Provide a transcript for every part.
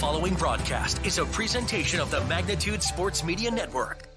following broadcast is a presentation of the Magnitude Sports Media Network.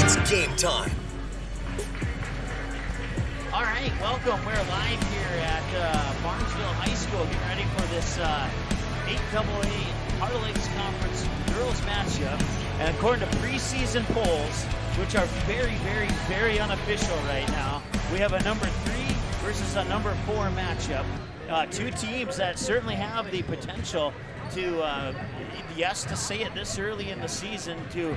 It's game time. All right, welcome. We're live here at Barnesville High School, getting ready for this 8AA Hard Lakes Conference girls matchup. And according to preseason polls, which are very, very, very unofficial right now, we have a number 3 versus a number 4 matchup. Two teams that certainly have the potential to, yes, to say it this early in the season, to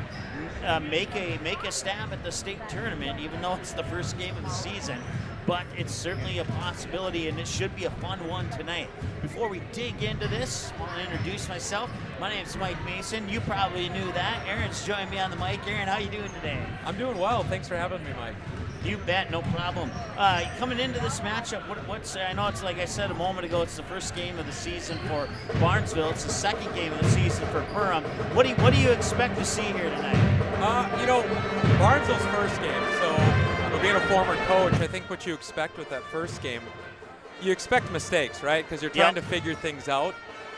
make a stab at the state tournament, even though it's the first game of the season. But it's certainly a possibility, and it should be a fun one tonight. Before we dig into this, I want to introduce myself. My name's Mike Mason. You probably knew that. Aaron's joined me on the mic. Aaron, how you doing today? I'm doing well. Thanks for having me, Mike. You bet, no problem. Coming into this matchup, I know it's like I said a moment ago, it's the first game of the season for Barnesville. It's the second game of the season for Perham. What do you expect to see here tonight? Barnesville's first game, so being a former coach, I think what you expect with that first game, you expect mistakes, right? Because you're trying to figure things out.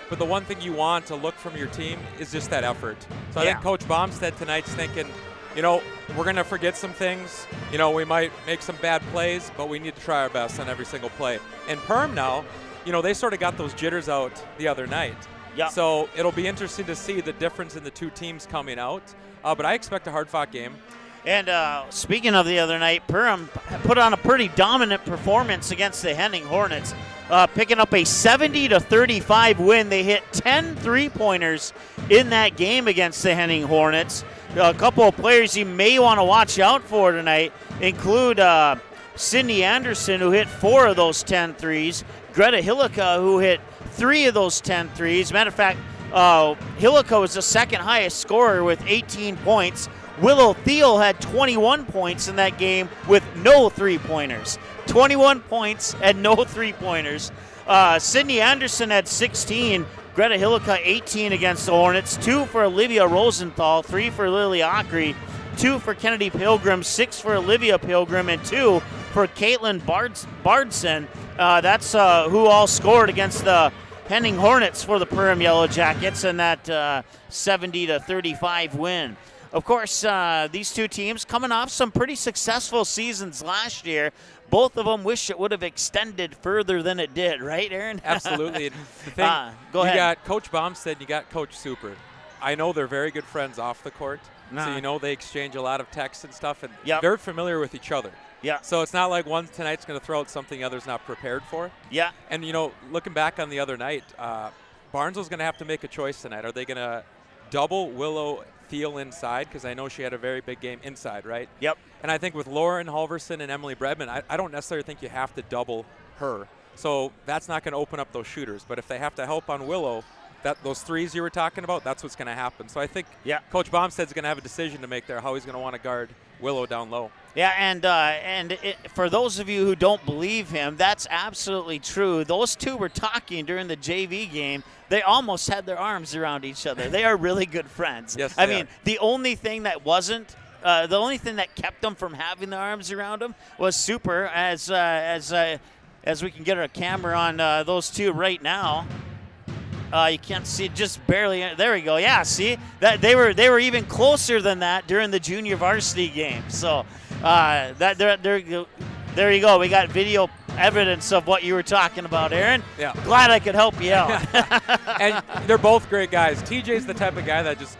But the one thing you want to look from your team is just that effort. So I think Coach Baumstead tonight's thinking, we're going to forget some things. We might make some bad plays, but we need to try our best on every single play. And Perham now, they sort of got those jitters out the other night. Yeah. So it'll be interesting to see the difference in the two teams coming out. But I expect a hard-fought game. And speaking of the other night, Perham put on a pretty dominant performance against the Henning Hornets, picking up a 70-35 win. They hit 10 3-pointers in that game against the Henning Hornets. A couple of players you may want to watch out for tonight include Sydney Anderson, who hit 4 of those 10 threes, Greta Hillica, who hit 3 of those 10 threes. Matter of fact, Hillica was the second highest scorer with 18 points. Willow Thiel had 21 points in that game with no three-pointers. 21 points and no three-pointers. Sydney Anderson had 16. Greta Hillica 18 against the Hornets. 2 for Olivia Rosenthal, 3 for Lily Ockery, 2 for Kennedy Pilgrim, 6 for Olivia Pilgrim, and 2 for Caitlin Bardson. That's who all scored against the Henning Hornets for the Perham Yellow Jackets in that 70-35 win. Of course, these two teams coming off some pretty successful seasons last year. Both of them wish it would have extended further than it did, right, Aaron? Absolutely. The thing, go ahead. You got Coach Baumstead, you got Coach Super. I know they're very good friends off the court, so they exchange a lot of texts and stuff, and they're familiar with each other. Yeah. So it's not like one tonight's going to throw out something the other's not prepared for. Yeah. And, looking back on the other night, Barnesville's going to have to make a choice tonight. Are they going to double Willow Thiel inside? Because I know she had a very big game inside, right? Yep. And I think with Lauren Halverson and Emily Bredman, I don't necessarily think you have to double her. So that's not going to open up those shooters. But if they have to help on Willow, those threes you were talking about, that's what's going to happen. So I think Coach Baumstead's going to have a decision to make there, how he's going to want to guard Willow down low. Yeah, and for those of you who don't believe him, that's absolutely true. Those two were talking during the JV game. They almost had their arms around each other. They are really good friends. Yes, I mean, the only thing that kept them from having their arms around them was Super, as we can get our camera on those two right now. You can't see, just barely. There we go. Yeah, see that they were even closer than that during the junior varsity game. So there you go. We got video evidence of what you were talking about, Aaron. Yeah. Glad I could help you out. And they're both great guys. TJ's the type of guy that just,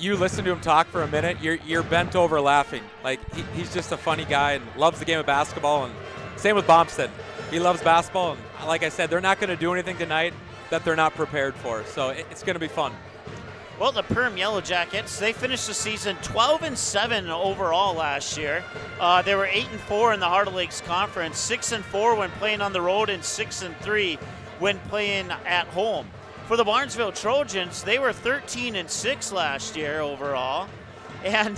you listen to him talk for a minute, you're bent over laughing. Like he's just a funny guy and loves the game of basketball. And same with Bomstead. He loves basketball. And like I said, they're not going to do anything tonight that they're not prepared for. So it's going to be fun. Well, the Perham Yellow Jackets, they finished the season 12-7 overall last year. They were 8-4 in the Heart of Lakes Conference, 6-4 when playing on the road, and 6-3 when playing at home. For the Barnesville Trojans, they were 13-6 last year overall, and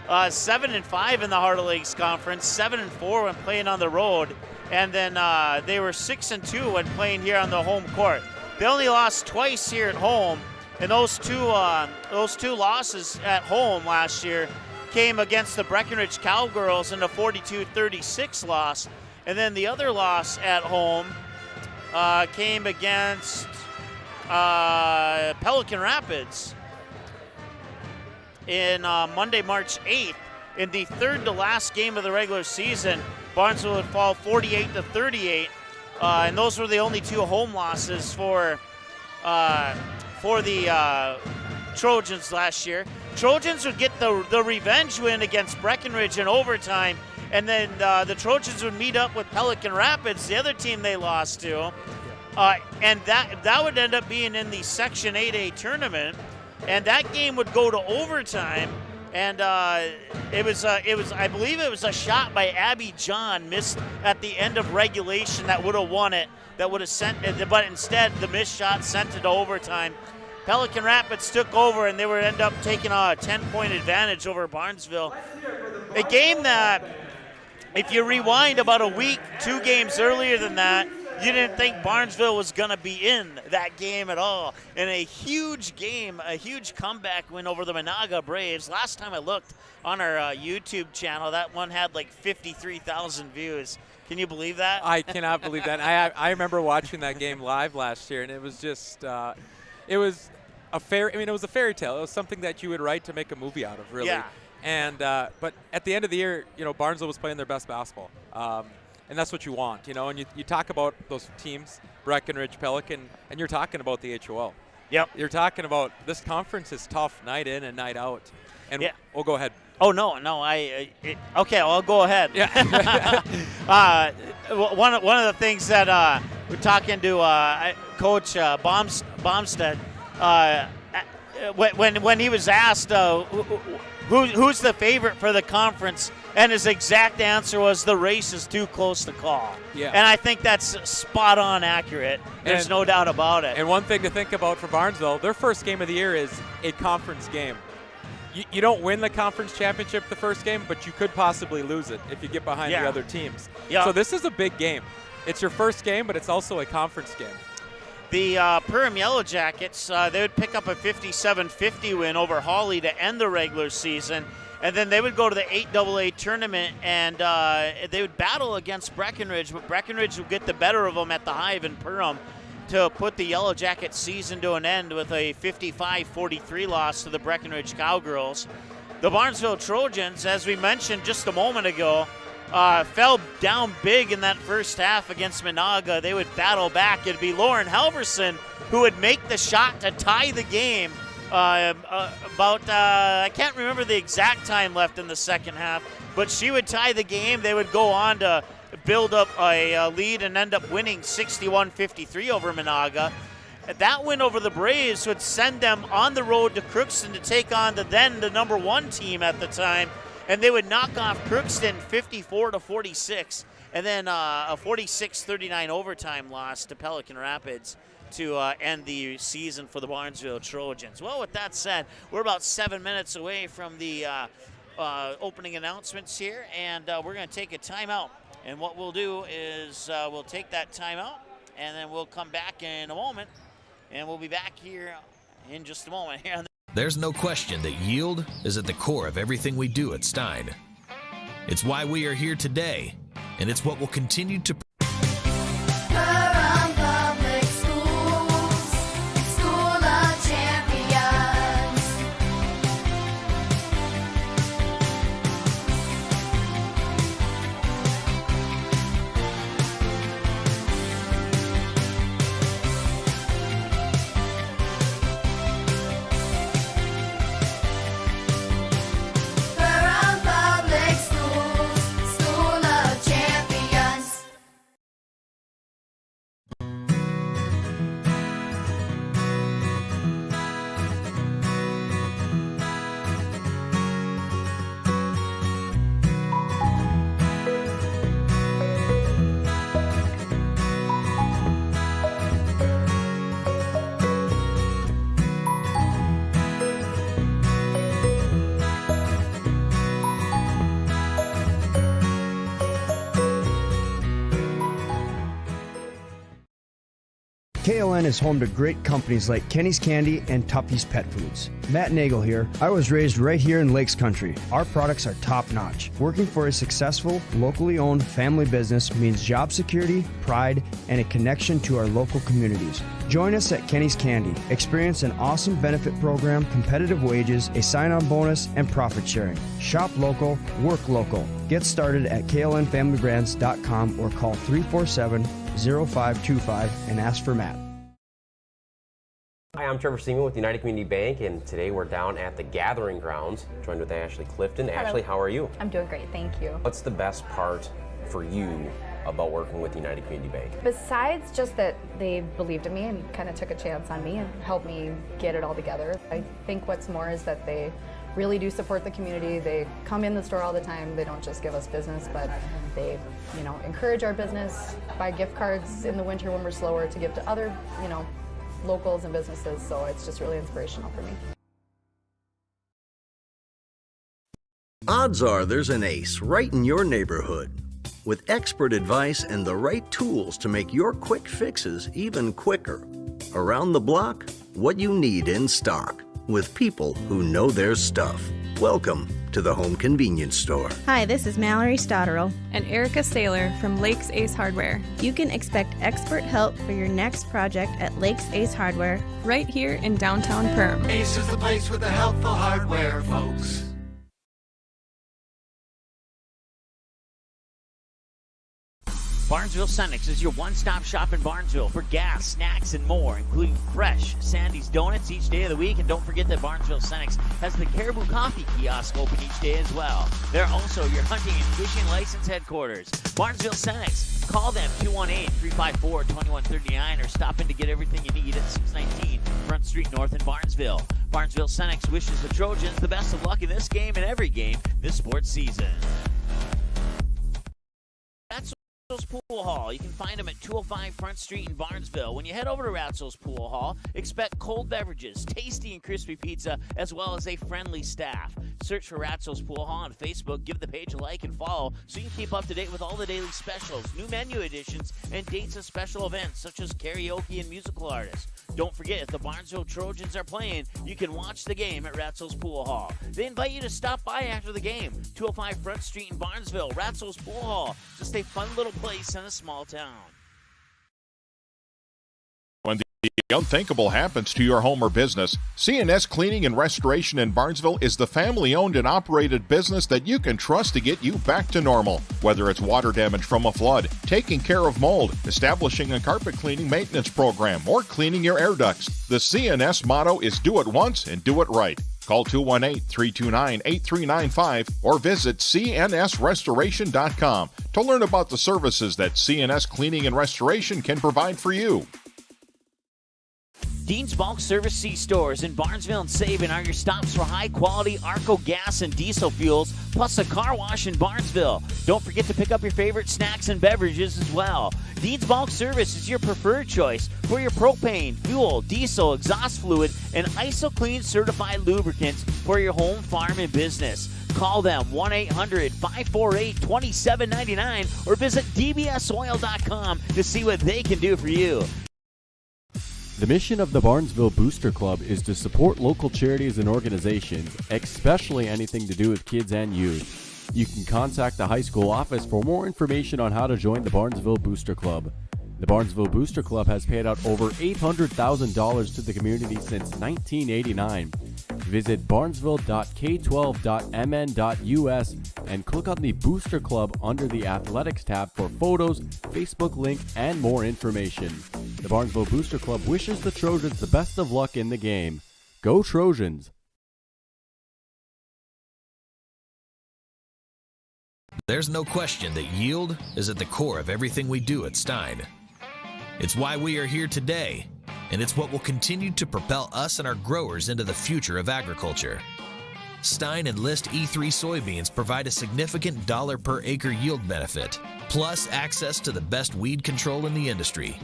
7-5 in the Heart of Lakes Conference, 7-4 when playing on the road, and then they were 6-2 when playing here on the home court. They only lost twice here at home. And those two losses at home last year came against the Breckenridge Cowgirls in a 42-36 loss. And then the other loss at home came against Pelican Rapids in Monday, March 8th. In the third to last game of the regular season, Barnesville would fall 48-38. And those were the only two home losses for the Trojans last year. Trojans would get the revenge win against Breckenridge in overtime, and then the Trojans would meet up with Pelican Rapids, the other team they lost to, and that would end up being in the Section 8A tournament, and that game would go to overtime. And it was I believe it was a shot by Abby John missed at the end of regulation that would have won it, that would have sent it, but instead the missed shot sent it to overtime. Pelican Rapids took over, and they would end up taking a 10-point advantage over Barnesville. A game that, if you rewind about a week, 2 games earlier than that, you didn't think Barnesville was going to be in that game at all. In a huge game, a huge comeback win over the Monaga Braves. Last time I looked on our YouTube channel, that one had like 53,000 views. Can you believe that? I cannot believe that. I remember watching that game live last year, and it was just it was a it was a fairy tale. It was something that you would write to make a movie out of, really. Yeah. And but at the end of the year, Barnesville was playing their best basketball. And that's what you want, and you talk about those teams, Breckenridge, Pelican, and you're talking about the HOL. Yep. You're talking about this conference is tough night in and night out. And yeah. We'll go ahead. Oh, no, okay, I'll go ahead. Yeah. One of the things that we're talking to Coach Bomstead, when he was asked who's the favorite for the conference, and his exact answer was the race is too close to call. Yeah. And I think that's spot on accurate. There's no doubt about it. And one thing to think about for Barnesville, their first game of the year is a conference game. You don't win the conference championship the first game, but you could possibly lose it if you get behind the other teams. Yeah. So this is a big game. It's your first game, but it's also a conference game. The Perham Yellow Jackets, they would pick up a 57-50 win over Hawley to end the regular season, and then they would go to the 8AA tournament, and they would battle against Breckenridge, but Breckenridge would get the better of them at the Hive in Perham to put the Yellow Jackets season to an end with a 55-43 loss to the Breckenridge Cowgirls. The Barnesville Trojans, as we mentioned just a moment ago, fell down big in that first half against Monaga. They would battle back. It'd be Lauren Halverson who would make the shot to tie the game I can't remember the exact time left in the second half, but she would tie the game. They would go on to build up a lead and end up winning 61-53 over Monaga. That win over the Braves would send them on the road to Crookston to take on the number 1 team at the time, and they would knock off Crookston 54-46, and then a 46-39 overtime loss to Pelican Rapids to end the season for the Barnesville Trojans. Well, with that said, we're about 7 minutes away from the opening announcements here, and we're going to take a timeout. And what we'll do is we'll take that timeout, and then we'll come back in a moment, and we'll be back here in just a moment. There's no question that yield is at the core of everything we do at Stein. It's why we are here today, and it's what will continue to. Perham Public Schools. KLN is home to great companies like Kenny's Candy and Tuffy's Pet Foods. Matt Nagel here. I was raised right here in Lakes Country. Our products are top-notch. Working for a successful, locally owned family business means job security, pride, and a connection to our local communities. Join us at Kenny's Candy. Experience an awesome benefit program, competitive wages, a sign-on bonus, and profit sharing. Shop local, work local. Get started at klnfamilybrands.com or call 347-0525 and ask for Matt. Hi, I'm Trevor Seaman with United Community Bank, and today we're down at the Gathering Grounds, joined with Ashley Clifton. Hello. Ashley, how are you? I'm doing great, thank you. What's the best part for you about working with United Community Bank? Besides just that they believed in me and kind of took a chance on me and helped me get it all together, I think what's more is that they really do support the community. They come in the store all the time. They don't just give us business, but they, encourage our business, buy gift cards in the winter when we're slower to give to other, locals and businesses. So it's just really inspirational for me. Odds are there's an ace right in your neighborhood. With expert advice and the right tools to make your quick fixes even quicker. Around the block, what you need in stock. With people who know their stuff. Welcome to the Home Convenience Store. Hi, this is Mallory Stotterell and Erica Saylor from Lakes Ace Hardware. You can expect expert help for your next project at Lakes Ace Hardware, right here in downtown Perham. Ace is the place with the helpful hardware, folks. Barnesville Cenex is your one-stop shop in Barnesville for gas, snacks, and more, including fresh Sandy's Donuts each day of the week. And don't forget that Barnesville Cenex has the Caribou Coffee kiosk open each day as well. They're also your hunting and fishing license headquarters. Barnesville Cenex. Call them 218-354-2139 or stop in to get everything you need at 619 Front Street North in Barnesville. Barnesville Cenex wishes the Trojans the best of luck in this game and every game this sports season. Pool Hall. You can find them at 205 Front Street in Barnesville. When you head over to Ratzel's Pool Hall, expect cold beverages, tasty and crispy pizza, as well as a friendly staff. Search for Ratzel's Pool Hall on Facebook, give the page a like and follow so you can keep up to date with all the daily specials, new menu additions, and dates of special events such as karaoke and musical artists. Don't forget, if the Barnesville Trojans are playing, you can watch the game at Ratzel's Pool Hall. They invite you to stop by after the game. 205 Front Street in Barnesville, Ratzel's Pool Hall. Just a fun little place in a small town. When the unthinkable happens to your home or business, C&S Cleaning and Restoration in Barnesville is the family-owned and operated business that you can trust to get you back to normal. Whether it's water damage from a flood, taking care of mold, establishing a carpet cleaning maintenance program, or cleaning your air ducts, the C&S motto is do it once and do it right. Call 218-329-8395 or visit cnsrestoration.com to learn about the services that C&S Cleaning and Restoration can provide for you. Dean's Bulk Service C-Stores in Barnesville and Sabin are your stops for high-quality Arco gas and diesel fuels, plus a car wash in Barnesville. Don't forget to pick up your favorite snacks and beverages as well. Dean's Bulk Service is your preferred choice for your propane, fuel, diesel, exhaust fluid, and ISO-Clean certified lubricants for your home, farm, and business. Call them 1-800-548-2799 or visit dbsoil.com to see what they can do for you. The mission of the Barnesville Booster Club is to support local charities and organizations, especially anything to do with kids and youth. You can contact the high school office for more information on how to join the Barnesville Booster Club. The Barnesville Booster Club has paid out over $800,000 to the community since 1989. Visit barnesville.k12.mn.us and click on the Booster Club under the Athletics tab for photos, Facebook link, and more information. The Barnesville Booster Club wishes the Trojans the best of luck in the game. Go Trojans! There's no question that yield is at the core of everything we do at Stein. It's why we are here today, and it's what will continue to propel us and our growers into the future of agriculture. Stein and List E3 soybeans provide a significant dollar per acre yield benefit, plus access to the best weed control in the industry.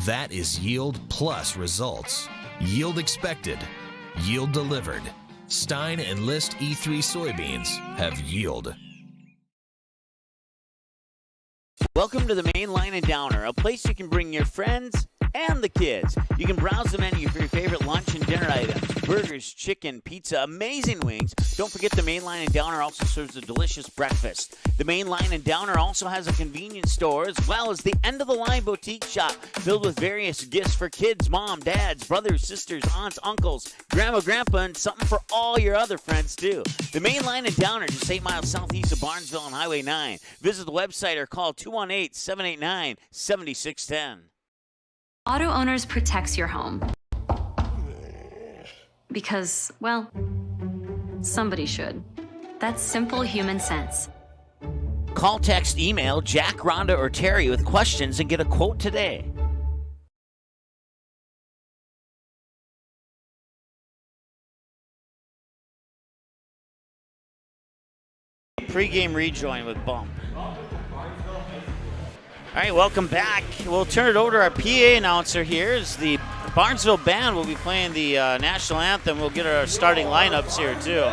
That is yield plus results. Yield expected, yield delivered. Stein and List E3 soybeans have yield. Welcome to the Main Line and Downer, a place you can bring your friends and the kids. You can browse the menu for your favorite lunch and dinner items. Burgers, chicken, pizza, amazing wings. Don't forget the main line and downer also serves a delicious breakfast. The main line and downer also has a convenience store as well as the end-of-the-line boutique shop filled with various gifts for kids, mom, dads, brothers, sisters, aunts, uncles, grandma, grandpa, and something for all your other friends too. The main line and downer just 8 miles southeast of Barnesville on Highway 9. Visit the website or call 218-789-7610. Auto Owners protects your home. Because, well, somebody should. That's simple human sense. Call, text, email Jack, Rhonda, or Terry with questions and get a quote today. Pre-game rejoin with Bump. All right, welcome back. We'll turn it over to our PA announcer here as the Barnesville band will be playing the national anthem. We'll get our starting lineups here too.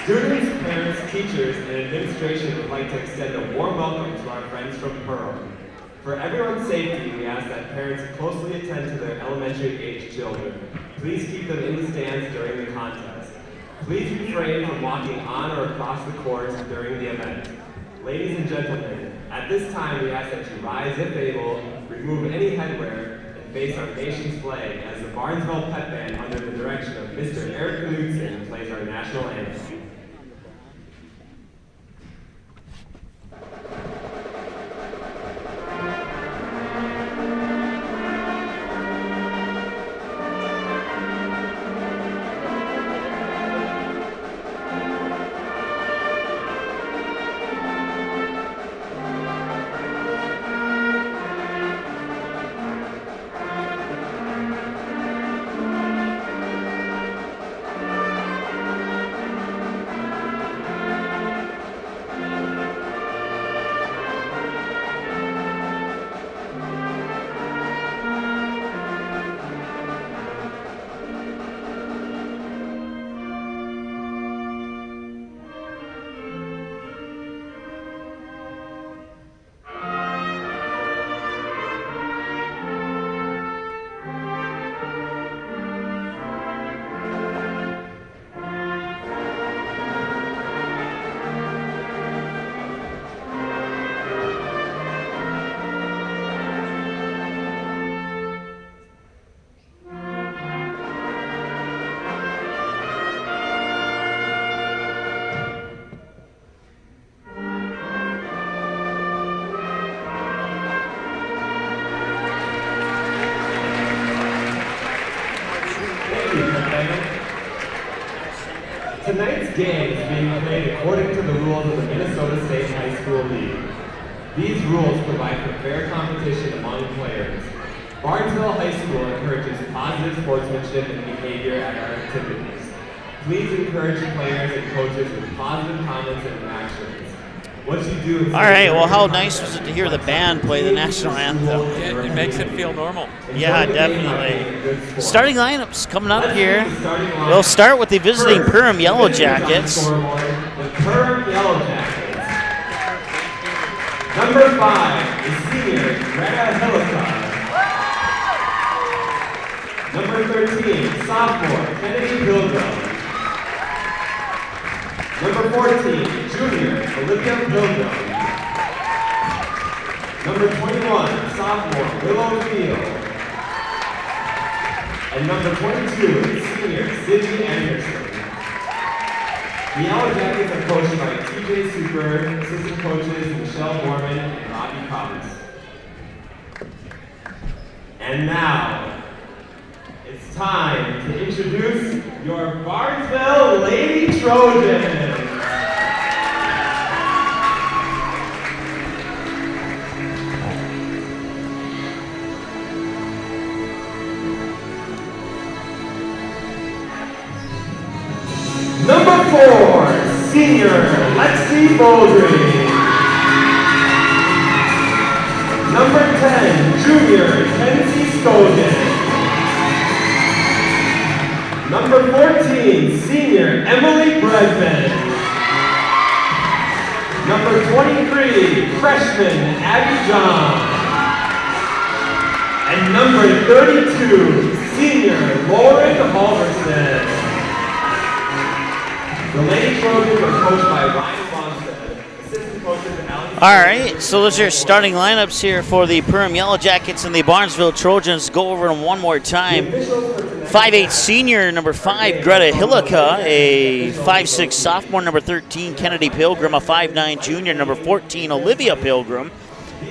Students, parents, teachers, and administration would like to extend a warm welcome to our friends from Perham. For everyone's safety, we ask that parents closely attend to their elementary-age children. Please keep them in the stands during the contest. Please refrain from walking on or across the court during the event. Ladies and gentlemen, at this time we ask that you rise if able, remove any headwear, and face our nation's flag as the Barnesville Pet Band under the direction of Mr. Eric Knudsen plays our national anthem. Tonight's game is being played according to the rules of the Minnesota State High School League. These rules provide for fair competition among players. Barnesville High School encourages positive sportsmanship and behavior at our activities. Please encourage players and coaches with positive comments and actions. What you do is... All right, well, how nice was it to hear the band play the national anthem? It makes it feel normal. Yeah, definitely. Starting lineups coming up here. We'll start with the visiting Perham Yellow Jackets. The Perham Yellow Jackets. Number 5 is senior Greta Hillicock. Number 13, sophomore Kennedy Pilgrim. Number 14, junior Olivia Pilgrim. Number 21, sophomore Willow Field. And number 22 is senior Sydney Anderson. The Yellow Jackets are coached by TJ Super, assistant coaches Michelle Mormon and Robbie Collins. And now, it's time to introduce your Barnesville Lady Trojans. Number 4, senior Lexi Baldry. Number 10, junior Kenzie Scogan. Number 14, senior Emily Bregman. Number number 23, freshman Abby John. And number 32, senior Lauren Halverson. The Lady Trojans are coached by Ryan Fonstead. Assistant coaches Alex. All right, so those are your starting lineups here for the Perham Yellow Jackets and the Barnesville Trojans. Go over them one more time. 5'8" senior, number 5, Greta Hillica. A 5'6" sophomore, number 13, Kennedy Pilgrim. A 5'9" junior, number 14, Olivia Pilgrim.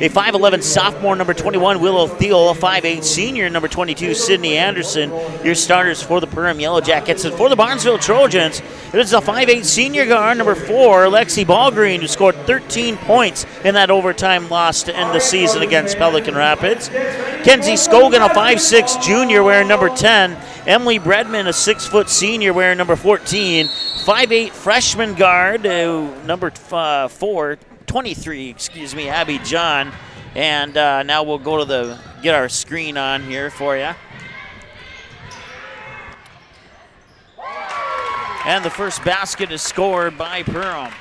A 5'11" sophomore, number 21, Willow Thiel. A 5'8" senior, number 22, Sydney Anderson. Your starters for the Perham Yellow Jackets. And for the Barnesville Trojans, it is a 5'8" senior guard, number 4, Lexi Ballgreen, who scored 13 points in that overtime loss to end the season against Pelican Rapids. Kenzie Scogan, a 5'6" junior, wearing number 10. Emily Bredman, a 6' senior, wearing number 14. 5'8" freshman guard, number 23, Abby John. And now we'll go to get our screen on here for you. And the first basket is scored by Perham.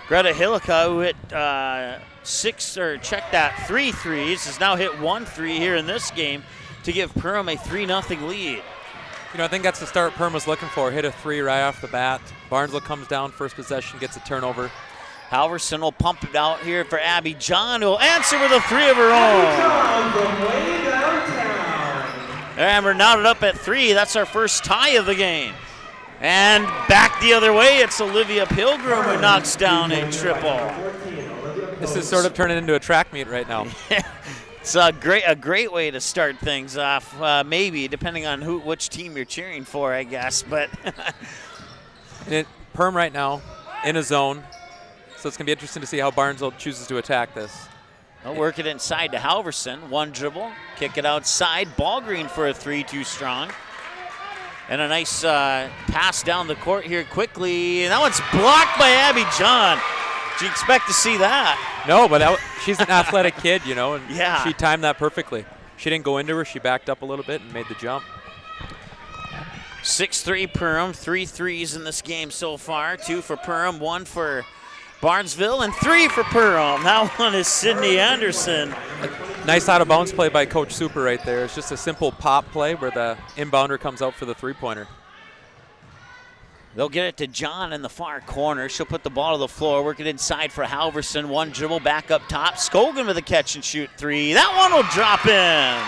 Greta Hillica, who hit 3 threes, has now hit 1 3 here in this game to give Perham a 3-0 lead. You know, I think that's the start Perham was looking for. Hit a 3 right off the bat. Barnesville comes down, first possession, gets a turnover. Halverson will pump it out here for Abby John, who will answer with a 3 of her own. And we're knotted up at 3. That's our first tie of the game. And back the other way, it's Olivia Pilgrim who knocks down a triple. This is sort of turning into a track meet right now. It's a great way to start things off, maybe, depending on which team you're cheering for, I guess. But Perham right now in a zone, so it's going to be interesting to see how Barnesville chooses to attack this. They'll work it inside to Halverson. 1 dribble, kick it outside. Ballgreen for a 3, too strong. And a nice pass down the court here quickly. And that one's blocked by Abby John. Did you expect to see that? No, but she's an athletic kid, you know, and yeah. She timed that perfectly. She didn't go into her. She backed up a little bit and made the jump. 6-3 Perham, 3 threes in this game so far. 2 for Perham, 1 for Barnesville, and 3 for Perham. That one is Sydney Anderson. Nice out-of-bounds play by Coach Super right there. It's just a simple pop play where the inbounder comes out for the 3-pointer. They'll get it to John in the far corner. She'll put the ball to the floor, work it inside for Halverson. 1 dribble back up top. Scogan with a catch-and-shoot 3. That one will drop in.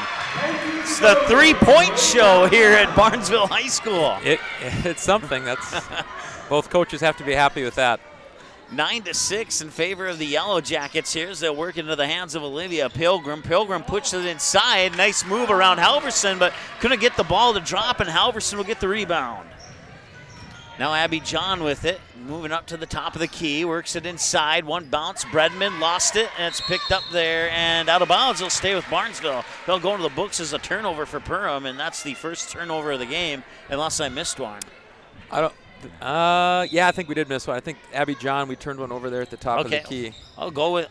It's the 3-point show here at Barnesville High School. It's something. Both coaches have to be happy with that. 9-6 in favor of the Yellow Jackets here as they work into the hands of Olivia Pilgrim. Pilgrim pushes it inside. Nice move around Halverson, but couldn't get the ball to drop, and Halverson will get the rebound. Now Abby John with it, moving up to the top of the key, works it inside. 1 bounce, Bredman lost it, and it's picked up there and out of bounds. It'll stay with Barnesville. They'll go into the books as a turnover for Perham, and that's the first turnover of the game, unless I missed one. Yeah, I think we did miss one. I think Abby John, we turned one over there at the top of the key. I'll go with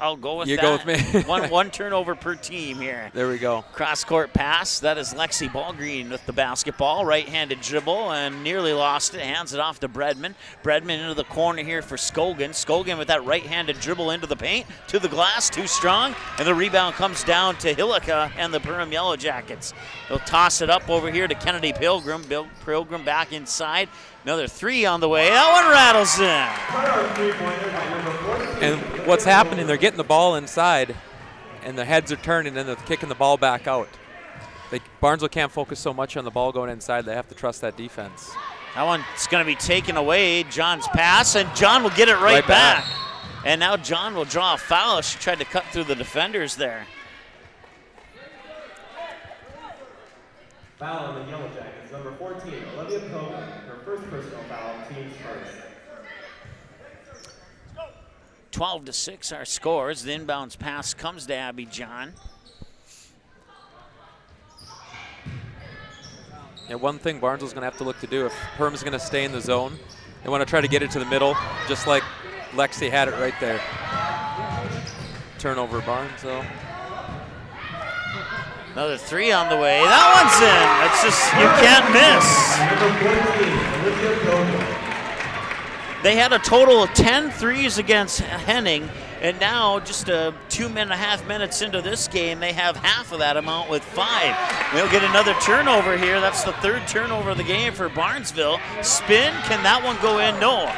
you that. Go with me. one turnover per team here. There we go. Cross-court pass. That is Lexi Ballgreen with the basketball. Right-handed dribble and nearly lost it. Hands it off to Bredman. Bredman into the corner here for Scogan. Scogan with that right-handed dribble into the paint. To the glass. Too strong. And the rebound comes down to Hillica and the Perham Yellow Jackets. They'll toss it up over here to Kennedy Pilgrim. Pilgrim back inside. Another 3 on the way. That one rattles in. And what's happening, they're getting the ball inside, and the heads are turning, and they're kicking the ball back out. Barnesville can't focus so much on the ball going inside. They have to trust that defense. That one's going to be taken away. John's pass, and John will get it right back. And now John will draw a foul. She tried to cut through the defenders there. Foul on the Yellow Jackets, number 14, Olivia Pilgrim, her first personal foul, team's first. 12-6 our scores. The inbounds pass comes to Abby John. Yeah, one thing Barnesville's going to have to look to do, if Perham is going to stay in the zone, they want to try to get it to the middle, just like Lexi had it right there. Turnover, Barnesville. Another 3 on the way. That one's in. That's just, you can't miss. They had a total of 10 threes against Henning, and now just 2.5 minutes into this game, they have half of that amount with 5. They'll get another turnover here. That's the 3rd turnover of the game for Barnesville. Spin, can that one go in? No.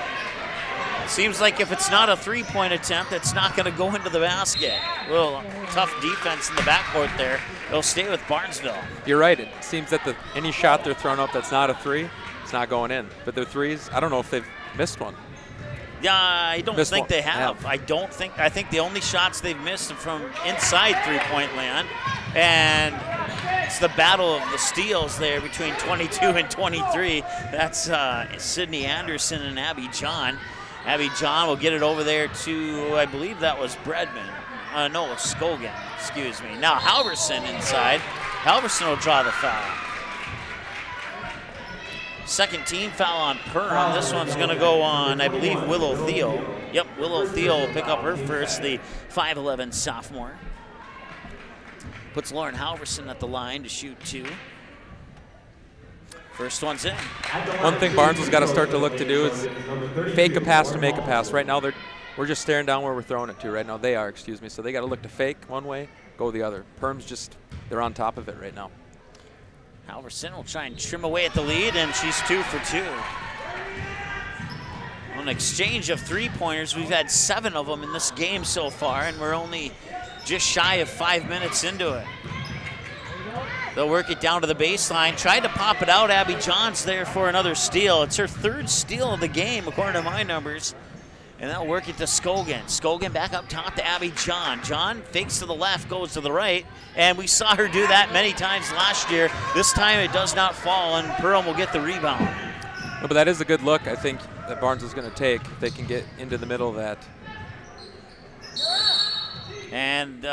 Seems like if it's not a 3-point attempt, it's not going to go into the basket. A little tough defense in the backcourt there. They'll stay with Barnesville. You're right. It seems that any shot they're throwing up that's not a 3, it's not going in. But their threes, I don't know if they've missed one. Yeah, I don't think they have. Yeah. I think the only shots they've missed are from inside 3-point land. And it's the battle of the steals there between 22 and 23. That's Sydney Anderson and Abby John. Abby John will get it over there to, I believe that was Bredman. No, Scogan, excuse me. Now Halverson inside. Halverson will draw the foul. Second team foul on Perham. This one's going to go on, I believe, Willow Theo. Yep, Willow Theo will pick up her first, the 5'11 sophomore. Puts Lauren Halverson at the line to shoot 2. First one's in. One thing Barnesville's got to start to look to do is fake a pass to make a pass. Right now, we're just staring down where we're throwing it to. Right now, they are, excuse me. So they got to look to fake one way, go the other. Perham's they're on top of it right now. Halverson will try and trim away at the lead, and she's 2 for 2. On an exchange of 3-pointers, we've had 7 of them in this game so far, and we're only just shy of 5 minutes into it. They'll work it down to the baseline. Tried to pop it out. Abby John's there for another steal. It's her 3rd steal of the game, according to my numbers. And they'll work it to Scogan. Scogan back up top to Abby John. John fakes to the left, goes to the right. And we saw her do that many times last year. This time it does not fall, and Perham will get the rebound. No, but that is a good look, I think, that Barnes is going to take if they can get into the middle of that. And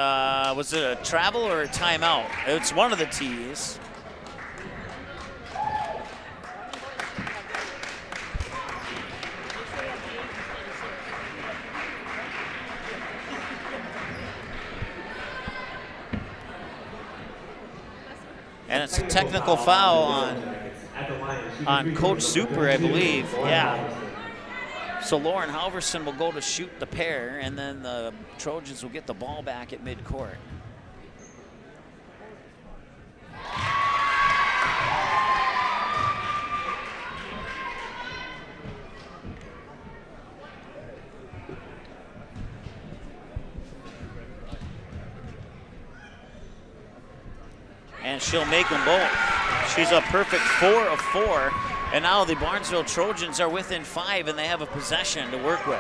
was it a travel or a timeout? It's one of the T's. And it's a technical foul on Coach Super, I believe. Yeah. So Lauren Halverson will go to shoot the pair, and then the Trojans will get the ball back at midcourt. And she'll make them both. She's a perfect 4 of 4. And now the Barnesville Trojans are within 5, and they have a possession to work with.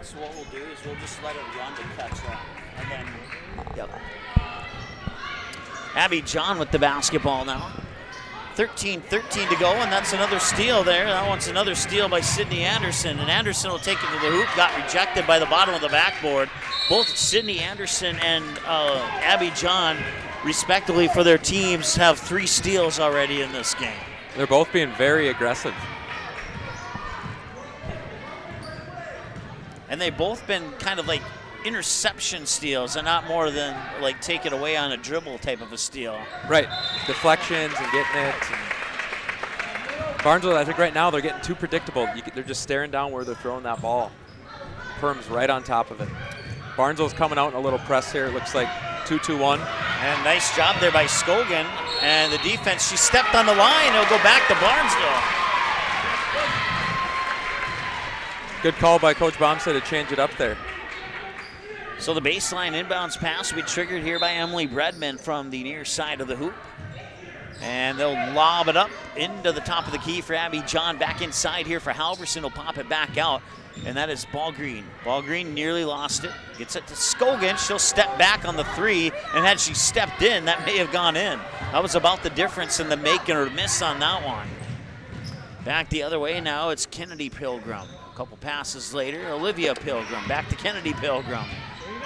So what we'll do is we'll just let it run to catch that. And then, yep. Abby John with the basketball now. 13-13 to go, and that's another steal there. That one's another steal by Sydney Anderson, and Anderson will take it to the hoop. Got rejected by the bottom of the backboard. Both Sydney Anderson and Abby John, respectively for their teams, have 3 steals already in this game. They're both being very aggressive. And they've both been kind of like interception steals and not more than like take it away on a dribble type of a steal. Right, deflections and getting it. And Barnesville, I think right now they're getting too predictable. They're just staring down where they're throwing that ball. Perham's right on top of it. Barnesville's coming out in a little press here. It looks like 2-2-1. And nice job there by Scogan. And the defense, she stepped on the line. It'll go back to Barnesville. Good call by Coach Baumstead to change it up there. So the baseline inbounds pass will be triggered here by Emily Bredman from the near side of the hoop. And they'll lob it up into the top of the key for Abby John. Back inside here for Halverson. Will pop it back out. And that is Ball Green. Ball Green nearly lost it. Gets it to Scogan. She'll step back on the 3. And had she stepped in, that may have gone in. That was about the difference in the make or miss on that one. Back the other way now, it's Kennedy Pilgrim. A couple passes later, Olivia Pilgrim. Back to Kennedy Pilgrim.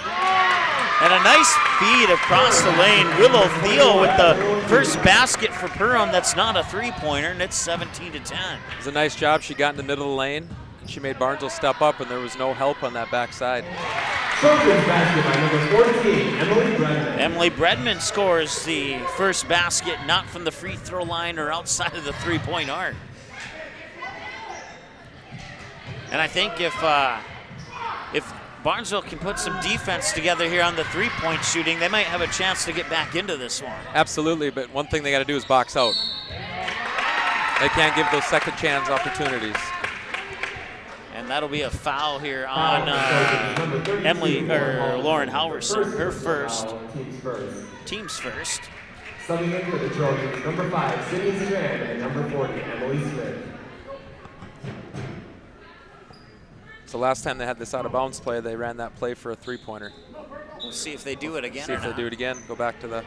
And a nice feed across the lane. Willow Theo with the first basket for Perham. That's not a 3-pointer, and it's 17-10. It was a nice job. She got in the middle of the lane, and she made Barnesville step up, and there was no help on that backside. Trojans basket by number 14, Emily Bredman. Emily Emily Bredman scores the first basket, not from the free throw line or outside of the three-point arc. And I think if Barnesville can put some defense together here on the three-point shooting, they might have a chance to get back into this one. Absolutely, but one thing they got to do is box out. They can't give those second chance opportunities. And that'll be a foul here on Lauren Halverson, her first. Team's first. Subbing in for the Trojans, number 5, Sydney Strand, and number 40, Emily Smith. So last time they had this out-of-bounds play, they ran that play for a three-pointer. We'll see if they do it again. See if they do it again. Go back to the.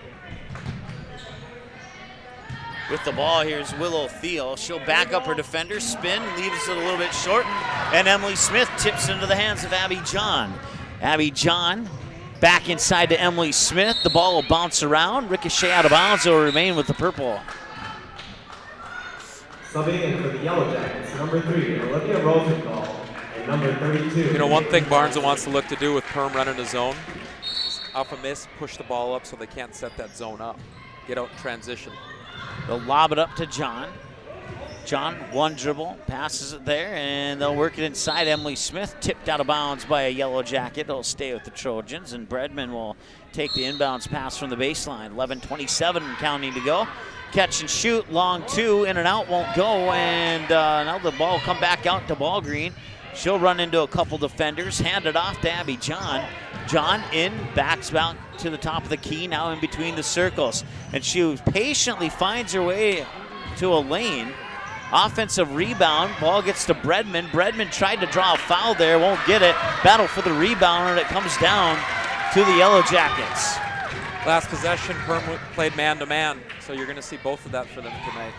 With the ball, here's Willow Thiel. She'll back up her defender, spin, leaves it a little bit short, and Emily Smith tips into the hands of Abby John. Abby John back inside to Emily Smith. The ball will bounce around, ricochet out of bounds. It will remain with the purple. Subbing in for the Yellow Jackets, number 3, Olivia Rosenthal, and number 32. You know, one thing Barnesville wants to look to do with Perham running a zone is off a miss, push the ball up so they can't set that zone up. Get out in transition. They'll lob it up to John. John, one dribble, passes it there, and they'll work it inside. Emily Smith tipped out of bounds by a Yellow Jacket. They'll stay with the Trojans, and Bredman will take the inbounds pass from the baseline. 11:27 counting to go. Catch and shoot, long two, in and out, won't go, and now the ball will come back out to Ballgreen. She'll run into a couple defenders, hand it off to Abby John. John in, backs back to the top of the key, now in between the circles. And she patiently finds her way to a lane. Offensive rebound, ball gets to Bredman. Bredman tried to draw a foul there, won't get it. Battle for the rebound, and it comes down to the Yellow Jackets. Last possession, Perham played man-to-man, so you're going to see both of that for them tonight.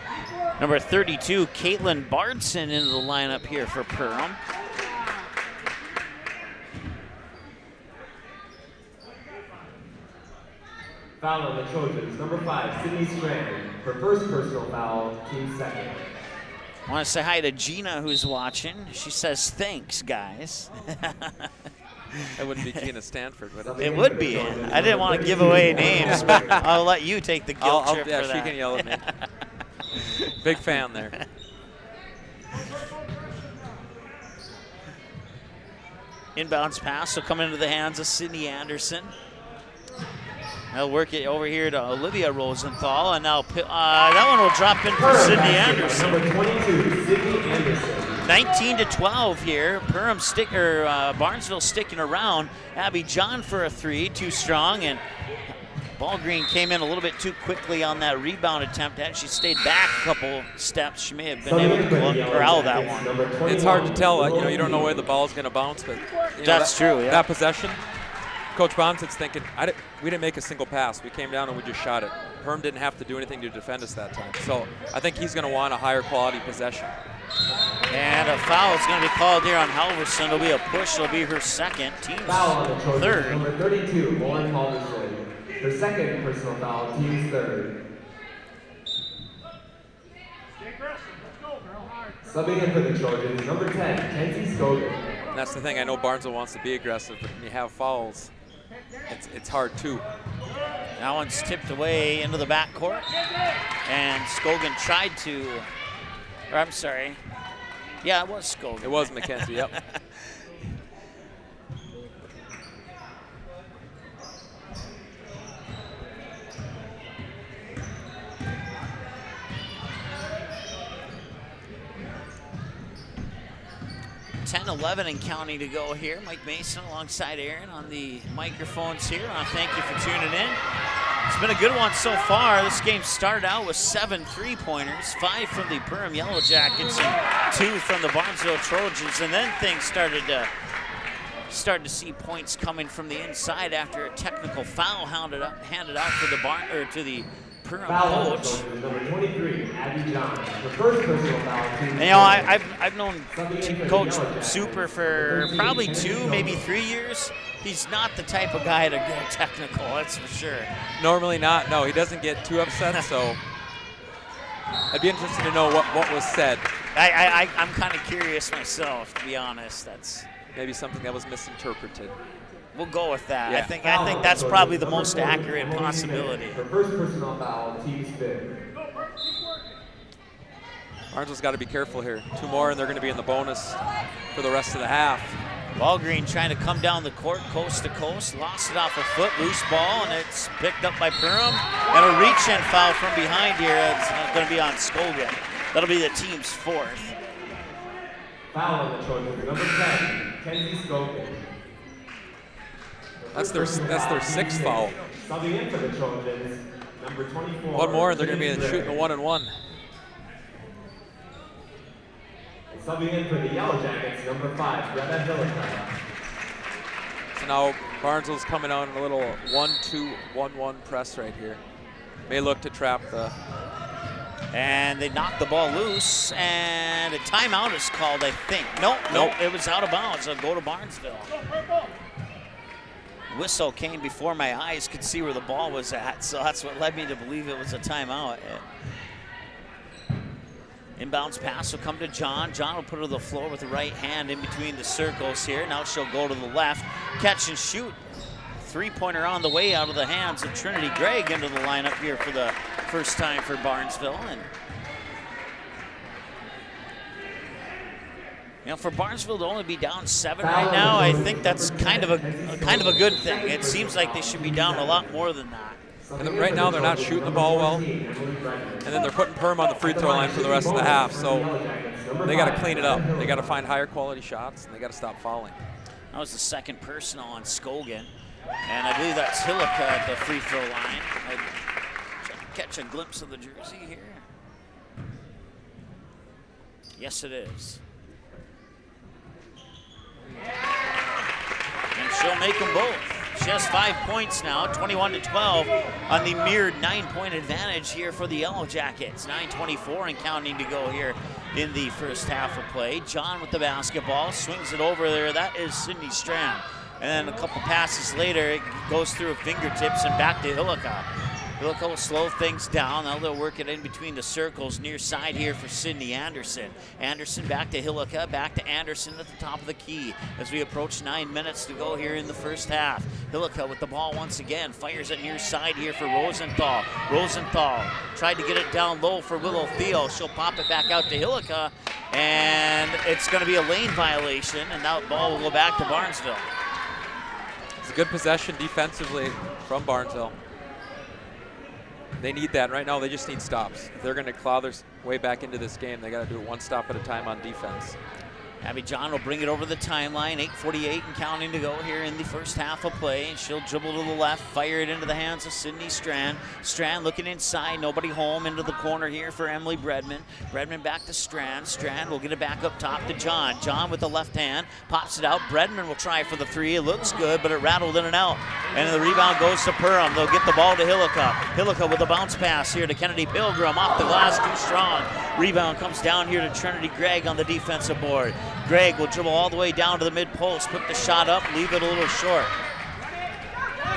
Number 32, Caitlin Bardson into the lineup here for Perham. Foul on the Trojans, number 5, Sydney Strand. Her first personal foul, team second. I want to say hi to Gina, who's watching. She says, thanks, guys. That wouldn't be Gina Stanford, would it? It would be. I didn't want to give away names, but I'll let you take the guilt trip for that. She can yell at me. Big fan there. Inbounds pass will come into the hands of Sydney Anderson. They'll work it over here to Olivia Rosenthal, and now that one will drop in for Sydney Anderson. Number 22, Sydney Anderson. 19-12 here. Barnesville sticking around. Abby John for a three, too strong, and Ballgreen came in a little bit too quickly on that rebound attempt. Had she stayed back a couple steps, she may have been able to corral that one. It's hard to tell. You don't know where the ball's going to bounce, but that's true. Yeah. That possession, Coach Bonset's thinking, we didn't make a single pass. We came down and we just shot it. Perham didn't have to do anything to defend us that time. So I think he's going to want a higher quality possession. And a foul is going to be called here on Halverson. It'll be a push. It'll be her second. Team's third. Number 32, Lauren Halverson. Her second personal foul, team's third. Subbing in for the Trojans, number 10, Kenzie Scogan. And that's the thing. I know Barnesville wants to be aggressive, but when you have fouls, it's hard too. That one's tipped away into the backcourt, and Scogan tried to. Or I'm sorry. Yeah, it was Scogan. It was McKenzie. Yep. (10-11) and counting to go here. Mike Mason alongside Aaron on the microphones here. I thank you for tuning in. It's been a good one so far. This game started out with 7 3-pointers, 5 from the Perham Yellow Jackets and 2 from the Barnesville Trojans, and then things started to see points coming from the inside after a technical foul handed out to the Perham coach. Number 23, Abby John. The first personal foul. And, you know, I've known Coach Super for probably 2, maybe 3 years. He's not the type of guy to get technical, that's for sure. Normally not. No, he doesn't get too upset, so I'd be interested to know what was said. I'm kind of curious myself, to be honest. That's maybe something that was misinterpreted. We'll go with that. Yeah. I think that's probably the most accurate possibility. For first personal foul, team spin. Barnesville's got to be careful here. 2 more, and they're going to be in the bonus for the rest of the half. Ballgreen trying to come down the court, coast to coast, lost it off a foot, loose ball, and it's picked up by Perham. And a reach-in foul from behind here. It's going to be on Scogan. That'll be the team's 4th. Foul on the Trojans, number 10, Kenzie Scogan. That's their 6th foul. Subbing in for the Trojans, number 24. 1 more, and they're going to be shooting a 1-and-1. Subbing in for the Yellow Jackets, number 5, Greta Hilliker. So now Barnesville's coming on a little 1-2-1-1 press right here. May look to trap the... And they knocked the ball loose, and a timeout is called, I think. Nope, it was out of bounds. It'll go to Barnesville. Whistle came before my eyes could see where the ball was at, so that's what led me to believe it was a timeout. Inbounds pass will come to John. John will put it to the floor with the right hand in between the circles here. Now she'll go to the left, catch and shoot. 3-pointer on the way out of the hands of Trinity Gregg into the lineup here for the first time for Barnesville. And you know, for Barnesville to only be down 7 right now, I think that's kind of a good thing. It seems like they should be down a lot more than that. And right now they're not shooting the ball well, and then they're putting Perham on the free throw line for the rest of the half, so they got to clean it up. They got to find higher quality shots, and they got to stop fouling. That was the 2nd personal on Scogan, and I believe that's Hilliker at the free throw line. I catch a glimpse of the jersey here. Yes, it is. And she'll make them both. She has 5 points now, 21-12 on the mirrored 9-point advantage here for the Yellow Jackets. 9:24 and counting to go here in the first half of play. John with the basketball, swings it over there. That is Sydney Strand. And then a couple passes later, it goes through fingertips and back to Hilliker. Hilliker will slow things down. Now they'll work it in between the circles near side here for Sydney Anderson. Anderson back to Hilliker, back to Anderson at the top of the key as we approach 9 minutes to go here in the first half. Hilliker with the ball once again, fires it near side here for Rosenthal. Rosenthal tried to get it down low for Willow Theo. She'll pop it back out to Hilliker, and it's going to be a lane violation, and now the ball will go back to Barnesville. It's a good possession defensively from Barnesville. They need that. Right now, they just need stops. If they're going to claw their way back into this game, they got to do it 1 stop at a time on defense. Abby John will bring it over the timeline. 8:48 and counting to go here in the first half of play. And she'll dribble to the left, fire it into the hands of Sydney Strand. Strand looking inside, nobody home, into the corner here for Emily Bredman. Bredman back to Strand. Strand will get it back up top to John. John with the left hand, pops it out. Bredman will try for the 3. It looks good, but it rattled in and out. And the rebound goes to Perham. They'll get the ball to Hilliker. Hilliker with a bounce pass here to Kennedy Pilgrim. Off the glass, too strong. Rebound comes down here to Trinity Gregg on the defensive board. Gregg will dribble all the way down to the mid-post, put the shot up, leave it a little short.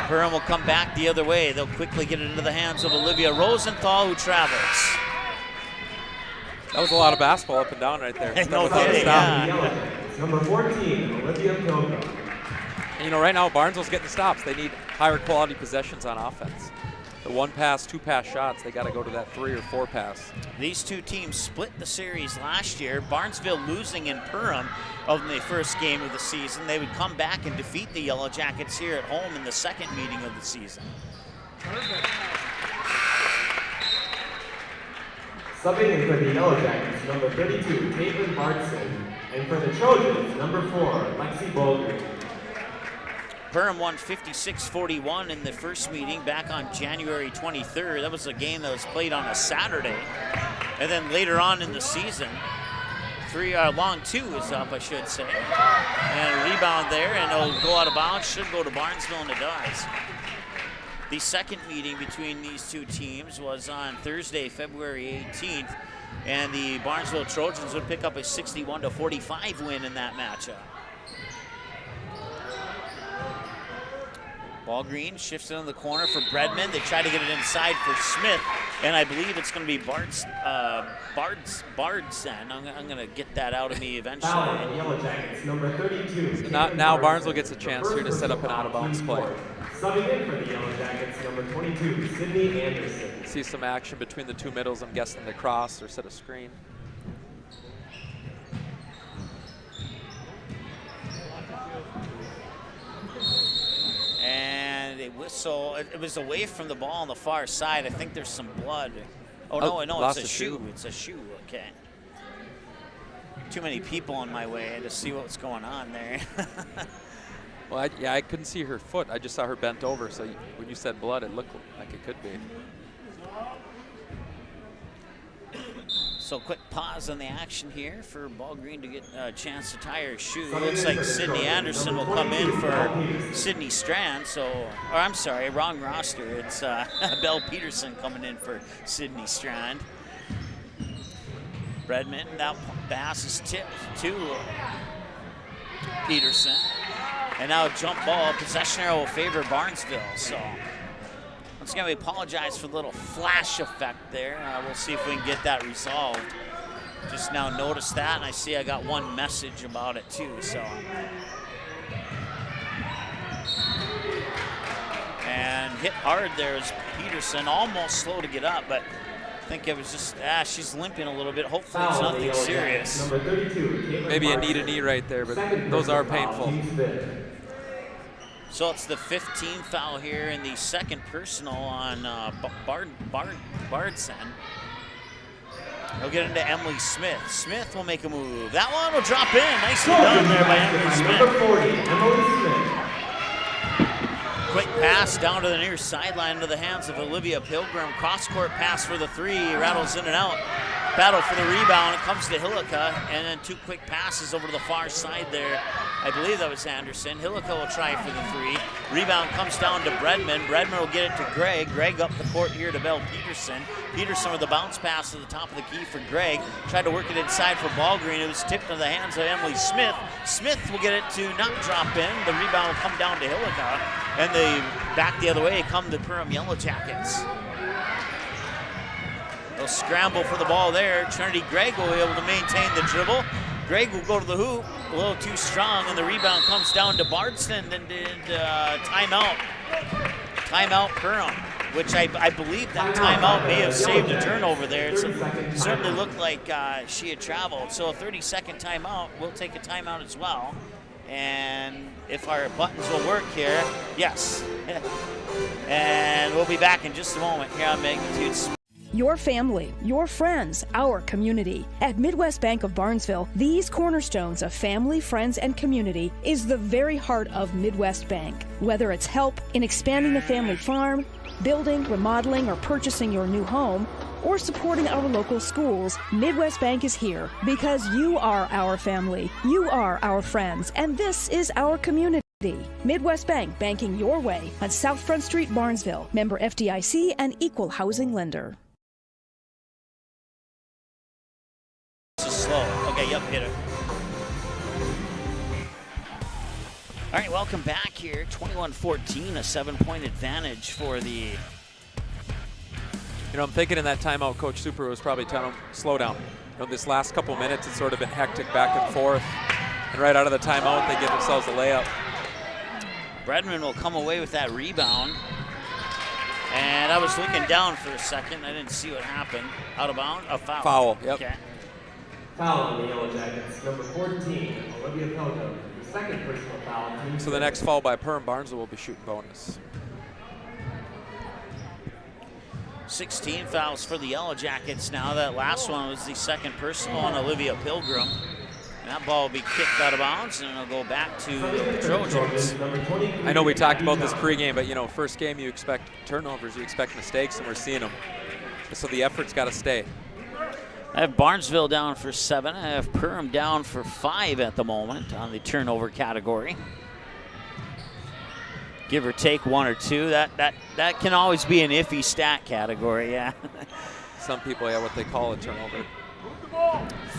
Perham will come back the other way. They'll quickly get it into the hands of Olivia Rosenthal, who travels. That was a lot of basketball up and down right there. No kidding, yeah. Number 14, Olivia Pilgrim. And you know, right now, Barnesville's getting stops. They need higher quality possessions on offense. The 1-pass, 2-pass shots, they got to go to that 3 or 4 pass. These two teams split the series last year. Barnesville losing in Perham of the first game of the season. They would come back and defeat the Yellow Jackets here at home in the second meeting of the season. Subbing in for the Yellow Jackets, number 32, Caitlin Bartson. And for the Trojans, number 4, Lexi Baldry. Perham won 56-41 in the first meeting back on January 23rd. That was a game that was played on a Saturday. And then later on in the season, long 2 is up, I should say. And a rebound there, and it'll go out of bounds. Should go to Barnesville, and it does. The second meeting between these two teams was on Thursday, February 18th, and the Barnesville Trojans would pick up a 61-45 win in that matchup. Ball Green shifts into the corner for Bredman. They try to get it inside for Smith, and I believe it's going to be Bardson. I'm going to get that out of me eventually. Foul, Yellow Jackets, number 32. So now Barnesville gets a chance here to set up an out-of-bounds play. Subbing in for the Yellow Jackets, number 22, Sydney Anderson. See some action between the two middles. I'm guessing they cross or set a screen. And a whistle. It was away from the ball on the far side. I think there's some blood. Oh, no, it's a shoe. It's a shoe, okay. Too many people in my way to see what's going on there. Well, I couldn't see her foot. I just saw her bent over, so when you said blood, it looked like it could be. So quick pause on the action here for Ball Green to get a chance to tie her shoe. It looks like Sydney Anderson will come in for Sydney Strand. I'm sorry, wrong roster. It's Belle Peterson coming in for Sydney Strand. Bredman, that pass is tipped to Peterson. And now a jump ball, possession arrow will favor Barnesville. So once again, we apologize for the little flash effect there. We'll see if we can get that resolved. Just now noticed that, and I see I got one message about it too, so. And hit hard there is Peterson, almost slow to get up, but I think it was just, she's limping a little bit. Hopefully it's nothing serious. Maybe a knee right there, but those are painful. So it's the 15th foul here in the second personal on Bardson. He'll get into Emily Smith. Smith will make a move. That one will drop in. Nicely done there by Emily Smith. Quick pass down to the near sideline into the hands of Olivia Pilgrim. Cross-court pass for the three. Rattles in and out. Battle for the rebound. It comes to Hillica, and then two quick passes over to the far side there. I believe that was Anderson. Hillica will try for the three. Rebound comes down to Bredman. Bredman will get it to Greg. Greg up the court here to Belle Peterson. Peterson with the bounce pass to the top of the key for Greg. Tried to work it inside for Ball Green. It was tipped into the hands of Emily Smith. Smith will get it to not drop in. The rebound will come down to Hillica. And they back the other way come the Perham Yellow Jackets. They'll scramble for the ball there. Trinity Gregg will be able to maintain the dribble. Gregg will go to the hoop, a little too strong, and the rebound comes down to Bardson, and timeout. Timeout Perham, which I believe that timeout may have saved a turnover there. It certainly looked like she had traveled. So a 30-second timeout, we'll take a timeout as well. And if our buttons will work here, yes. And we'll be back in just a moment here on Magnitude Sports. Your family, your friends, our community. At Midwest Bank of Barnesville, these cornerstones of family, friends, and community is the very heart of Midwest Bank. Whether it's help in expanding the family farm, building, remodeling, or purchasing your new home, or supporting our local schools, Midwest Bank is here because you are our family, you are our friends, and this is our community. Midwest Bank, banking your way on South Front Street, Barnesville. Member FDIC and equal housing lender. Okay, yep, hit it. All right, welcome back here. 21-14, a 7-point advantage for the... I'm thinking in that timeout, Coach Super was probably telling them, slow down. This last couple minutes, it's sort of been hectic back and forth. And right out of the timeout, they give themselves a layup. Bredman will come away with that rebound. And I was looking down for a second. I didn't see what happened. Out of bounds? A foul. Foul, yep. Okay. Foul on the Yellow Jackets, number 14, Olivia Pilgrim. The second personal foul. So the next foul by Perham, Barnesville will be shooting bonus. 16 fouls for the Yellow Jackets now. That last one was the second personal on Olivia Pilgrim. And that ball will be kicked out of bounds, and it'll go back to the Trojans. I know we talked about this pregame, but first game you expect turnovers, you expect mistakes, and we're seeing them. So the effort's got to stay. I have Barnesville down for 7. I have Perham down for 5 at the moment on the turnover category. Give or take 1 or 2. That can always be an iffy stat category, yeah. Some people, what they call a turnover.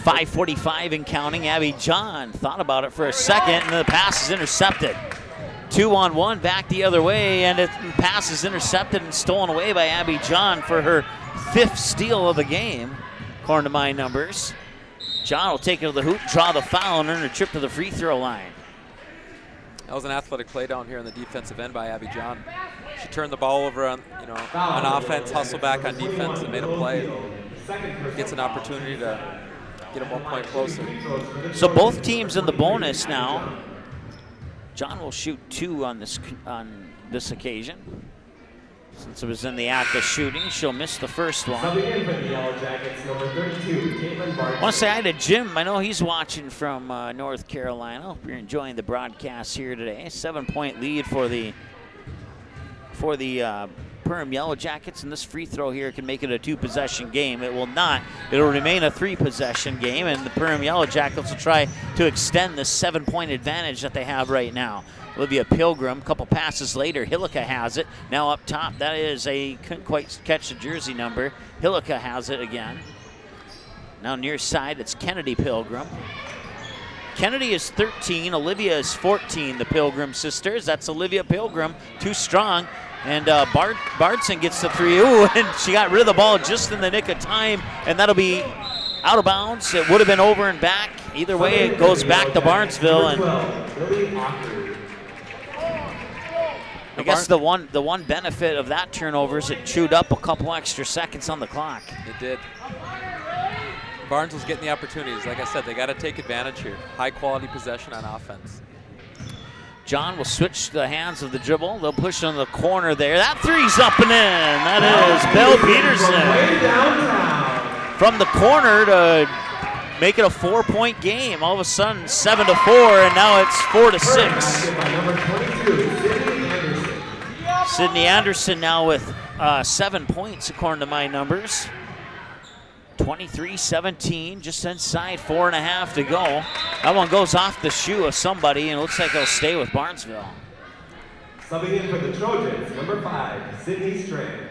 5:45 and counting. Abby John thought about it for a second, and the pass is intercepted. 2-on-1 back the other way, and the pass is intercepted and stolen away by Abby John for her 5th steal of the game, according to my numbers. John will take it to the hoop, draw the foul, and earn a trip to the free throw line. That was an athletic play down here on the defensive end by Abby John. She turned the ball over on offense, hustle back on defense, and made a play. Gets an opportunity to get a 1 point closer. So both teams in the bonus now. John will shoot 2 on this occasion. Since it was in the act of shooting, she'll miss the first one. Subbing in for the Yellow Jackets, number 32, Caitlin Barton. I want to say hi to Jim. I know he's watching from North Carolina. Hope you're enjoying the broadcast here today. 7-point lead for the Perham Yellow Jackets, and this free throw here can make it a 2-possession game. It will not. It'll remain a 3-possession game, and the Perham Yellow Jackets will try to extend the 7-point advantage that they have right now. Olivia Pilgrim, a couple passes later, Hillica has it. Now up top, that is couldn't quite catch the jersey number. Hillica has it again. Now near side, it's Kennedy Pilgrim. Kennedy is 13, Olivia is 14, the Pilgrim sisters. That's Olivia Pilgrim, too strong. And Bardson gets the 3. Ooh, and she got rid of the ball just in the nick of time, and that'll be out of bounds. It would have been over and back. Either way, it goes back to Barnesville. And I guess the one benefit of that turnover is it chewed up a couple extra seconds on the clock. It did. Barnesville's getting the opportunities. Like I said, they got to take advantage here. High quality possession on offense. John will switch the hands of the dribble. They'll push on the corner there. That 3's up and in. That is Belle Peterson. From the corner to make it a 4-point game. All of a sudden, 7-4, and now it's 4-6. Sydney Anderson now with 7 points, according to my numbers. 23-17, just inside 4.5 to go. That one goes off the shoe of somebody, and it looks like it'll stay with Barnesville. Subbing in for the Trojans, number 5, Sydney Strand.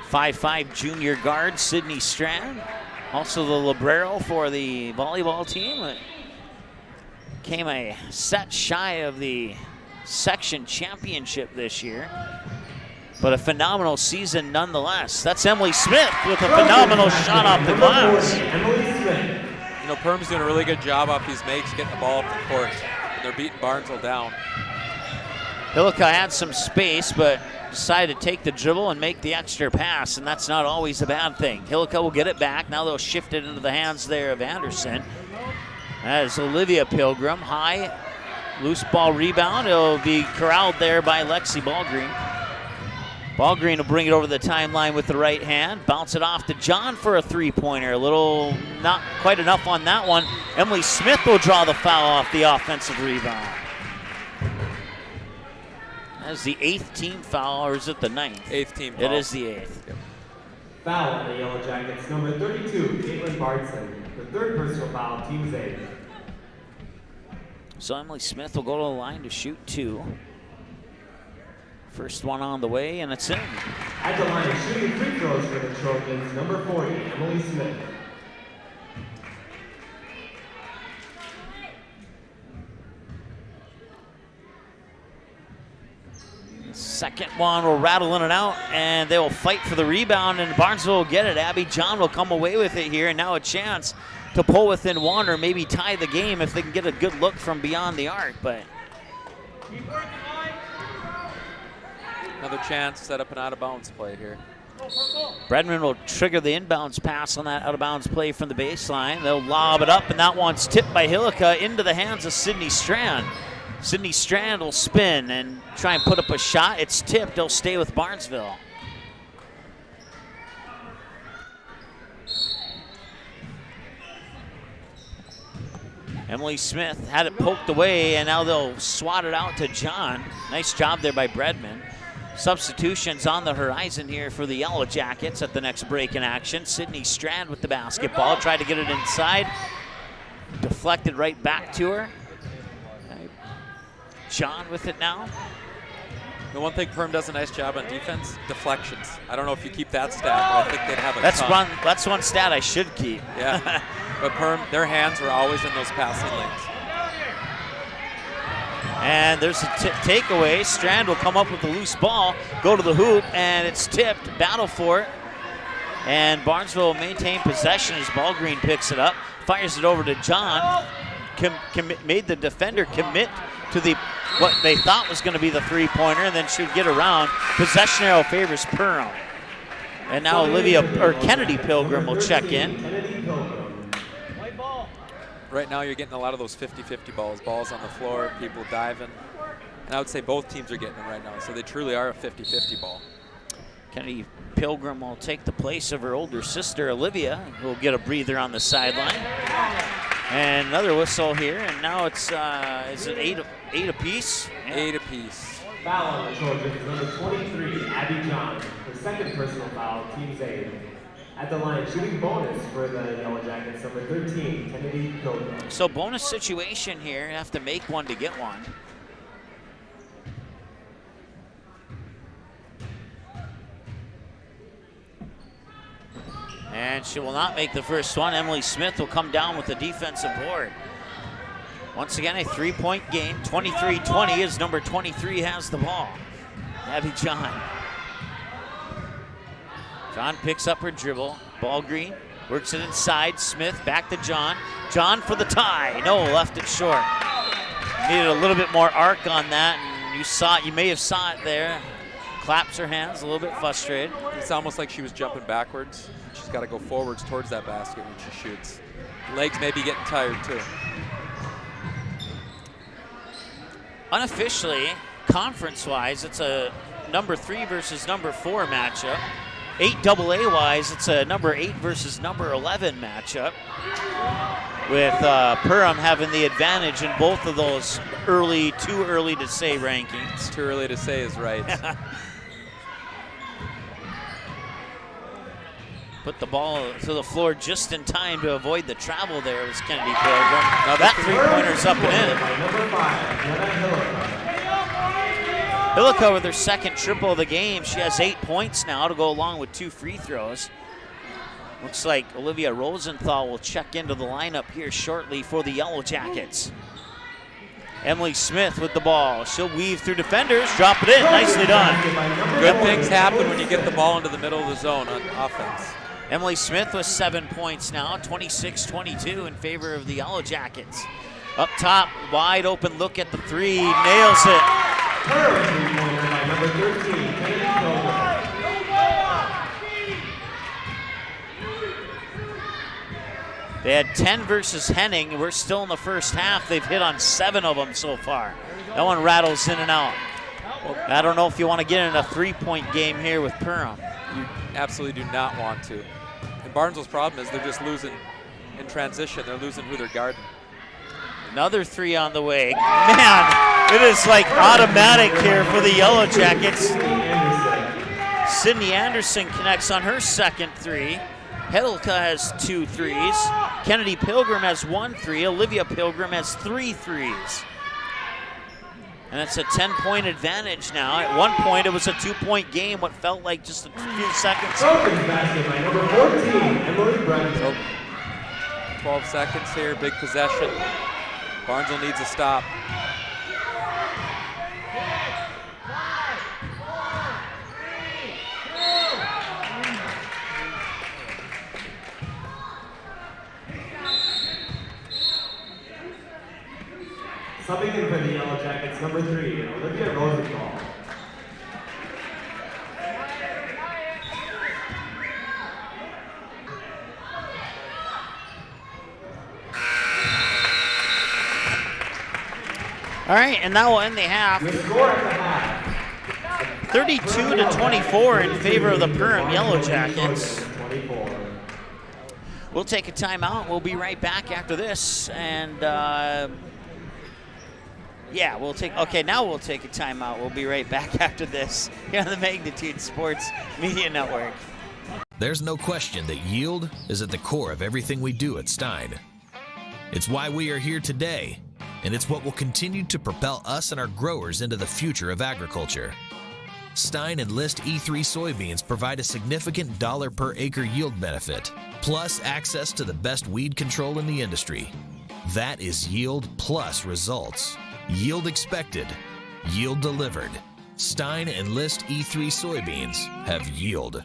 5'5" junior guard, Sydney Strand. Also the libero for the volleyball team. It came a set shy of the section championship this year. But a phenomenal season nonetheless. That's Emily Smith with a phenomenal shot off the glass. You know, Perham's doing a really good job off these makes, getting the ball up the court. And they're beating Barnesville down. Hillica had some space, but decided to take the dribble and make the extra pass, and that's not always a bad thing. Hillica will get it back. Now they'll shift it into the hands there of Anderson. That is Olivia Pilgrim. High, loose ball rebound. It'll be corralled there by Lexi Ballgreen. Ballgreen will bring it over the timeline with the right hand. Bounce it off to John for a 3-pointer. A little, not quite enough on that one. Emily Smith will draw the foul off the offensive rebound. That's the 8th team foul, or is it the 9th? 8th team foul. It is the 8th. Yep. Foul on the Yellow Jackets, number 32, Caitlin Bardson. The 3rd personal foul, team's 8th. So Emily Smith will go to the line to shoot 2. First one on the way, and it's in. At the line, shooting free throws for the Trojans, number 40, Emily Smith. Second one will rattle in and out, and they will fight for the rebound, and Barnesville will get it. Abby John will come away with it here, and now a chance to pull within one or maybe tie the game if they can get a good look from beyond the arc. But another chance, set up an out-of-bounds play here. Bredman will trigger the inbounds pass on that out-of-bounds play from the baseline. They'll lob it up, and that one's tipped by Hillica into the hands of Sydney Strand. Sydney Strand will spin and try and put up a shot. It's tipped. They'll stay with Barnesville. Emily Smith had it poked away, and now they'll swat it out to John. Nice job there by Bredman. Substitutions on the horizon here for the Yellow Jackets at the next break in action. Sydney Strand with the basketball. Tried to get it inside. Deflected right back to her. John with it now. The one thing Perham does a nice job on defense, deflections. I don't know if you keep that stat, but I think they'd have a ton. That's one stat I should keep. Yeah, but Perham, their hands are always in those passing lanes. And there's a takeaway. Strand will come up with the loose ball, go to the hoop, and it's tipped. Battle for it. And Barnesville will maintain possession as Ballgreen picks it up, fires it over to John. Made the defender commit to what they thought was going to be the three-pointer, and then should get around. Possession arrow favors Perham. And now Kennedy Pilgrim will check in. Right now you're getting a lot of those 50-50 balls on the floor, people diving. And I would say both teams are getting them right now, so they truly are a 50-50 ball. Kennedy Pilgrim will take the place of her older sister, Olivia, who will get a breather on the sideline. And another whistle here, and now it's an eight apiece? Yeah. 8 apiece. Foul on the Trojans, number 23, Abby John. Her second personal foul, team's 8. At the line, shooting bonus for the Yellow Jackets, number 13, Kennedy Pilgrim. So bonus situation here, you have to make one to get one. And she will not make the first one. Emily Smith will come down with the defensive board. Once again, a 3-point game, 23-20 as number 23 has the ball. Abby John. John picks up her dribble. Ballgreen works it inside. Smith back to John. John for the tie. No, left it short. Needed a little bit more arc on that, and you may have saw it there. Claps her hands, a little bit frustrated. It's almost like she was jumping backwards. She's got to go forwards towards that basket when she shoots. Legs may be getting tired too. Unofficially, conference-wise, it's a number 3 versus number 4 matchup. 8AA-wise, it's a number 8 versus number 11 matchup, with Perham having the advantage in both of those too early to say rankings. Too early to say is right. Put the ball to the floor just in time to avoid the travel there was Kennedy Pilgrim. Now that three-pointer's up and in. Hillica with her second triple of the game. She has 8 points now to go along with 2 free throws. Looks like Olivia Rosenthal will check into the lineup here shortly for the Yellow Jackets. Emily Smith with the ball. She'll weave through defenders, drop it in. Nicely done. Good things happen when you get the ball into the middle of the zone on offense. Emily Smith with 7 points now, 26-22 in favor of the Yellow Jackets. Up top, wide open look at the three, nails it. Number 13, They had 10 versus Henning. We're still in the first half. They've hit on 7 of them so far. That one rattles in and out. Well, I don't know if you want to get in a 3-point game here with Perham. You absolutely do not want to. And Barnesville's problem is they're just losing in transition. They're losing who they're guarding. Another 3 on the way. Man, it is like automatic here for the Yellow Jackets. Sydney Anderson connects on her second 3. Hedlka has 2 threes. Kennedy Pilgrim has 1 3. Olivia Pilgrim has 3 threes. And it's a 10-point advantage now. At one point, it was a 2-point game, what felt like just a few seconds. Basket by number 14, Emily Brent. 12 seconds here, big possession. Barnesville needs a stop. Subbing in for the Yellow Jackets, number 3, Olivia Rosenthal. All right, and that will end the half. 32-24 in favor of the Perham Yellow Jackets. We'll take a timeout. We'll be right back after this. And yeah, we'll take a timeout. We'll be right back after this here on the Magnitude Sports Media Network. There's no question that yield is at the core of everything we do at Stein. It's why we are here today, and it's what will continue to propel us and our growers into the future of agriculture. Stein Enlist E3 soybeans provide a significant $ per acre yield benefit, plus access to the best weed control in the industry. That is yield plus results. Yield expected, yield delivered. Stein and List E3 soybeans have yield.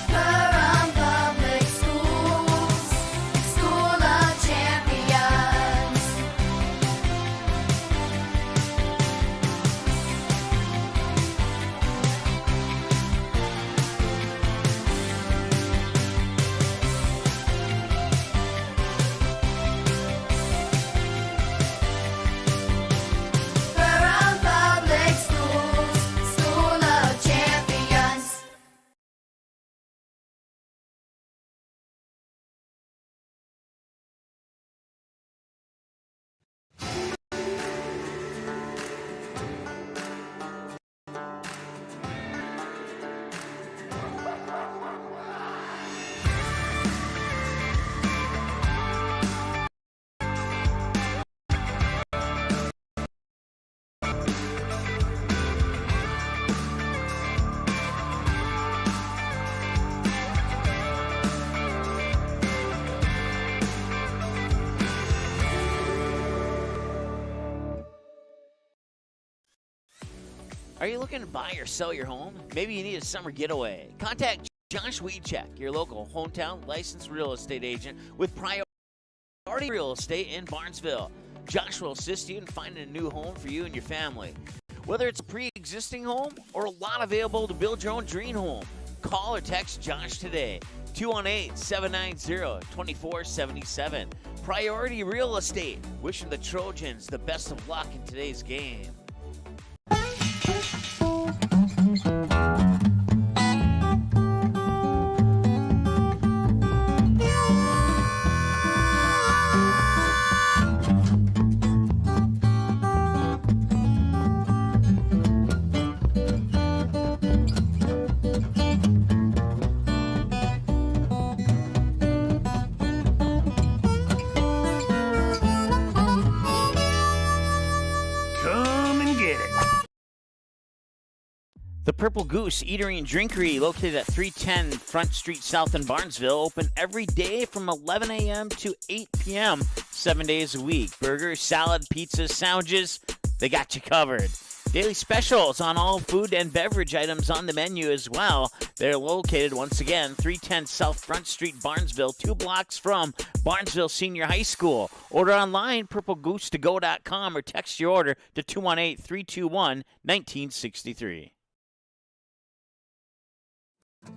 Perham Public Schools, School of Champions. Perham Public Schools, School of Champions. Are you looking to buy or sell your home? Maybe you need a summer getaway. Contact Josh Weedcheck, your local hometown licensed real estate agent with Priority Real Estate in Barnesville. Josh will assist you in finding a new home for you and your family. Whether it's a pre-existing home or a lot available to build your own dream home, call or text Josh today. 218-790-2477. Priority Real Estate. Wishing the Trojans the best of luck in today's game. Come and get it. The Purple Goose Eatery and Drinkery, located at 310 Front Street South in Barnesville, open every day from 11 a.m. to 8 p.m., 7 days a week. Burgers, salad, pizzas, sandwiches, they got you covered. Daily specials on all food and beverage items on the menu as well. They're located, once again, 310 South Front Street, Barnesville, 2 blocks from Barnesville Senior High School. Order online, purplegoose2go.com, or text your order to 218-321-1963.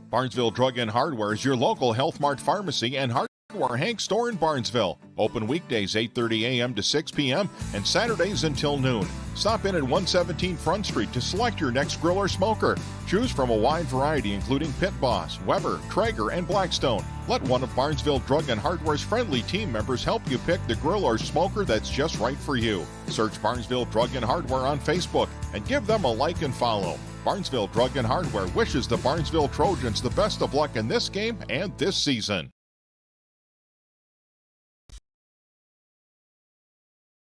Barnesville Drug and Hardware is your local Health Mart pharmacy and hardware Hank store in Barnesville. Open weekdays 8:30 a.m. to 6 p.m. and Saturdays until noon. Stop in at 117 Front Street to select your next grill or smoker. Choose from a wide variety including Pit Boss, Weber, Traeger, and Blackstone. Let one of Barnesville Drug and Hardware's friendly team members help you pick the grill or smoker that's just right for you. Search Barnesville Drug and Hardware on Facebook and give them a like and follow. Barnesville Drug and Hardware wishes the Barnesville Trojans the best of luck in this game and this season.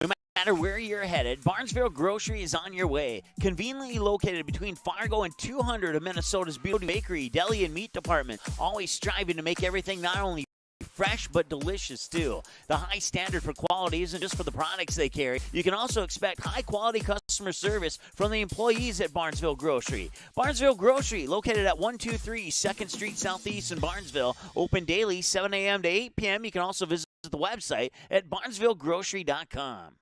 No matter where you're headed, Barnesville Grocery is on your way. Conveniently located between Fargo and 200 of Minnesota's beauty bakery, deli, and meat department. Always striving to make everything not only fresh but delicious too. The high standard for quality isn't just for the products they carry. You can also expect high quality customer service from the employees at Barnesville Grocery. Barnesville Grocery, located at 123 2nd Street Southeast in Barnesville, open daily 7 a.m. to 8 p.m. You can also visit the website at barnesvillegrocery.com.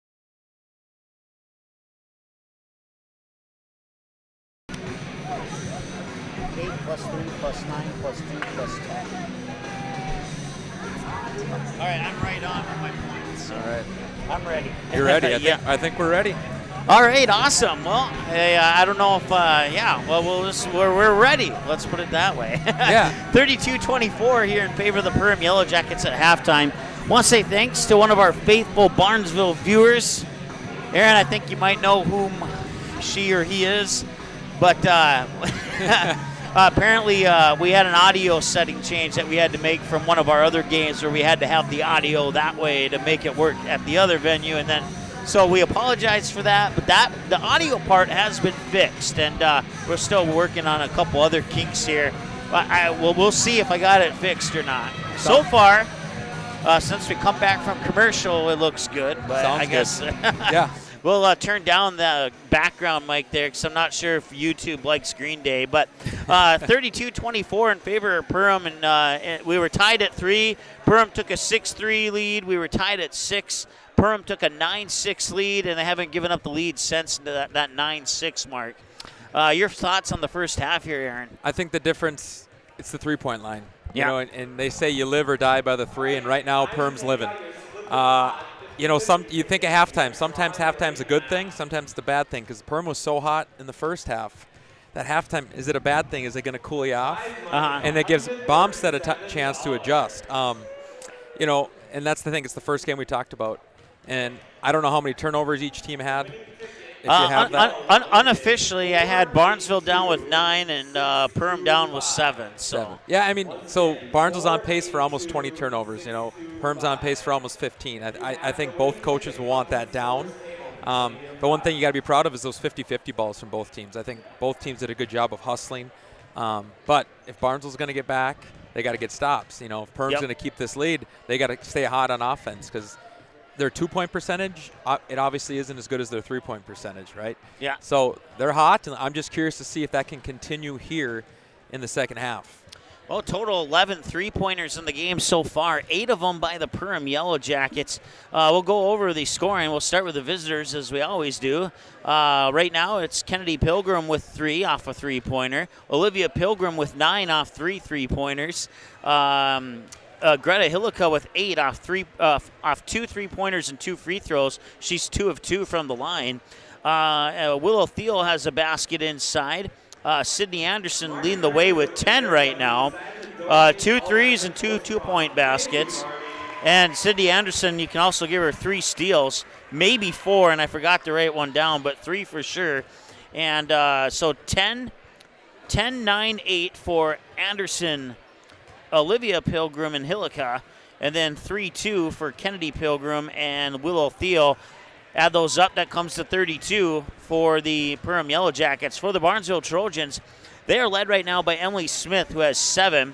8 plus 3 plus 9 plus 2 plus 10. All right, I'm right on with my points. All right. I'm ready. You're ready. Yeah. I think we're ready. All right, awesome. Well, I don't know if, we're ready. Let's put it that way. Yeah. 32-24 here in favor of the Perham Yellow Jackets at halftime. Want to say thanks to one of our faithful Barnesville viewers. Aaron, I think you might know whom she or he is, but apparently we had an audio setting change that we had to make from one of our other games where we had to have the audio that way to make it work at the other venue, and then so we apologize for that, but the audio part has been fixed, and we're still working on a couple other kinks here. We'll see if I got it fixed or not. So far, Since we come back from commercial, it looks good. But Sounds I guess good. Yeah. We'll turn down the background mic there because I'm not sure if YouTube likes Green Day. But 32-24 in favor of Perham, and we were tied at 3. Perham took a 6-3 lead. We were tied at 6. Perham took a 9-6 lead, and they haven't given up the lead since that 9-6 mark. Your thoughts on the first half here, Aaron? I think the difference, it's the three-point line. Yeah. You know, and they say you live or die by the 3, and right now Perham's living. You know, you think of halftime. Sometimes halftime's a good thing, sometimes it's a bad thing, because Perham was so hot in the first half. That halftime, is it a bad thing? Is it going to cool you off? And it gives Bombstead a chance to adjust. You know, and that's the thing. It's the first game we talked about. And I don't know how many turnovers each team had. If you have that. Unofficially, I had Barnesville down with 9 and Perham down with 7. So yeah, I mean, so Barnes was on pace for almost 20 turnovers. You know, Perham's on pace for almost 15. I think both coaches will want that down. But one thing you got to be proud of is those 50-50 balls from both teams. I think both teams did a good job of hustling. But if Barnesville's going to get back, they got to get stops. You know, if Perham's going to keep this lead, they got to stay hot on offense because their 2-point percentage, it obviously isn't as good as their 3-point percentage, right? Yeah. So they're hot, and I'm just curious to see if that can continue here in the second half. Well, total 11 3-pointers in the game so far, 8 of them by the Perham Yellow Jackets. We'll go over the scoring. We'll start with the visitors, as we always do. Right now, it's Kennedy Pilgrim with 3 off a 3-pointer. Olivia Pilgrim with 9 off 3 3-pointers. Greta Hillica with 8 off 2 3-pointers and 2 free throws. She's 2 of 2 from the line. Willow Thiel has a basket inside. Sydney Anderson leading the way with 10 right now. 2 threes and 2 2-point baskets. And Sydney Anderson, you can also give her 3 steals, maybe 4, and I forgot to write one down, but 3 for sure. And so 10, 9, 8 for Anderson, Olivia Pilgrim, and Hillica, and then 3-2 for Kennedy Pilgrim and Willow Thiel. Add those up, that comes to 32 for the Perham Yellow Jackets. For the Barnesville Trojans, they are led right now by Emily Smith, who has 7.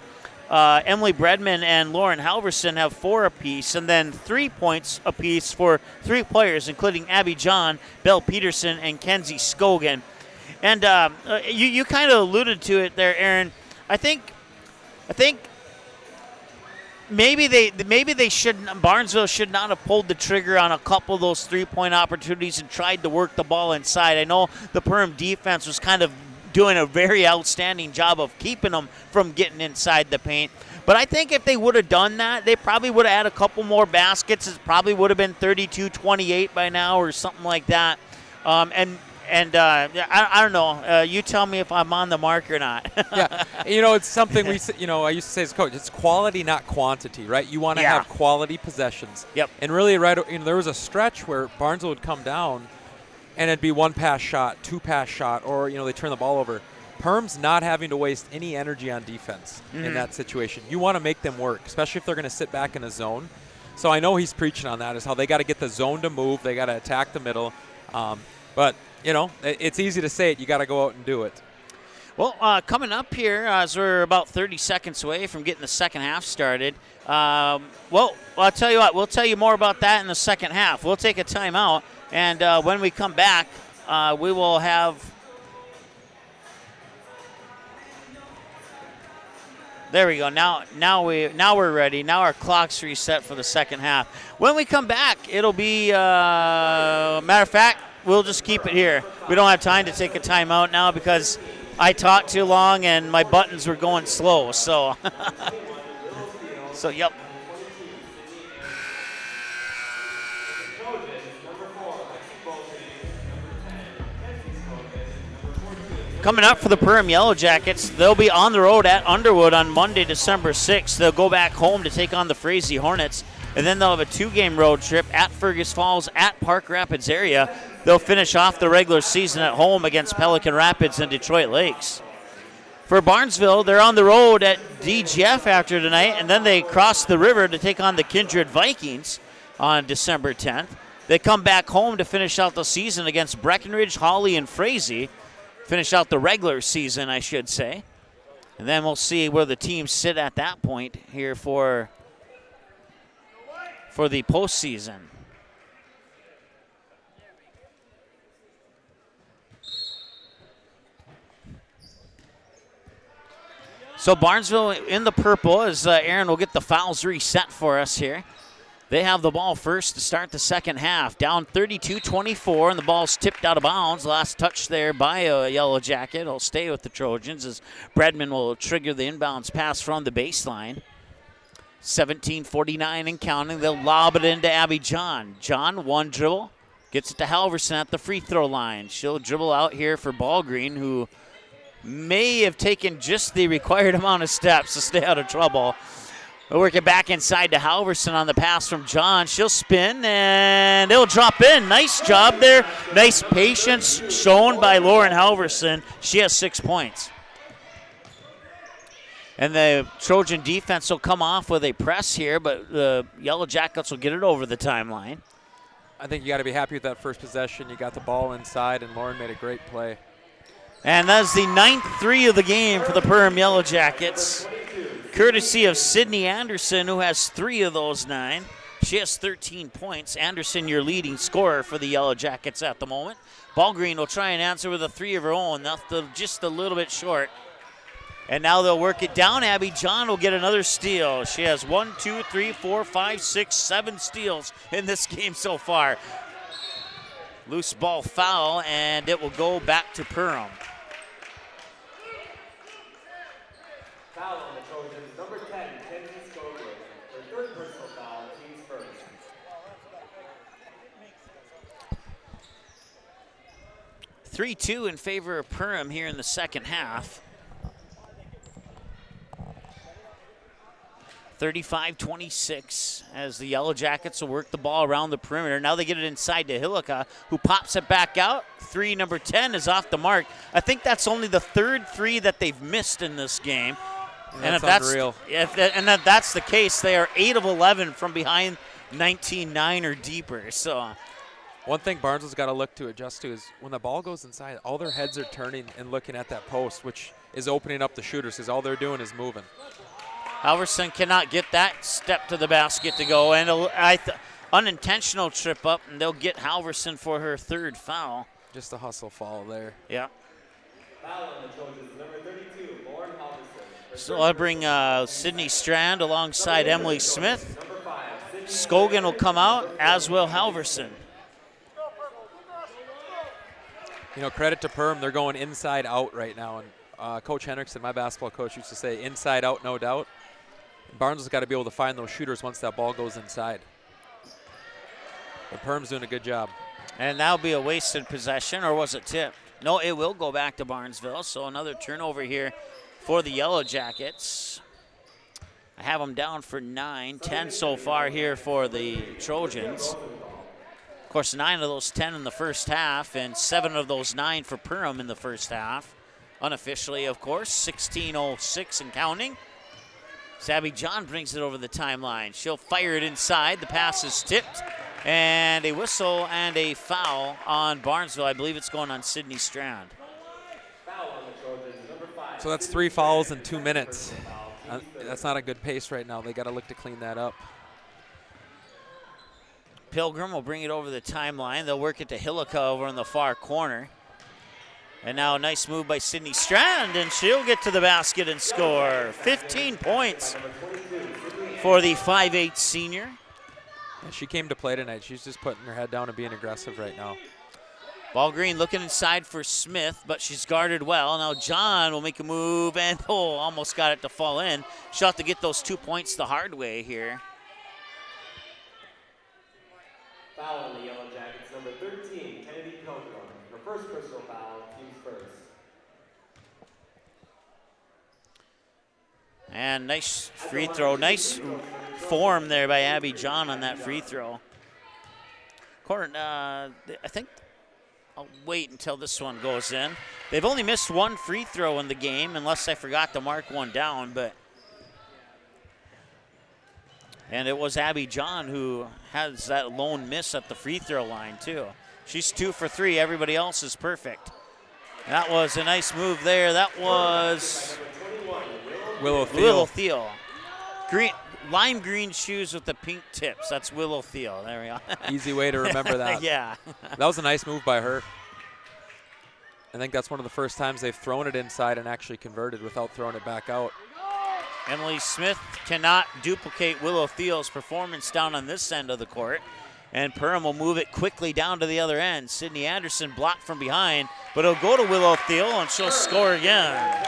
Emily Bredman and Lauren Halverson have 4 apiece, and then 3 points apiece for 3 players, including Abby John, Belle Peterson, and Kenzie Scogan. And you kind of alluded to it there, Aaron. I think maybe they shouldn't. Barnesville should not have pulled the trigger on a couple of those 3-point opportunities and tried to work the ball inside. I know the Perham defense was kind of doing a very outstanding job of keeping them from getting inside the paint. But I think if they would have done that, they probably would have had a couple more baskets. It probably would have been 32-28 by now or something like that. I don't know. You tell me if I'm on the mark or not. Yeah, you know, it's something I used to say as a coach. It's quality, not quantity, right? You want to have quality possessions. Yep. And really, there was a stretch where Barnesville would come down, and it'd be 1 pass shot, 2 pass shot, or they turn the ball over. Perham's not having to waste any energy on defense in that situation. You want to make them work, especially if they're going to sit back in a zone. So I know he's preaching on that, is how they got to get the zone to move. They got to attack the middle. But it's easy to say it. You got to go out and do it. Well, coming up here, as we're about 30 seconds away from getting the second half started, I'll tell you what, we'll tell you more about that in the second half. We'll take a timeout, and when we come back, we will have. There we go. Now we're ready. Now our clock's reset for the second half. When we come back, it'll be matter of fact, we'll just keep it here. We don't have time to take a timeout now because I talked too long and my buttons were going slow. So, yep. Coming up for the Perham Yellow Jackets, they'll be on the road at Underwood on Monday, December 6th. They'll go back home to take on the Frazee Hornets, and then they'll have a 2-game road trip at Fergus Falls, at Park Rapids area. They'll finish off the regular season at home against Pelican Rapids and Detroit Lakes. For Barnesville, they're on the road at DGF after tonight, and then they cross the river to take on the Kindred Vikings on December 10th. They come back home to finish out the season against Breckenridge, Hawley, and Frazee. Finish out the regular season, I should say. And then we'll see where the teams sit at that point here for for the postseason. So Barnesville in the purple as Aaron will get the fouls reset for us here. They have the ball first to start the second half. Down 32-24, and the ball's tipped out of bounds. Last touch there by a Yellow Jacket. It'll stay with the Trojans as Bredman will trigger the inbounds pass from the baseline. 17:49 and counting. They'll lob it into Abby John. John, one dribble. Gets it to Halverson at the free throw line. She'll dribble out here for Ballgreen, who may have taken just the required amount of steps to stay out of trouble. We'll work it back inside to Halverson on the pass from John. She'll spin, and it'll drop in. Nice job there. Nice patience shown by Lauren Halverson. She has 6 points. And the Trojan defense will come off with a press here, but the Yellow Jackets will get it over the timeline. I think you got to be happy with that first possession. You got the ball inside, and Lauren made a great play. And that's the 9th three of the game for the Perham Yellow Jackets, courtesy of Sydney Anderson, who has 3 of those 9. She has 13 points. Anderson, your leading scorer for the Yellow Jackets at the moment. Ballgreen will try and answer with a 3 of her own. That's just a little bit short. And now they'll work it down. Abby John will get another steal. She has 1, 2, 3, 4, 5, 6, 7 steals in this game so far. Loose ball foul, and it will go back to Perham. Foul on the Trojans, number 10, Kenzie Scogler. Her third personal foul, team's first. 3-2 in favor of Perham here in the second half. 35-26 as the Yellow Jackets will work the ball around the perimeter. Now they get it inside to Hillica, who pops it back out. 3, number 10 is off the mark. I think that's only the 3rd 3 that they've missed in this game. And if unreal. That's the case, they are 8 of 11 from behind 19-9 or deeper. So one thing Barnesville's got to look to adjust to is when the ball goes inside, all their heads are turning and looking at that post, which is opening up the shooters because all they're doing is moving. Halverson cannot get that step to the basket to go, and unintentional trip up, and they'll get Halverson for her 3rd foul. Just a hustle foul there. Yeah. Foul on the Trojans, number 32, Lauren Halverson. So I'll bring Sydney Strand alongside Emily Smith. Scogan will come out, as will Halverson. You know, credit to Perham, they're going inside out right now, and Coach Hendrickson, my basketball coach, used to say inside out, no doubt. Barnesville's got to be able to find those shooters once that ball goes inside. But Perham's doing a good job. And that'll be a wasted possession, or was it tipped? No, it will go back to Barnesville, so another turnover here for the Yellow Jackets. I have them down for 9, 10 so far here for the Trojans. Of course, 9 of those 10 in the first half, and 7 of those 9 for Perham in the first half. Unofficially, of course, 16:06 and counting. Abby John brings it over the timeline. She'll fire it inside. The pass is tipped. And a whistle and a foul on Barnesville. I believe it's going on Sydney Strand. So that's 3 fouls in 2 minutes. That's not a good pace right now. They got to look to clean that up. Pilgrim will bring it over the timeline. They'll work it to Hillica over in the far corner. And now a nice move by Sydney Strand, and she'll get to the basket and score. 15 points for the 5'8" senior. Yeah, she came to play tonight. She's just putting her head down and being aggressive right now. Ballgreen looking inside for Smith, but she's guarded well. Now John will make a move, and almost got it to fall in. She'll have to get those 2 points the hard way here. Foul on the Yellow Jackets, number 13, Kennedy Pilgrim. Her first personal foul, team's first. And nice free throw. Nice form there by Abby John on that free throw. I think I'll wait until this one goes in. They've only missed 1 free throw in the game, unless I forgot to mark one down. And it was Abby John who has that lone miss at the free throw line, too. She's 2 for 3. Everybody else is perfect. That was a nice move there. That was Willow Thiel. Willow Thiel. lime green shoes with the pink tips. That's Willow Thiel. There we go. Easy way to remember that. Yeah. That was a nice move by her. I think that's one of the first times they've thrown it inside and actually converted without throwing it back out. Emily Smith cannot duplicate Willow Thiel's performance down on this end of the court. And Perham will move it quickly down to the other end. Sydney Anderson blocked from behind, but it'll go to Willow Thiel, and she'll score again.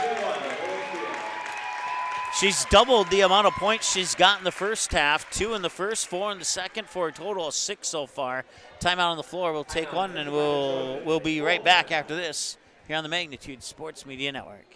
She's doubled the amount of points she's got in the first half. 2 in the first, 4 in the second, for a total of 6 so far. Timeout on the floor. We'll take one, and we'll be right back after this here on the Magnitude Sports Media Network.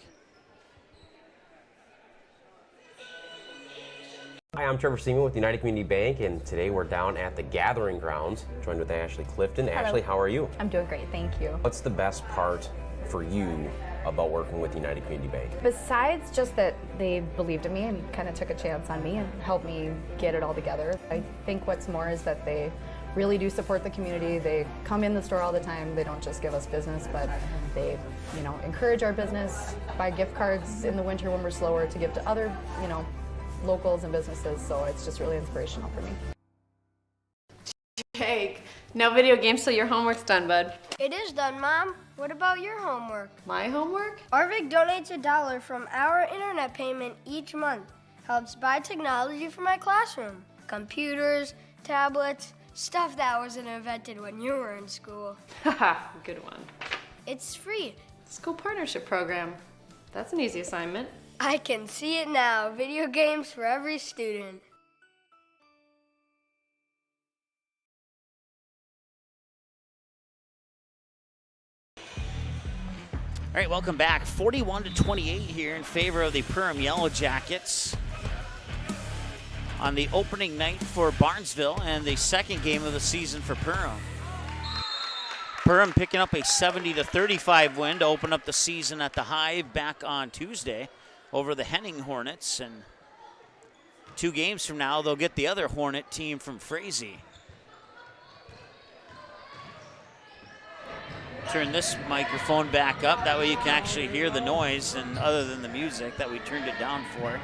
Hi, I'm Trevor Seaman with United Community Bank, and today we're down at the Gathering Grounds, joined with Ashley Clifton. Hello. Ashley, how are you? I'm doing great, thank you. What's the best part for you about working with United Community Bank? Besides just that they believed in me and kind of took a chance on me and helped me get it all together, I think what's more is that they really do support the community. They come in the store all the time. They don't just give us business, but they, encourage our business, buy gift cards in the winter when we're slower to give to other, locals and businesses. So it's just really inspirational for me. Jake, no video games till your homework's done, bud. It is done, Mom. What about your homework? My homework? Arvik donates $1 from our internet payment each month. Helps buy technology for my classroom. Computers, tablets, stuff that wasn't invented when you were in school. Haha, good one. It's free. School partnership program. That's an easy assignment. I can see it now. Video games for every student. All right, welcome back. 41-28 here in favor of the Perham Yellow Jackets on the opening night for Barnesville and the second game of the season for Perham. Perham picking up a 70-35 win to open up the season at the Hive back on Tuesday over the Henning Hornets. And 2 games from now, they'll get the other Hornet team from Frazee. Turn this microphone back up. That way you can actually hear the noise, and other than the music that we turned it down for.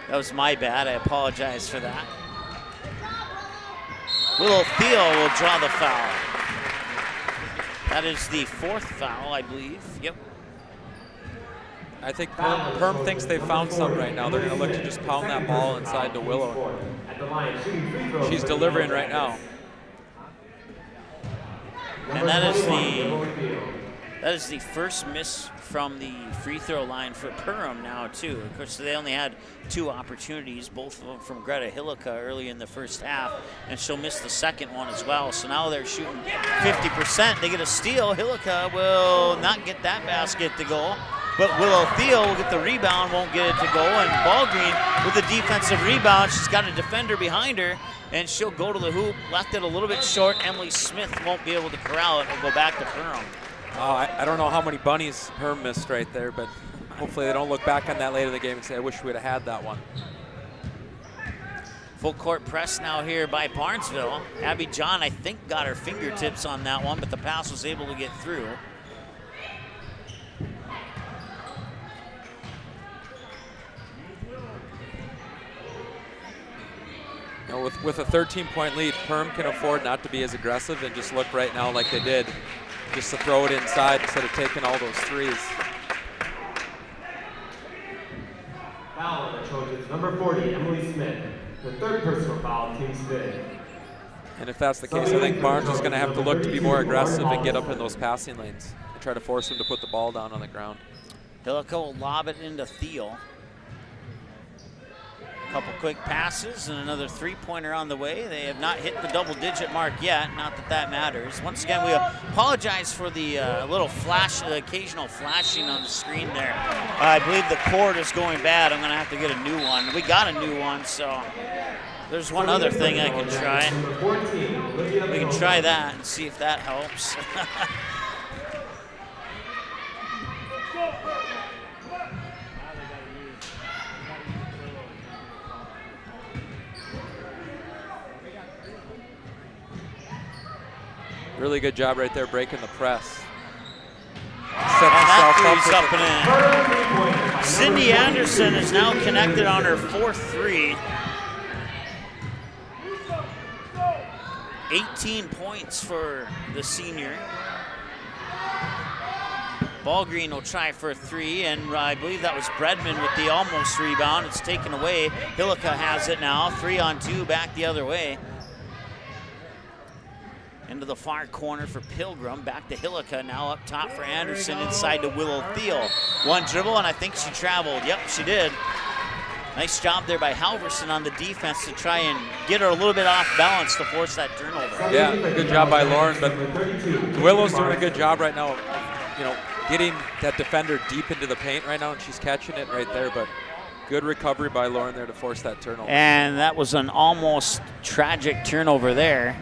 That was my bad. I apologize for that. Willow Thiel will draw the foul. That is the 4th foul, I believe. Yep. I think Perham thinks they found something right now. They're going to look to just pound that ball inside to Willow. She's delivering right now. And that is the first miss from the free throw line for Perham now too. Of course, they only had 2 opportunities, both of them from Greta Hillica early in the first half, and she'll miss the second one as well. So now they're shooting 50%. They get a steal. Hillica will not get that basket to go, but Willow Thiel will get the rebound, won't get it to go. And Ballgreen with the defensive rebound. She's got a defender behind her, and she'll go to the hoop. Left it a little bit short. Emily Smith won't be able to corral it. It'll go back to Perham. I don't know how many bunnies Perham missed right there, but hopefully they don't look back on that later in the game and say, I wish we'd have had that one. Full court press now here by Barnesville. Abby John, I think, got her fingertips on that one, but the pass was able to get through. With a 13-point lead, Perham can afford not to be as aggressive and just look right now like they did, just to throw it inside instead of taking all those threes. Foul on the Trojans, number 40, Emily Smith. The 3rd personal foul, team Smith. And if that's the case, I think Barnes is going to have to look to be more aggressive and get up in those passing lanes and try to force him to put the ball down on the ground. Hillica will lob it into Thiel. Couple quick passes and another 3-pointer on the way. They have not hit the double-digit mark yet. Not that that matters. Once again, we apologize for the little flash, the occasional flashing on the screen there. I believe the cord is going bad. I'm going to have to get a new one. We got a new one, so there's one other thing I can try. We can try that and see if that helps. Really good job right there breaking the press. And that three's up and in. Cindy Anderson is now connected on her 4th 3. 18 points for the senior. Ballgreen will try for a 3, and I believe that was Bredman with the almost rebound. It's taken away. Hillica has it now. 3-on-2 back the other way. Into the far corner for Pilgrim. Back to Hillica now up top for Anderson. Inside to Willow Thiel. One dribble, and I think she traveled. Yep, she did. Nice job there by Halverson on the defense to try and get her a little bit off balance to force that turnover. Yeah, good job by Lauren, but Willow's doing a good job right now, getting that defender deep into the paint right now, and she's catching it right there, but good recovery by Lauren there to force that turnover. And that was an almost tragic turnover there.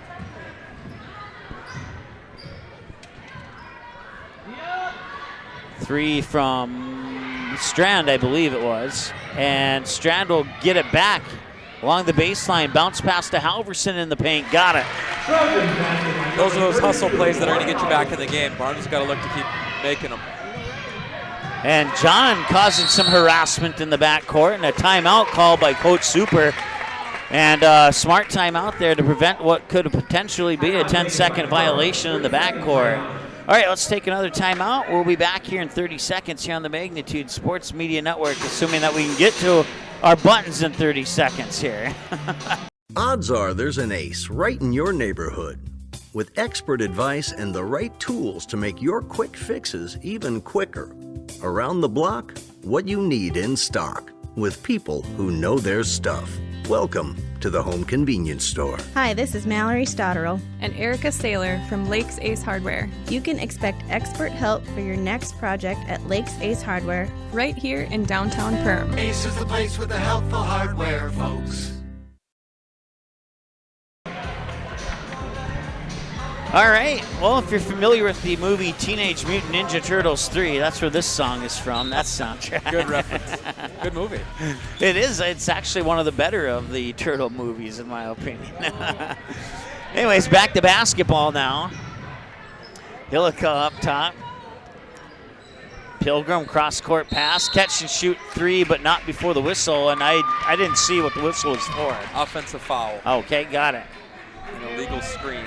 Three from Strand, I believe it was. And Strand will get it back along the baseline. Bounce pass to Halverson in the paint. Got it. Those are those hustle plays that are going to get you back in the game. Barnes got to look to keep making them. And John causing some harassment in the backcourt, and a timeout called by Coach Super. And a smart timeout there to prevent what could potentially be a 10-second violation in the backcourt. All right, let's take another timeout. We'll be back here in 30 seconds here on the Magnitude Sports Media Network, assuming that we can get to our buttons in 30 seconds here. Odds are there's an ace right in your neighborhood. With expert advice and the right tools to make your quick fixes even quicker. Around the block, what you need in stock. With people who know their stuff. Welcome to the Home Convenience Store. Hi, this is Mallory Stotterell. And Erica Saylor from Lakes Ace Hardware. You can expect expert help for your next project at Lakes Ace Hardware. Right here in downtown Perham. Ace is the place with the helpful hardware, folks. All right, well, if you're familiar with the movie Teenage Mutant Ninja Turtles 3, that's where this song is from, that soundtrack. Good reference. Good movie. It is. It's actually one of the better of the Turtle movies, in my opinion. Anyways, back to basketball now. Hillica up top. Pilgrim cross-court pass, catch and shoot 3, but not before the whistle, and I didn't see what the whistle was for. Offensive foul. Okay, got it. An illegal screen.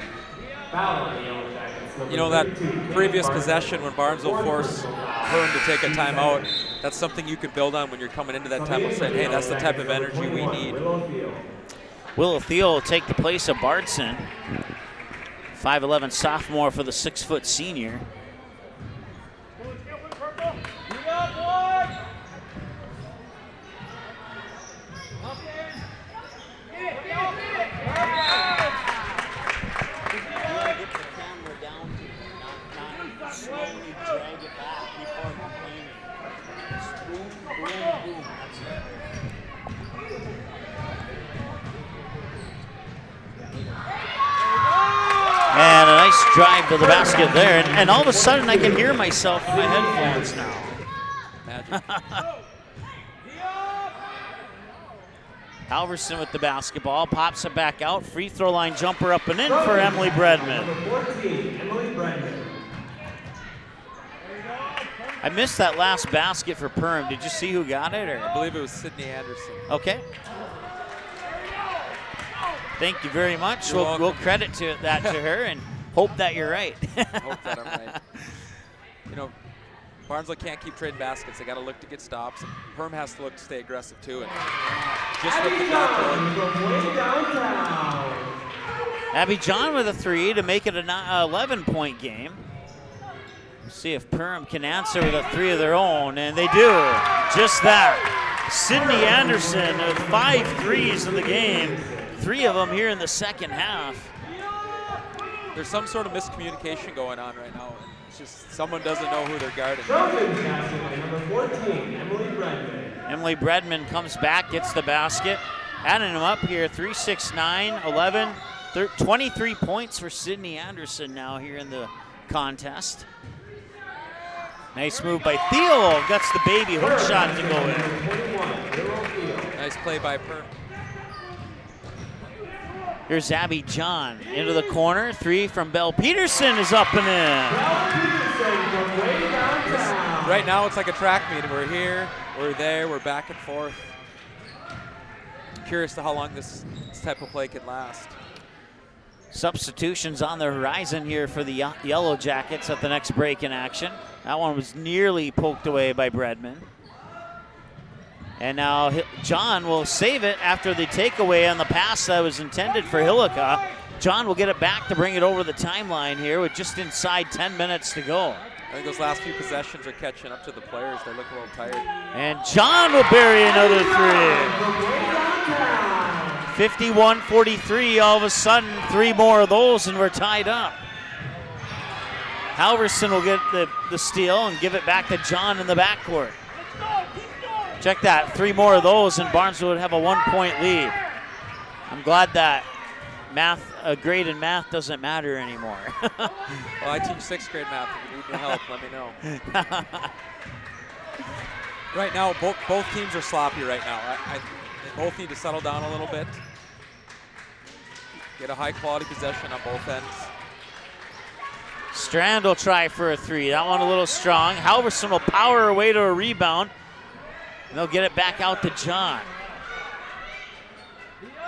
That previous possession when Barnesville forced Perham to take a timeout, that's something you can build on when you're coming into that timeout saying, hey, that's the type of energy we need. Willow Thiel will take the place of Bardson. 5'11" sophomore for the 6-foot senior. And a nice drive to the basket there. And all of a sudden, I can hear myself in my headphones now. Magic. Halverson with the basketball, pops it back out. Free throw line jumper up and in for Emily Bredman. Number 14, Emily Bredman. I missed that last basket for Perham. Did you see who got it? Or? I believe it was Sydney Anderson. Okay. Thank you very much. We'll credit that to her and hope that you're right. Hope that I'm right. Barnesville can't keep trading baskets. They got to look to get stops. And Perham has to look to stay aggressive too. And just with the backcourt. Abby John with a 3 to make it an 11-point game. See if Perham can answer with a 3 of their own, and they do. Just that. Sydney Anderson with 5 threes in the game. 3 of them here in the second half. There's some sort of miscommunication going on right now. It's just someone doesn't know who they're guarding. Number 14, Emily Bredman. Emily Bredman comes back, gets the basket. Adding them up here, 3, 6, 9, 11, 23 points for Sydney Anderson now here in the contest. Nice move by Thiel, gets the baby hook shot to go in. Nice play by Perham. Here's Abby John into the corner. 3 from Belle Peterson is up and in. Right now it's like a track meet. We're here, we're there, we're back and forth. Curious to how long this type of play can last. Substitutions on the horizon here for the Yellow Jackets at the next break in action. That one was nearly poked away by Bredman. And now John will save it after the takeaway on the pass that was intended for Hillica. John will get it back to bring it over the timeline here with just inside 10 minutes to go. I think those last few possessions are catching up to the players. They look a little tired. And John will bury another three. 51-43, all of a sudden, 3 more of those and we're tied up. Halverson will get the steal and give it back to John in the backcourt. Check that, 3 more of those and Barnesville would have a 1-point lead. I'm glad that a grade in math doesn't matter anymore. Well, I teach 6th grade math. If you need any help, let me know. Right now, both teams are sloppy right now. They both need to settle down a little bit. Get a high-quality possession on both ends. Strand will try for a 3. That one a little strong. Halverson will power her way to a rebound. And they'll get it back out to John.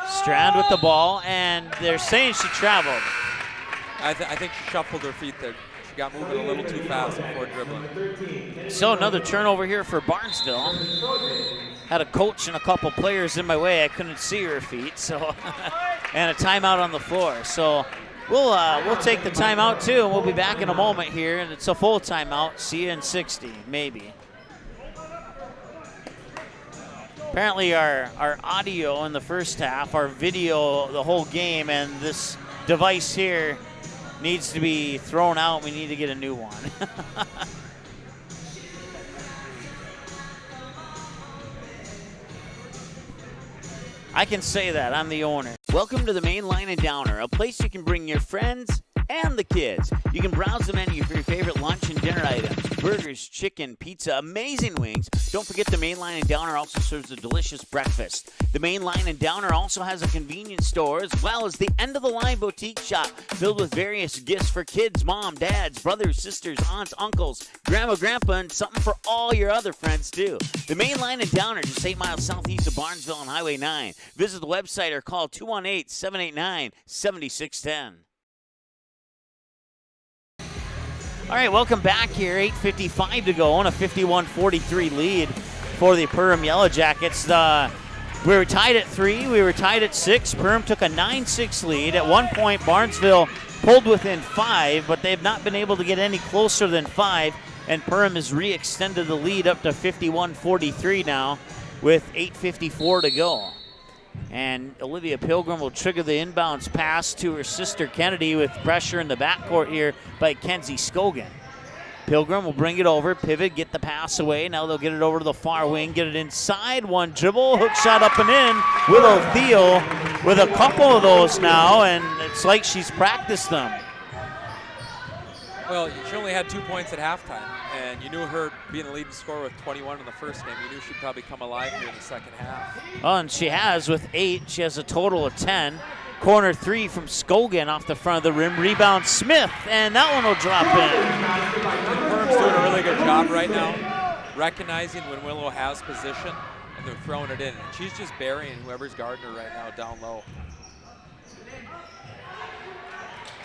Strand with the ball, and they're saying she traveled. I think she shuffled her feet there. She got moving a little too fast before dribbling. So another turnover here for Barnesville. Had a coach and a couple players in my way. I couldn't see her feet, so and a timeout on the floor. So we'll take the timeout too, and we'll be back in a moment here. And it's a full timeout. See you in 60, maybe. Apparently our audio in the first half, our video the whole game, and this device here needs to be thrown out. We need to get a new one. I can say that, I'm the owner. Welcome to the Main Line and Downer, a place you can bring your friends and the kids. You can browse the menu for your favorite lunch and dinner items. Burgers, chicken, pizza, amazing wings. Don't forget the Main Line and Downer also serves a delicious breakfast. The Main Line and Downer also has a convenience store as well as the end-of-the-line boutique shop filled with various gifts for kids, mom, dads, brothers, sisters, aunts, uncles, grandma, grandpa, and something for all your other friends too. The Main Line and Downer, just 8 miles southeast of Barnesville on Highway 9. Visit the website or call 218-789-7610. All right, welcome back here. 8:55 to go on a 51-43 lead for the Perham Yellow Jackets. We were tied at 3. We were tied at 6. Perham took a 9-6 lead. At one point, Barnesville pulled within 5, but they've not been able to get any closer than 5, and Perham has re-extended the lead up to 51-43 now with 8:54 to go. And Olivia Pilgrim will trigger the inbounds pass to her sister Kennedy with pressure in the backcourt here by Kenzie Scogan. Pilgrim will bring it over, pivot, get the pass away. Now they'll get it over to the far wing, get it inside. One dribble, hook shot up and in. Willow Thiel with a couple of those now, and it's like she's practiced them. Well, she only had 2 points at halftime, and you knew her being the leading scorer with 21 in the first game. You knew she'd probably come alive here in the second half. Oh, and she has with 8. She has a total of 10. Corner 3 from Scogan off the front of the rim. Rebound Smith, and that one will drop in. Perham's doing a really good job right now, recognizing when Willow has position, and they're throwing it in. And she's just burying whoever's guarding her right now down low.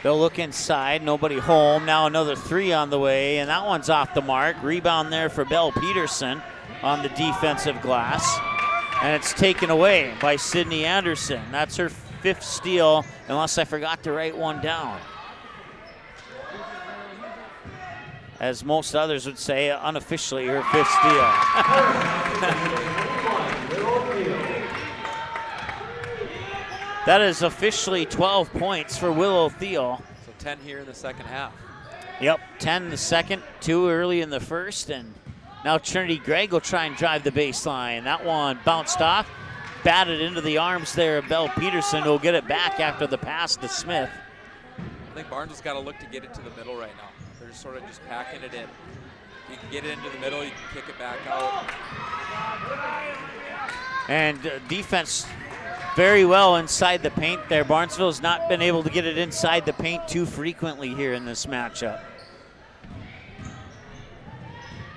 They'll look inside, nobody home. Now another 3 on the way, and that one's off the mark. Rebound there for Belle Peterson on the defensive glass. And it's taken away by Sydney Anderson. That's her 5th steal, unless I forgot to write one down. As most others would say, unofficially her 5th steal. That is officially 12 points for Willow Thiel. So 10 here in the second half. Yep, 10 in the second, 2 early in the first, and now Trinity Gregg will try and drive the baseline. That one bounced off, batted into the arms there of Belle Peterson, who will get it back after the pass to Smith. I think Barnes has got to look to get it to the middle right now. They're sort of just packing it in. You can get it into the middle, you can kick it back out. And defense very well inside the paint there. Barnesville's not been able to get it inside the paint too frequently here in this matchup.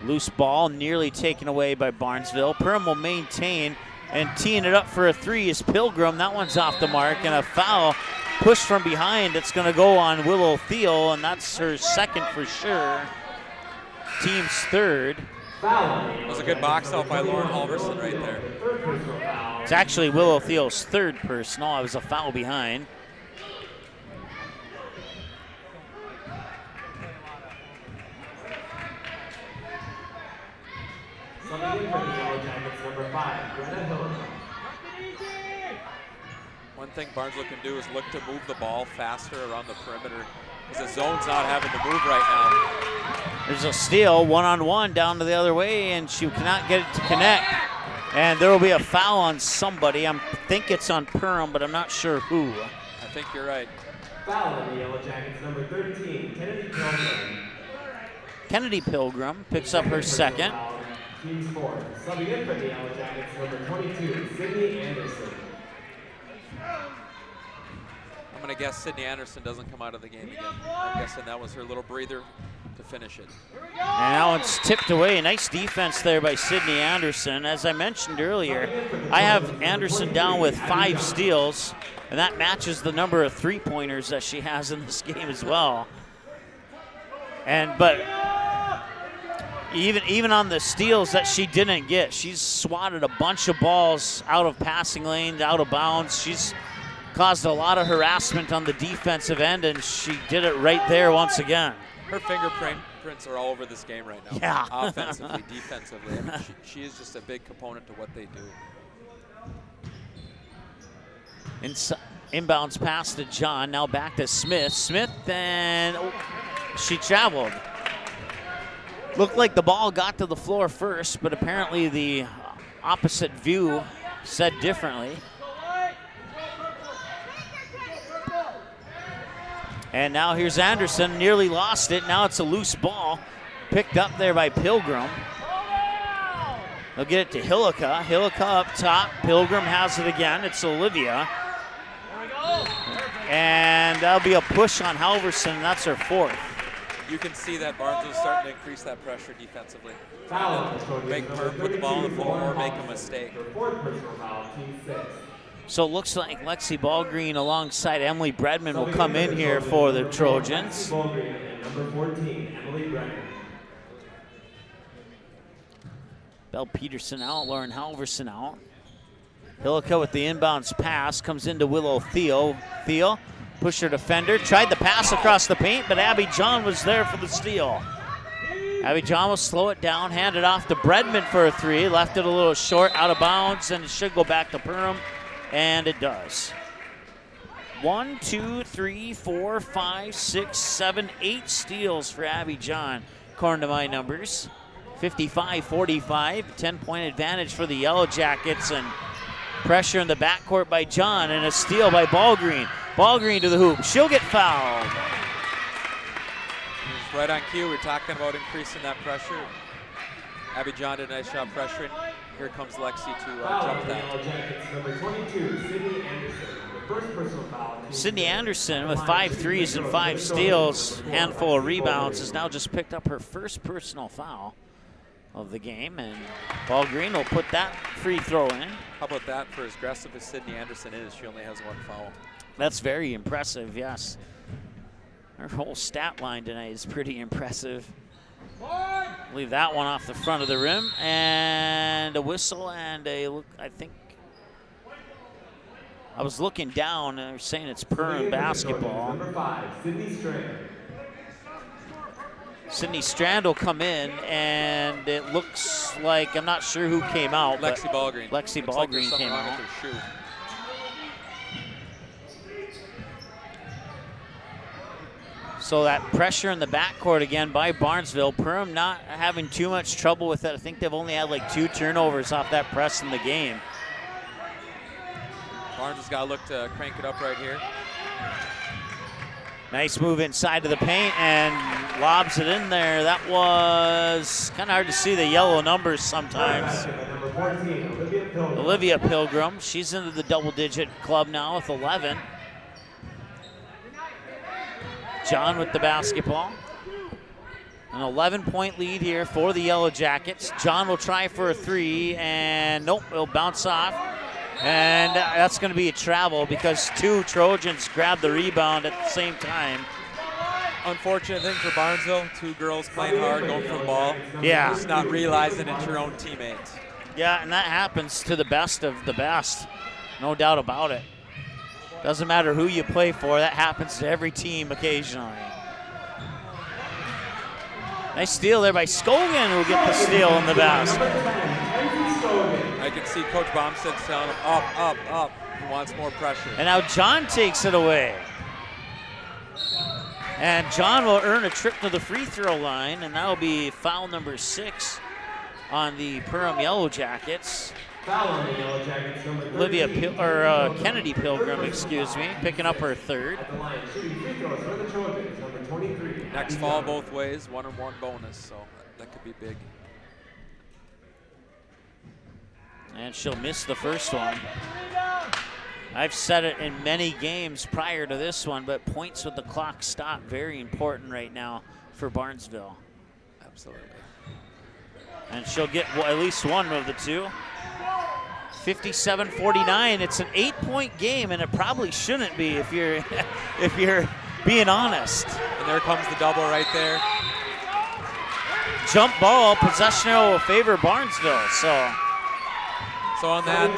Loose ball nearly taken away by Barnesville. Perham will maintain, and teeing it up for a 3 is Pilgrim. That one's off the mark, and a foul push from behind that's going to go on Willow Thiel, and that's her second for sure. Team's third. That was a good box out by Lauren Halverson right there. It's actually Willow Thiel's third personal. I was a foul behind. Something in for the Yellow Jackets, number 5, Greta Hill. One thing Barnesville can do is look to move the ball faster around the perimeter because the zone's not having to move right now. There's a steal, one-on-one down to the other way, and she cannot get it to connect. And there will be a foul on somebody. I think it's on Perham, but I'm not sure who. I think you're right. Foul on the Yellow Jackets, number 13, Kennedy Pilgrim. Kennedy Pilgrim picks up her second. Team's fourth. Subbing in for the Yellow Jackets, number 22, Sydney Anderson. I'm going to guess Sydney Anderson doesn't come out of the game again. I'm guessing that was her little breather to finish it. And now it's tipped away. Nice defense there by Sydney Anderson. As I mentioned earlier, I have Anderson down with 5 steals, and that matches the number of three-pointers that she has in this game as well. But even on the steals that she didn't get, she's swatted a bunch of balls out of passing lanes, out of bounds. She's caused a lot of harassment on the defensive end, and she did it right there once again. Her fingerprints are all over this game right now. Yeah. Offensively, defensively. I mean, she is just a big component to what they do. Inbounds pass to John, now back to Smith. Smith, and she traveled. Looked like the ball got to the floor first, but apparently the opposite view said differently. And now here's Anderson, nearly lost it. Now it's a loose ball, picked up there by Pilgrim. They'll get it to Hillica. Hillica up top. Pilgrim has it again. It's Olivia. And that'll be a push on Halverson. That's her fourth. You can see that Barnesville's starting to increase that pressure defensively. Make her put the ball on the floor or make a mistake. So it looks like Lexi Ballgreen alongside Emily Bredman will come in here for the Trojans. Number 14, Emily Bredman. Belle Peterson out, Lauren Halverson out. Hillica with the inbounds pass, comes into Willow Thiel. Thiel, pusher defender, tried the pass across the paint, but Abby John was there for the steal. Abby John will slow it down, hand it off to Bredman for a three, left it a little short, out of bounds, and it should go back to Perham. And it does. 1, 2, 3, 4, 5, 6, 7, 8 steals for Abby John, according to my numbers. 55-45, 10-point advantage for the Yellow Jackets, and pressure in the backcourt by John, and a steal by Ballgreen. Ballgreen to the hoop. She'll get fouled. Right on cue. We're talking about increasing that pressure. Abby John did a nice job pressuring. Here comes Lexi to jump that. Number 22, Sydney Anderson. The first personal foul. Sydney Anderson with 5 threes and 5 steals, handful of rebounds, has now just picked up her first personal foul of the game, and Ballgreen will put that free throw in. How about that? For as aggressive as Sydney Anderson is, she only has 1 foul. That's very impressive, yes. Her whole stat line tonight is pretty impressive. Leave that one off the front of the rim, and a whistle and a look. I think I was looking down and they're saying it's Perham basketball. Number 5, Sydney Strand. Sydney Strand will come in, and it looks like, I'm not sure who came out. Lexi Ballgreen. Lexi Ballgreen came out. So that pressure in the backcourt again by Barnesville. Perham not having too much trouble with it. I think they've only had like 2 turnovers off that press in the game. Barnes has got to look to crank it up right here. Nice move inside of the paint and lobs it in there. That was kind of hard to see the yellow numbers sometimes. Number 14, Olivia Pilgrim. She's into the double-digit club now with 11. John with the basketball. An 11-point lead here for the Yellow Jackets. John will try for a 3, and nope, it'll bounce off. And that's going to be a travel because 2 Trojans grabbed the rebound at the same time. Unfortunate thing for Barnesville, 2 girls playing hard, going for the ball. Yeah. Just not realizing it's your own teammates. Yeah, and that happens to the best of the best. No doubt about it. Doesn't matter who you play for, that happens to every team occasionally. Nice steal there by Scogan, who'll get the steal in the basket. I can see Coach Bomstead telling him up. He wants more pressure. And now John takes it away. And John will earn a trip to the free throw line, and that'll be foul number 6 on the Perham Yellow Jackets. Foul on the Yellow Jackets, number 13. Kennedy Pilgrim, excuse me, picking up her 3rd. At the line, shooting free throws for the Trojans, number 23. Next fall both ways, 1-on-1 bonus, so that could be big. And she'll miss the first one. I've said it in many games prior to this one, but points with the clock stop, very important right now for Barnesville. Absolutely. And she'll get at least one of the 2. 57-49. It's an 8-point game, and it probably shouldn't be if you're if you're being honest. And there comes the double right there. Jump ball, possession arrow will favor Barnesville. So on that,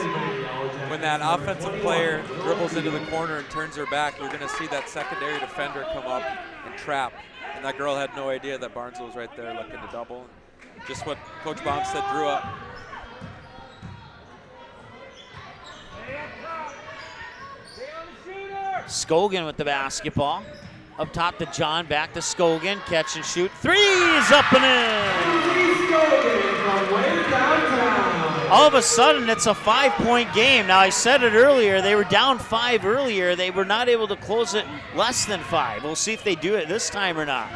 when that offensive player dribbles into the corner and turns her back, you're going to see that secondary defender come up and trap. And that girl had no idea that Barnesville was right there looking to double. Just what Coach Bomstead drew up. Scogan with the basketball. Up top to John, back to Scogan. Catch and shoot. 3's up and in. All of a sudden, it's a 5-point game. Now, I said it earlier. They were down 5 earlier. They were not able to close it less than 5. We'll see if they do it this time or not.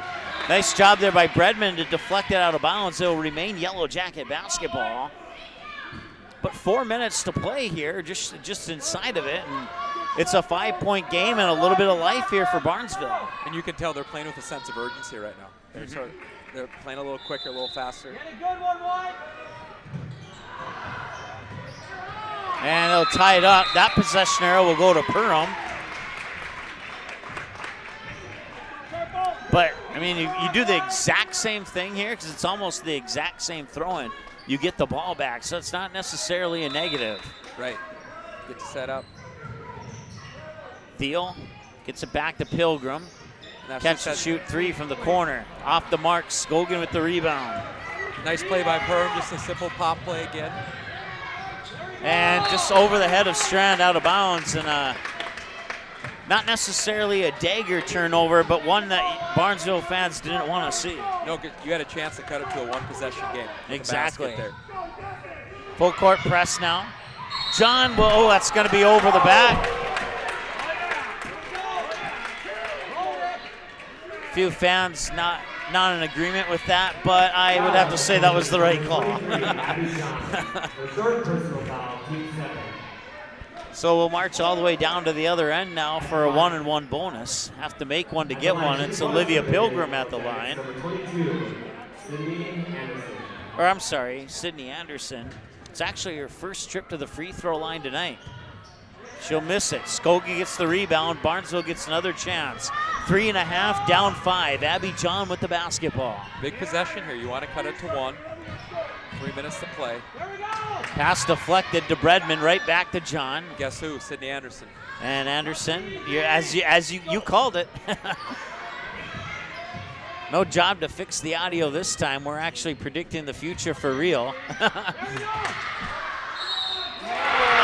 Nice job there by Bredman to deflect it out of bounds. It will remain Yellow Jacket basketball. But 4 minutes to play here, just inside of it. And it's a 5-point game and a little bit of life here for Barnesville. And you can tell they're playing with a sense of urgency right now. They're playing a little quicker, a little faster. And they'll tie it up. That possession arrow will go to Perham. But, I mean, you do the exact same thing here because it's almost the exact same throw-in. You get the ball back, so it's not necessarily a negative. Right. Get to set up. Thiel gets it back to Pilgrim. Catch and shoot 3 from the corner. Off the mark, Scogan with the rebound. Nice play by Perham, just a simple pop play again. And just over the head of Strand out of bounds, and not necessarily a dagger turnover, but one that Barnesville fans didn't want to see. No, you had a chance to cut it to a 1-possession game. Exactly. The there. Full court press now. John will, that's going to be over the back. Few fans not in agreement with that, but I would have to say that was the right call. So we'll march all the way down to the other end now for a 1-and-1 bonus. Have to make one to get one. It's Olivia Pilgrim at the line. Or I'm sorry, Sydney Anderson. It's actually her first trip to the free throw line tonight. She'll miss it. Skokie gets the rebound. Barnesville gets another chance. 3.5, down 5. Abby John with the basketball. Big possession here. You want to cut it to 1. 3 minutes to play. Pass deflected to Bredman, right back to John. Guess who? Sydney Anderson. And Anderson, as you called it. No job to fix the audio this time. We're actually predicting the future for real.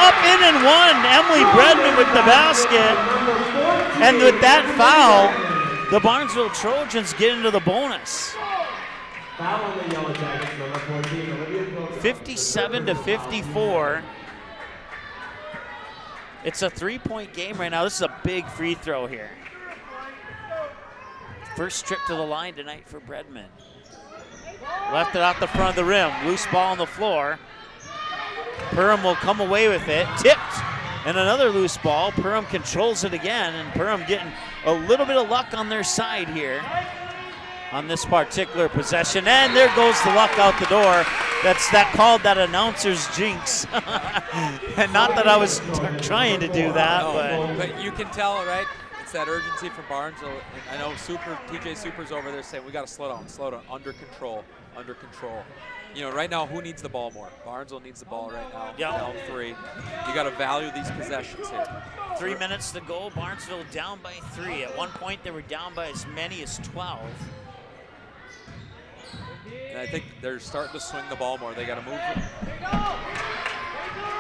Up, in, and one. Emily Bredman with the basket. And with that foul, the Barnesville Trojans get into the bonus. 57-54. It's a 3-point game right now. This is a big free throw here. First trip to the line tonight for Bredman. Left it out the front of the rim. Loose ball on the floor. Perham will come away with it. Tipped. And another loose ball. Perham controls it again. And Perham getting a little bit of luck on their side here on this particular possession. And there goes the luck out the door. that called that announcer's jinx. And not that I was trying to do that, but you can tell, right? It's that urgency from Barnesville. And I know TJ Super's over there saying we got to slow down, under control. You know, right now, who needs the ball more? Barnesville needs the ball right now. Down 3. You got to value these possessions here. 3 minutes to go. Barnesville down by 3. At one point, they were down by as many as 12. And I think they're starting to swing the ball more. They got to move it.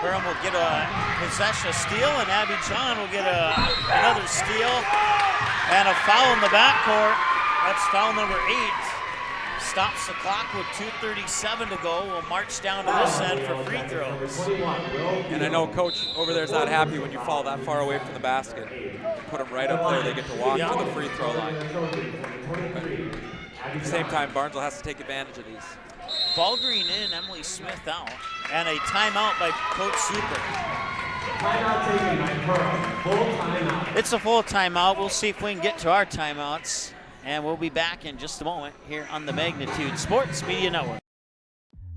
Perham will get a possession, a steal, and Abby John will get another steal and a foul in the backcourt. That's foul number 8. Stops the clock with 2:37 to go. We'll march down to this end for free throws. And I know Coach over there is not happy when you fall that far away from the basket. Put them right up there. They get to walk to the free throw line. But at the same time, Barnesville has to take advantage of these. Ball green in, Emily Smith out, and a timeout by Coach Super. It's a full timeout. We'll see if we can get to our timeouts. And we'll be back in just a moment here on the Magnitude Sports Media Network.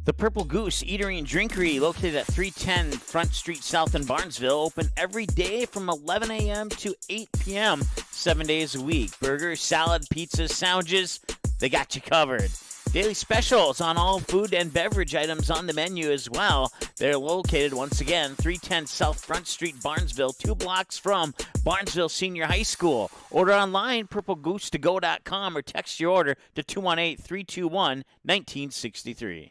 The Purple Goose Eatery and Drinkery, located at 310 Front Street South in Barnesville, open every day from 11 a.m. to 8 p.m., 7 days a week. Burgers, salad, pizzas, sandwiches, they got you covered. Daily specials on all food and beverage items on the menu as well. They're located, once again, 310 South Front Street, Barnesville, 2 blocks from Barnesville Senior High School. Order online, purplegoose2go.com, or text your order to 218-321-1963.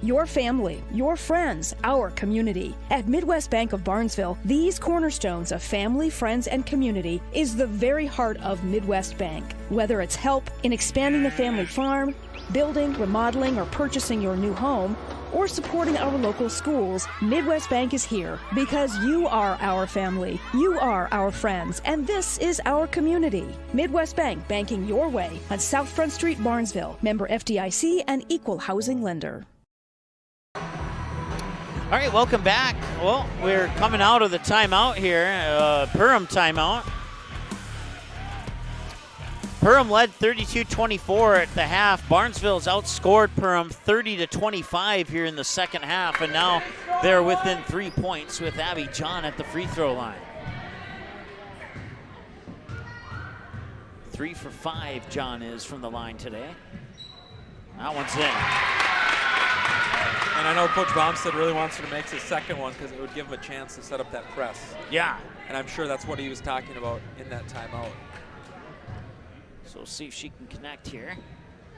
Your family, your friends, our community. At Midwest Bank of Barnesville, these cornerstones of family, friends, and community is the very heart of Midwest Bank. Whether it's help in expanding the family farm, building, remodeling, or purchasing your new home, or supporting our local schools, Midwest Bank is here because you are our family, you are our friends, and this is our community. Midwest Bank, banking your way on South Front Street, Barnesville. Member FDIC and equal housing lender. All right, welcome back. Well, we're coming out of the timeout here, Perham timeout. Perham led 32-24 at the half. Barnesville's outscored Perham 30-25 here in the second half, and now they're within 3 points with Abby John at the free throw line. 3 for 5, John is from the line today. That one's in. And I know Coach Baumstead really wants her to make his second one because it would give him a chance to set up that press. Yeah. And I'm sure that's what he was talking about in that timeout. So we'll see if she can connect here.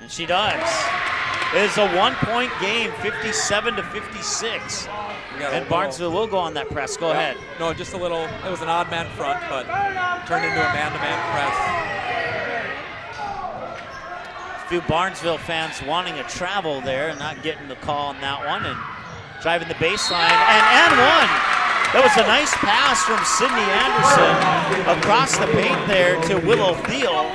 And she does. It is a 1-point game, 57-56. And Barnesville will go on that press. Go ahead. No, just a little, it was an odd man front, but turned into a man-to-man press. A few Barnesville fans wanting a travel there and not getting the call on that one, and driving the baseline, and one. That was a nice pass from Sydney Anderson across the paint there to Willow Thiel.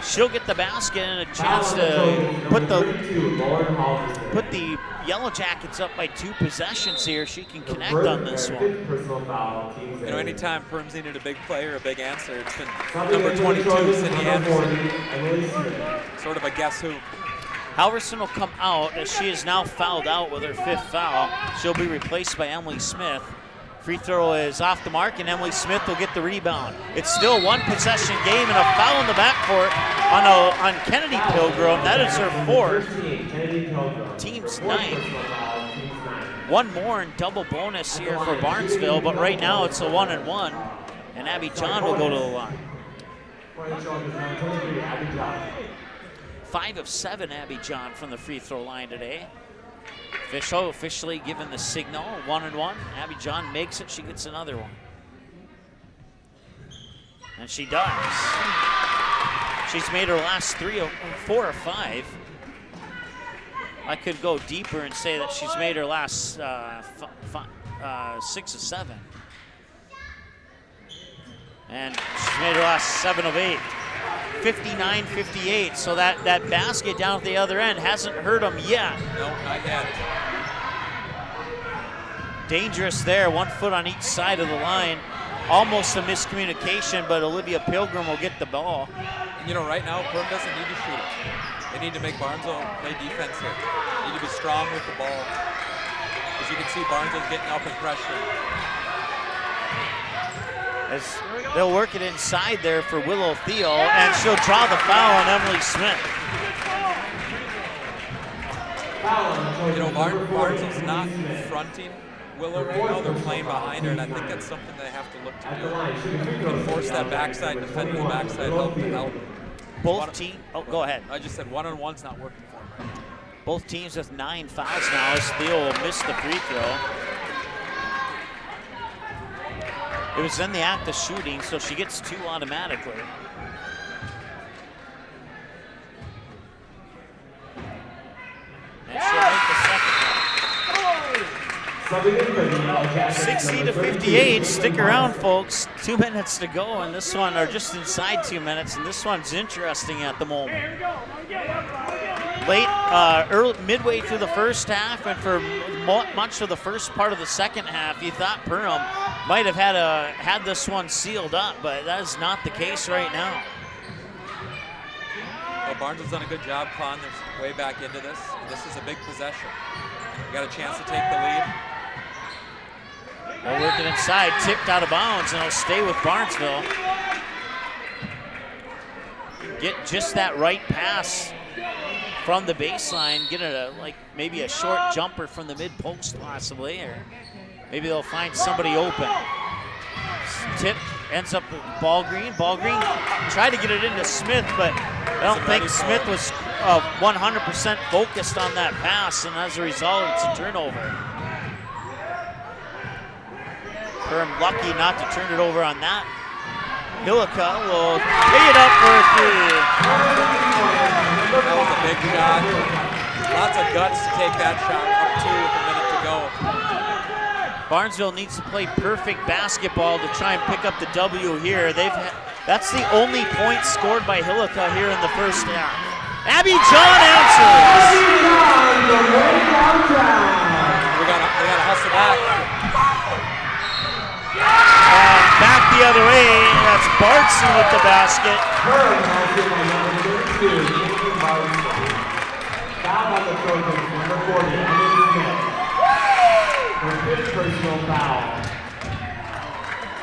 She'll get the basket and a chance to put the Yellow Jackets up by 2 possessions here. She can connect on this one. You know, anytime Perham's needed a big play or a big answer, it's been number 22, Sydney Anderson. Sort of a guess who. Halverson will come out as she is now fouled out with her 5th foul. She'll be replaced by Emily Smith. Free throw is off the mark, and Emily Smith will get the rebound. It's still 1 possession game and a foul in the backcourt on Kennedy Pilgrim. That is her 4th. Team's 9th. 1 more in double bonus here for Barnesville, but right now it's a 1-and-1, and Abby John will go to the line. 5 of 7, Abby John from the free throw line today. Officially given the signal, 1-and-1. Abby John makes it, she gets another one. And she does. She's made her last 4 or 5. I could go deeper and say that she's made her last 6 of 7. And she's made her last 7 of 8. 59-58, so that basket down at the other end hasn't hurt them yet. No, not yet. Dangerous there, 1 foot on each side of the line. Almost a miscommunication, but Olivia Pilgrim will get the ball. And you know, right now, Perham doesn't need to shoot it. They need to make Barnesville play defense here. You need to be strong with the ball. As you can see, Barnesville's getting up and pressuring. As they'll work it inside there for Willow Thiel, and she'll draw the foul on Emily Smith. You know, Barnesville's not fronting Willow right now. They're playing behind her, and I think that's something they have to look to do. You can force that backside, defending the backside, help. Both teams, go ahead. I just said one-on-one's not working for them right now. Both teams with 9 fouls now as Thiel will miss the free throw. It was in the act of shooting, so she gets 2 automatically. And she'll make the second one. 60-58, stick around folks. 2 minutes to go, and this one, or just inside 2 minutes, and this one's interesting at the moment. Late, midway through the first half, and for much of the first part of the second half, you thought Perham might have had this one sealed up, but that is not the case right now. Well, Barnes has done a good job clawing their way back into this, and this is a big possession. You got a chance to take the lead. They'll work it inside, tipped out of bounds, and it'll stay with Barnesville. Get just that right pass from the baseline, get maybe a short jumper from the mid-post possibly, or maybe they'll find somebody open. Tip ends up with Ballgreen. Ballgreen tried to get it into Smith, but I don't think Smith was 100% focused on that pass, and as a result, it's a turnover. Perham lucky not to turn it over on that. Hillica will pay it up for a 3. That was a big shot. Lots of guts to take that shot up 2 with a minute to go. Barnesville needs to play perfect basketball to try and pick up the W here. That's the only point scored by Hillica here in the first half. Abby John answers. We gotta hustle back. And back the other way, that's Bardson with the basket.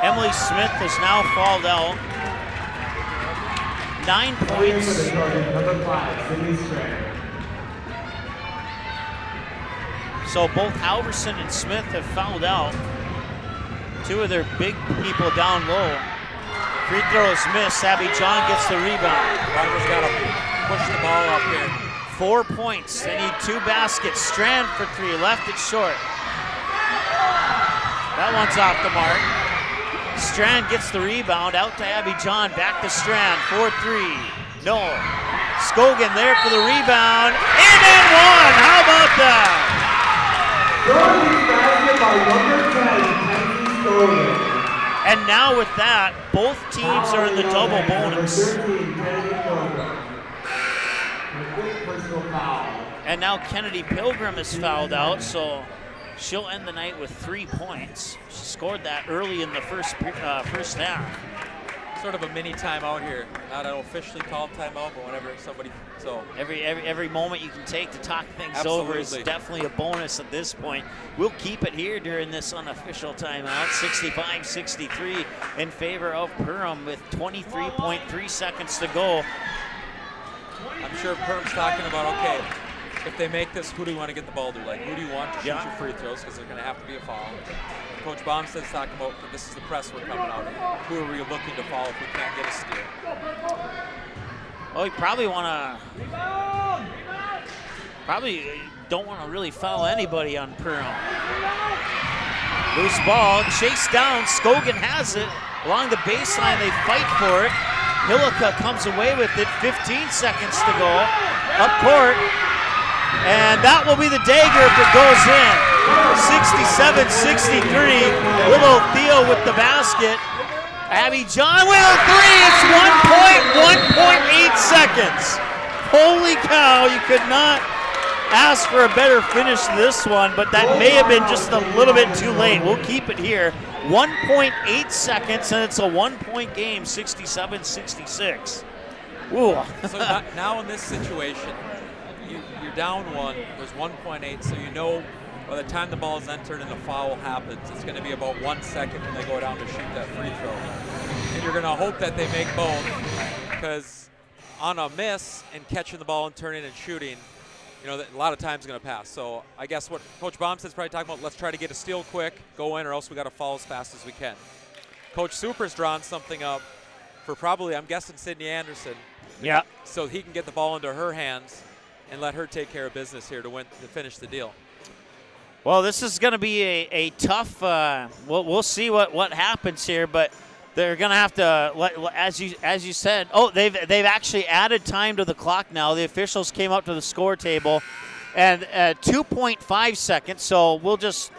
Emily Smith has now fouled out. 9 points. So both Halverson and Smith have fouled out. 2 of their big people down low. Free throw is missed. Abby John gets the rebound. Rogers got to push the ball up here. 4 points. They need 2 baskets. Strand for 3. Left it short. That one's off the mark. Strand gets the rebound. Out to Abby John. Back to Strand. 4-3. No. Scogan there for the rebound. In and one. How about that? And now with that, both teams are in the double bonus. And now Kennedy Pilgrim is fouled out, so she'll end the night with 3 points. She scored that early in the first half. Sort of a mini timeout here. Not an officially called timeout, but whenever somebody, so. Every moment you can take to talk things Absolutely. over is definitely a bonus at this point. We'll keep it here during this unofficial timeout. 65-63 in favor of Perham with 23.3 seconds to go. I'm sure Perham's talking about, okay, if they make this, who do you want to get the ball to? Like, who do you want to shoot your free throws? Because they're going to have to be a foul. Coach Baumsted's talking about, this is the press we're coming out of. Who are we looking to foul if we can't get a steal? Oh, you probably don't want to really foul anybody on Perham. Loose ball, chased down. Scogan has it. Along the baseline, they fight for it. Hillica comes away with it. 15 seconds to go. Up court. And that will be the dagger if it goes in. 67-63. Willow Thiel with the basket. Abby John with a 3. It's 1.8 seconds. Holy cow, you could not ask for a better finish to this one, but that may have been just a little bit too late. We'll keep it here. 1.8 seconds, and it's a 1-point game, 67-66. Ooh. So now in this situation, you're you're down one, there's 1.8, so you know by the time the ball is entered and the foul happens, it's going to be about 1 second when they go down to shoot that free throw. And you're going to hope that they make both, because on a miss and catching the ball and turning and shooting, you know, a lot of times going to pass. So I guess what Coach Baumsted's probably talking about, let's try to get a steal quick, go in, or else we got to foul as fast as we can. Coach Super's drawn something up for probably, I'm guessing, Sydney Anderson. Yeah. So he can get the ball into her hands and let her take care of business here to finish the deal. Well, this is going to be a tough. We'll see what happens here, but they're going to have to, as you said. Oh, they've actually added time to the clock now. The officials came up to the score table, and 2.5 seconds. So we'll just,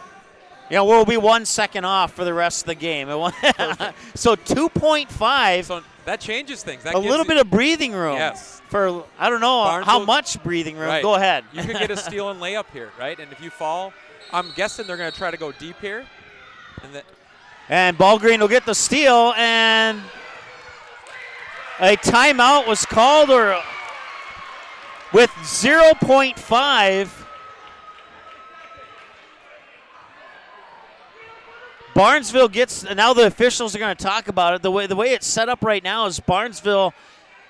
we'll be 1 second off for the rest of the game. So 2.5. So that changes things. That a little bit of breathing room. Yes. For I don't know how much breathing room. Right. Go ahead. You could get a steal and layup here, right? And if you fall, I'm guessing they're going to try to go deep here. And Ballgreen will get the steal, and a timeout was called, or with 0.5. Barnesville gets, now the officials are going to talk about it. The way it's set up right now is Barnesville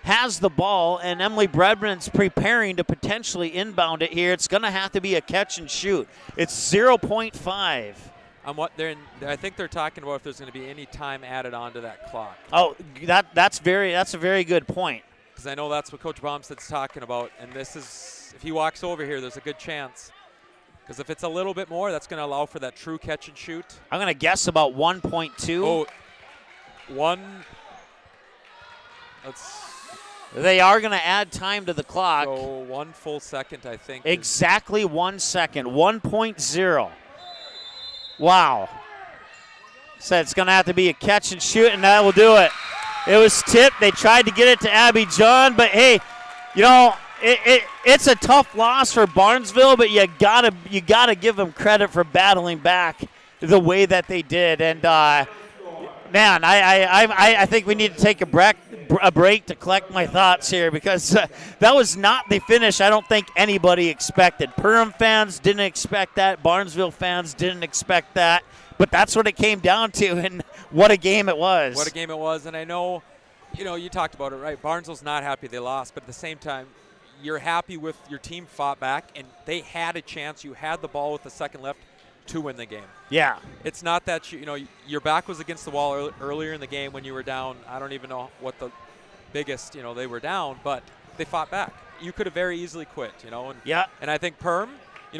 has the ball, and Emily Bredman's preparing to potentially inbound it here. It's going to have to be a catch and shoot. It's 0.5. I think they're talking about if there's going to be any time added onto that clock. Oh, that's a very good point. Because I know that's what Coach Baumsted's talking about, and this is, if he walks over here, there's a good chance. Because if it's a little bit more, that's going to allow for that true catch and shoot. I'm going to guess about 1.2. Oh, they are going to add time to the clock. So 1 full second, I think. Exactly 1 second. 1.0. Wow. So it's going to have to be a catch and shoot, and that will do it. It was tipped. They tried to get it to Abby John, but hey, it's a tough loss for Barnesville, but you gotta give them credit for battling back the way that they did. And man, I think we need to take a break to collect my thoughts here, because that was not the finish I don't think anybody expected. Perham fans didn't expect that. Barnesville fans didn't expect that. But that's what it came down to, and what a game it was. What a game it was, and I know, you talked about it, right? Barnesville's not happy they lost, but at the same time, you're happy with your team fought back, and they had a chance. You had the ball with a second left to win the game. Yeah. It's not that, your back was against the wall earlier in the game when you were down. I don't even know what the biggest, they were down, but they fought back. You could have very easily quit, And, yeah. And I think Perham,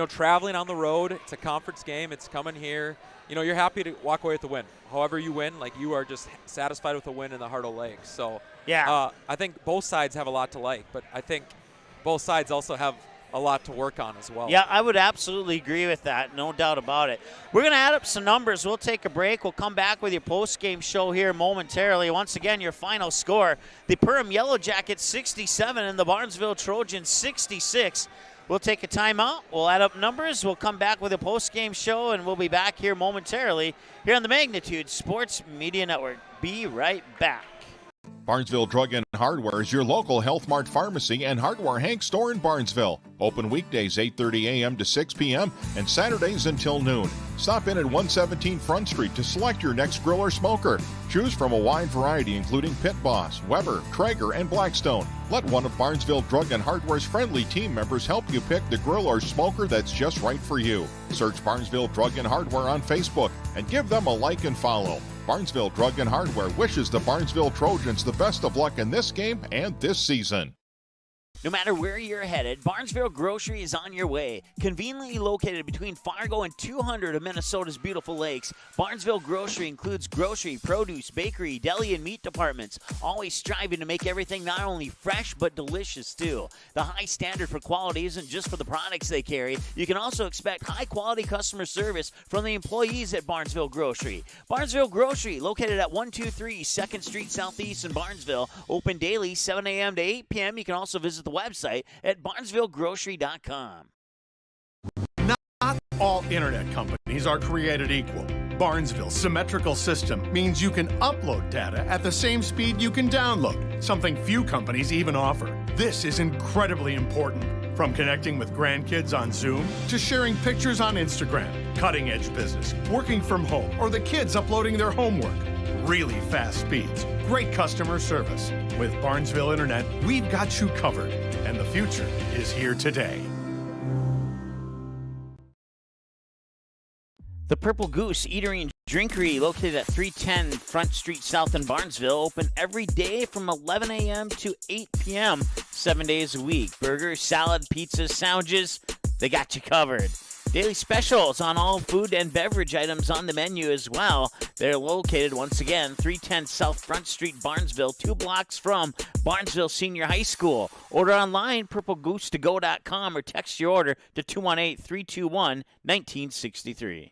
traveling on the road, it's a conference game, it's coming here. You're happy to walk away with the win. However you win, you are just satisfied with a win in the Heart of Lakes. So, yeah. I think both sides have a lot to like, but I think both sides also have a lot to work on as well. Yeah, I would absolutely agree with that. No doubt about it. We're going to add up some numbers. We'll take a break. We'll come back with your post-game show here momentarily. Once again, your final score, the Perham Yellow Jackets 67 and the Barnesville Trojans 66. We'll take a timeout. We'll add up numbers. We'll come back with a post-game show, and we'll be back here momentarily here on the Magnitude Sports Media Network. Be right back. Barnesville Drug and Hardware is your local Health Mart pharmacy and hardware Hank store in Barnesville. Open weekdays 8:30 a.m. to 6 p.m. and Saturdays until noon. Stop in at 117 Front Street to select your next grill or smoker. Choose from a wide variety including Pit Boss, Weber, Traeger, and Blackstone. Let one of Barnesville Drug and Hardware's friendly team members help you pick the grill or smoker that's just right for you. Search Barnesville Drug and Hardware on Facebook and give them a like and follow. Barnesville Drug and Hardware wishes the Barnesville Trojans the best of luck in this game and this season. No matter where you're headed, Barnesville Grocery is on your way. Conveniently located between Fargo and 200 of Minnesota's beautiful lakes, Barnesville Grocery includes grocery, produce, bakery, deli, and meat departments, always striving to make everything not only fresh but delicious too. The high standard for quality isn't just for the products they carry. You can also expect high-quality customer service from the employees at Barnesville Grocery. Barnesville Grocery, located at 123 2nd Street Southeast in Barnesville, open daily 7 a.m. to 8 p.m. You can also visit the website at barnesvillegrocery.com. Not all internet companies are created equal. Barnesville's symmetrical system means you can upload data at the same speed you can download, something few companies even offer. This is incredibly important. From connecting with grandkids on Zoom to sharing pictures on Instagram, cutting edge business, working from home, or the kids uploading their homework. Really fast speeds, great customer service. With Barnesville Internet, we've got you covered, and the future is here today. The Purple Goose Eatery and Drinkery, located at 310 Front Street South in Barnesville, open every day from 11 a.m. to 8 p.m., 7 days a week. Burgers, salad, pizzas, sandwiches, they got you covered. Daily specials on all food and beverage items on the menu as well. They're located, once again, 310 South Front Street, Barnesville, 2 blocks from Barnesville Senior High School. Order online, purplegoose2go.com, or text your order to 218-321-1963.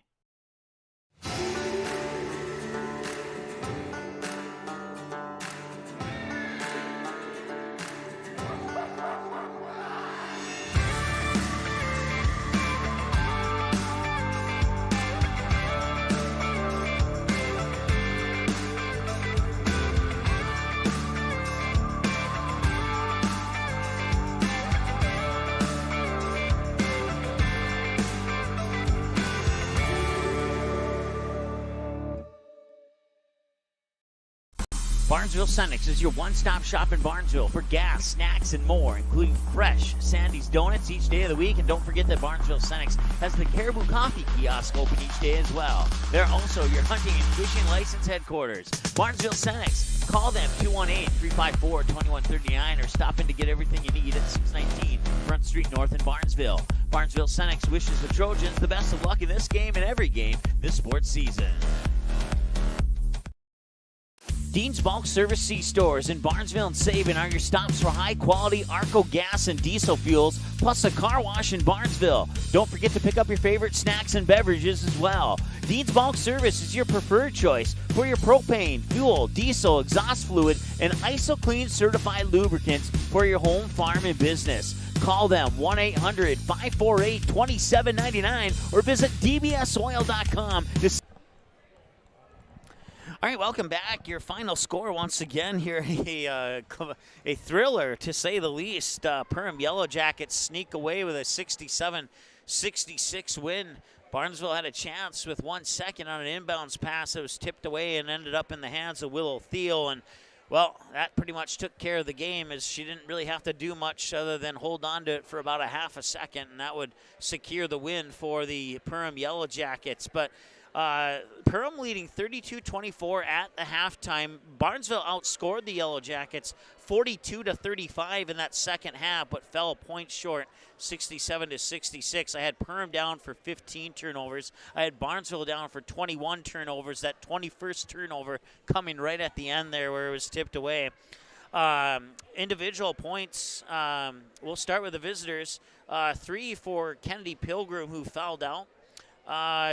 Barnesville Senex is your one-stop shop in Barnesville for gas, snacks, and more, including fresh Sandy's Donuts each day of the week. And don't forget that Barnesville Senex has the Caribou Coffee kiosk open each day as well. They're also your hunting and fishing license headquarters. Barnesville Senex. Call them 218-354-2139 or stop in to get everything you need at 619 Front Street North in Barnesville. Barnesville Senex wishes the Trojans the best of luck in this game and every game this sports season. Dean's Bulk Service C-Stores in Barnesville and Sabin are your stops for high-quality Arco gas and diesel fuels, plus a car wash in Barnesville. Don't forget to pick up your favorite snacks and beverages as well. Dean's Bulk Service is your preferred choice for your propane, fuel, diesel, exhaust fluid, and ISO-Clean certified lubricants for your home, farm, and business. Call them 1-800-548-2799 or visit dbsoil.com to see. All right, welcome back. Your final score once again here, a thriller to say the least. Perham Yellow Jackets sneak away with a 67-66 win. Barnesville had a chance with 1 second on an inbounds pass that was tipped away and ended up in the hands of Willow Thiel. And, well, that pretty much took care of the game, as she didn't really have to do much other than hold on to it for about a half a second, and that would secure the win for the Perham Yellow Jackets. But Perham leading 32-24 at the halftime. Barnesville outscored the Yellow Jackets 42-35 in that second half, but fell a point short, 67-66. I had Perham down for 15 turnovers. I had Barnesville down for 21 turnovers. That 21st turnover coming right at the end there where it was tipped away. Individual points, we'll start with the visitors. 3 for Kennedy Pilgrim, who fouled out.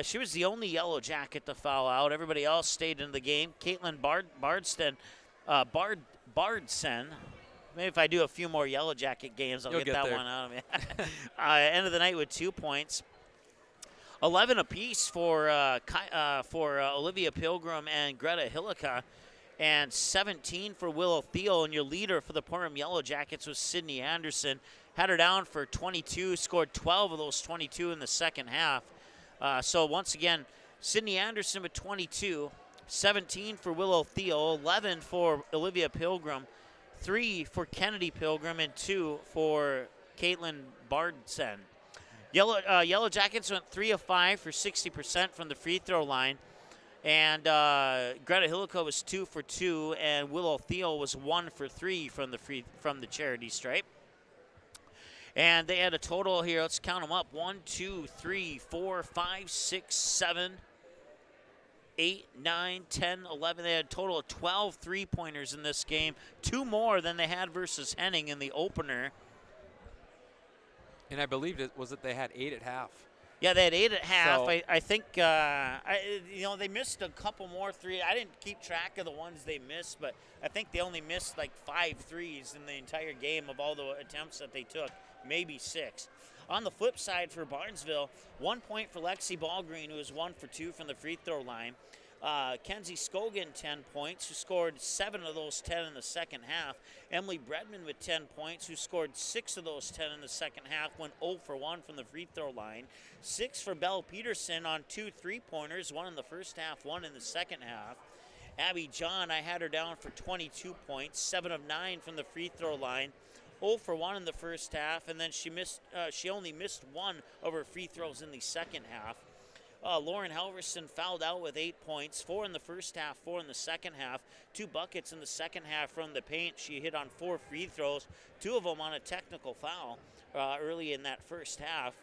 She was the only Yellow Jacket to foul out. Everybody else stayed in the game. Caitlin Bardsen. Maybe if I do a few more Yellow Jacket games, I'll get that there. One out of me. End of the night with 2 points. 11 apiece for Olivia Pilgrim and Greta Hillica, and 17 for Willow Thiel. And your leader for the Perham Yellow Jackets was Sydney Anderson. Had her down for 22, scored 12 of those 22 in the second half. So once again, Sydney Anderson with 22, 17 for Willow Thiel, 11 for Olivia Pilgrim, 3 for Kennedy Pilgrim, and 2 for Caitlin Bardsen. Yellow Jackets went 3 of 5 for 60% from the free throw line, and Greta Hillico was 2 for 2, and Willow Thiel was 1 for 3 from the charity stripe. And they had a total here, let's count them up, 1, 2, 3, 4, 5, 6, 7, 8, 9, 10, 11. They had a total of 12 three-pointers in this game, 2 more than they had versus Henning in the opener. And I believe they had 8 at half. Yeah, they had 8 at half. So I think, they missed a couple more threes. I didn't keep track of the ones they missed, but I think they only missed like 5 threes in the entire game of all the attempts that they took. Maybe 6. On the flip side for Barnesville, 1 point for Lexi Ballgreen, who was 1 for 2 from the free throw line. Kenzie Scogan, 10 points, who scored 7 of those 10 in the second half. Emily Bredman with 10 points, who scored 6 of those 10 in the second half, went 0 for 1 from the free throw line. 6 for Belle Peterson on 2 3-pointers, 1 in the first half, 1 in the second half. Abby John, I had her down for 22 points, 7 of 9 from the free throw line. 0 for 1 in the first half, and then she only missed 1 of her free throws in the second half. Lauren Halverson fouled out with 8 points, 4 in the first half, 4 in the second half, 2 buckets in the second half from the paint. She hit on 4 free throws, 2 of them on a technical foul early in that first half.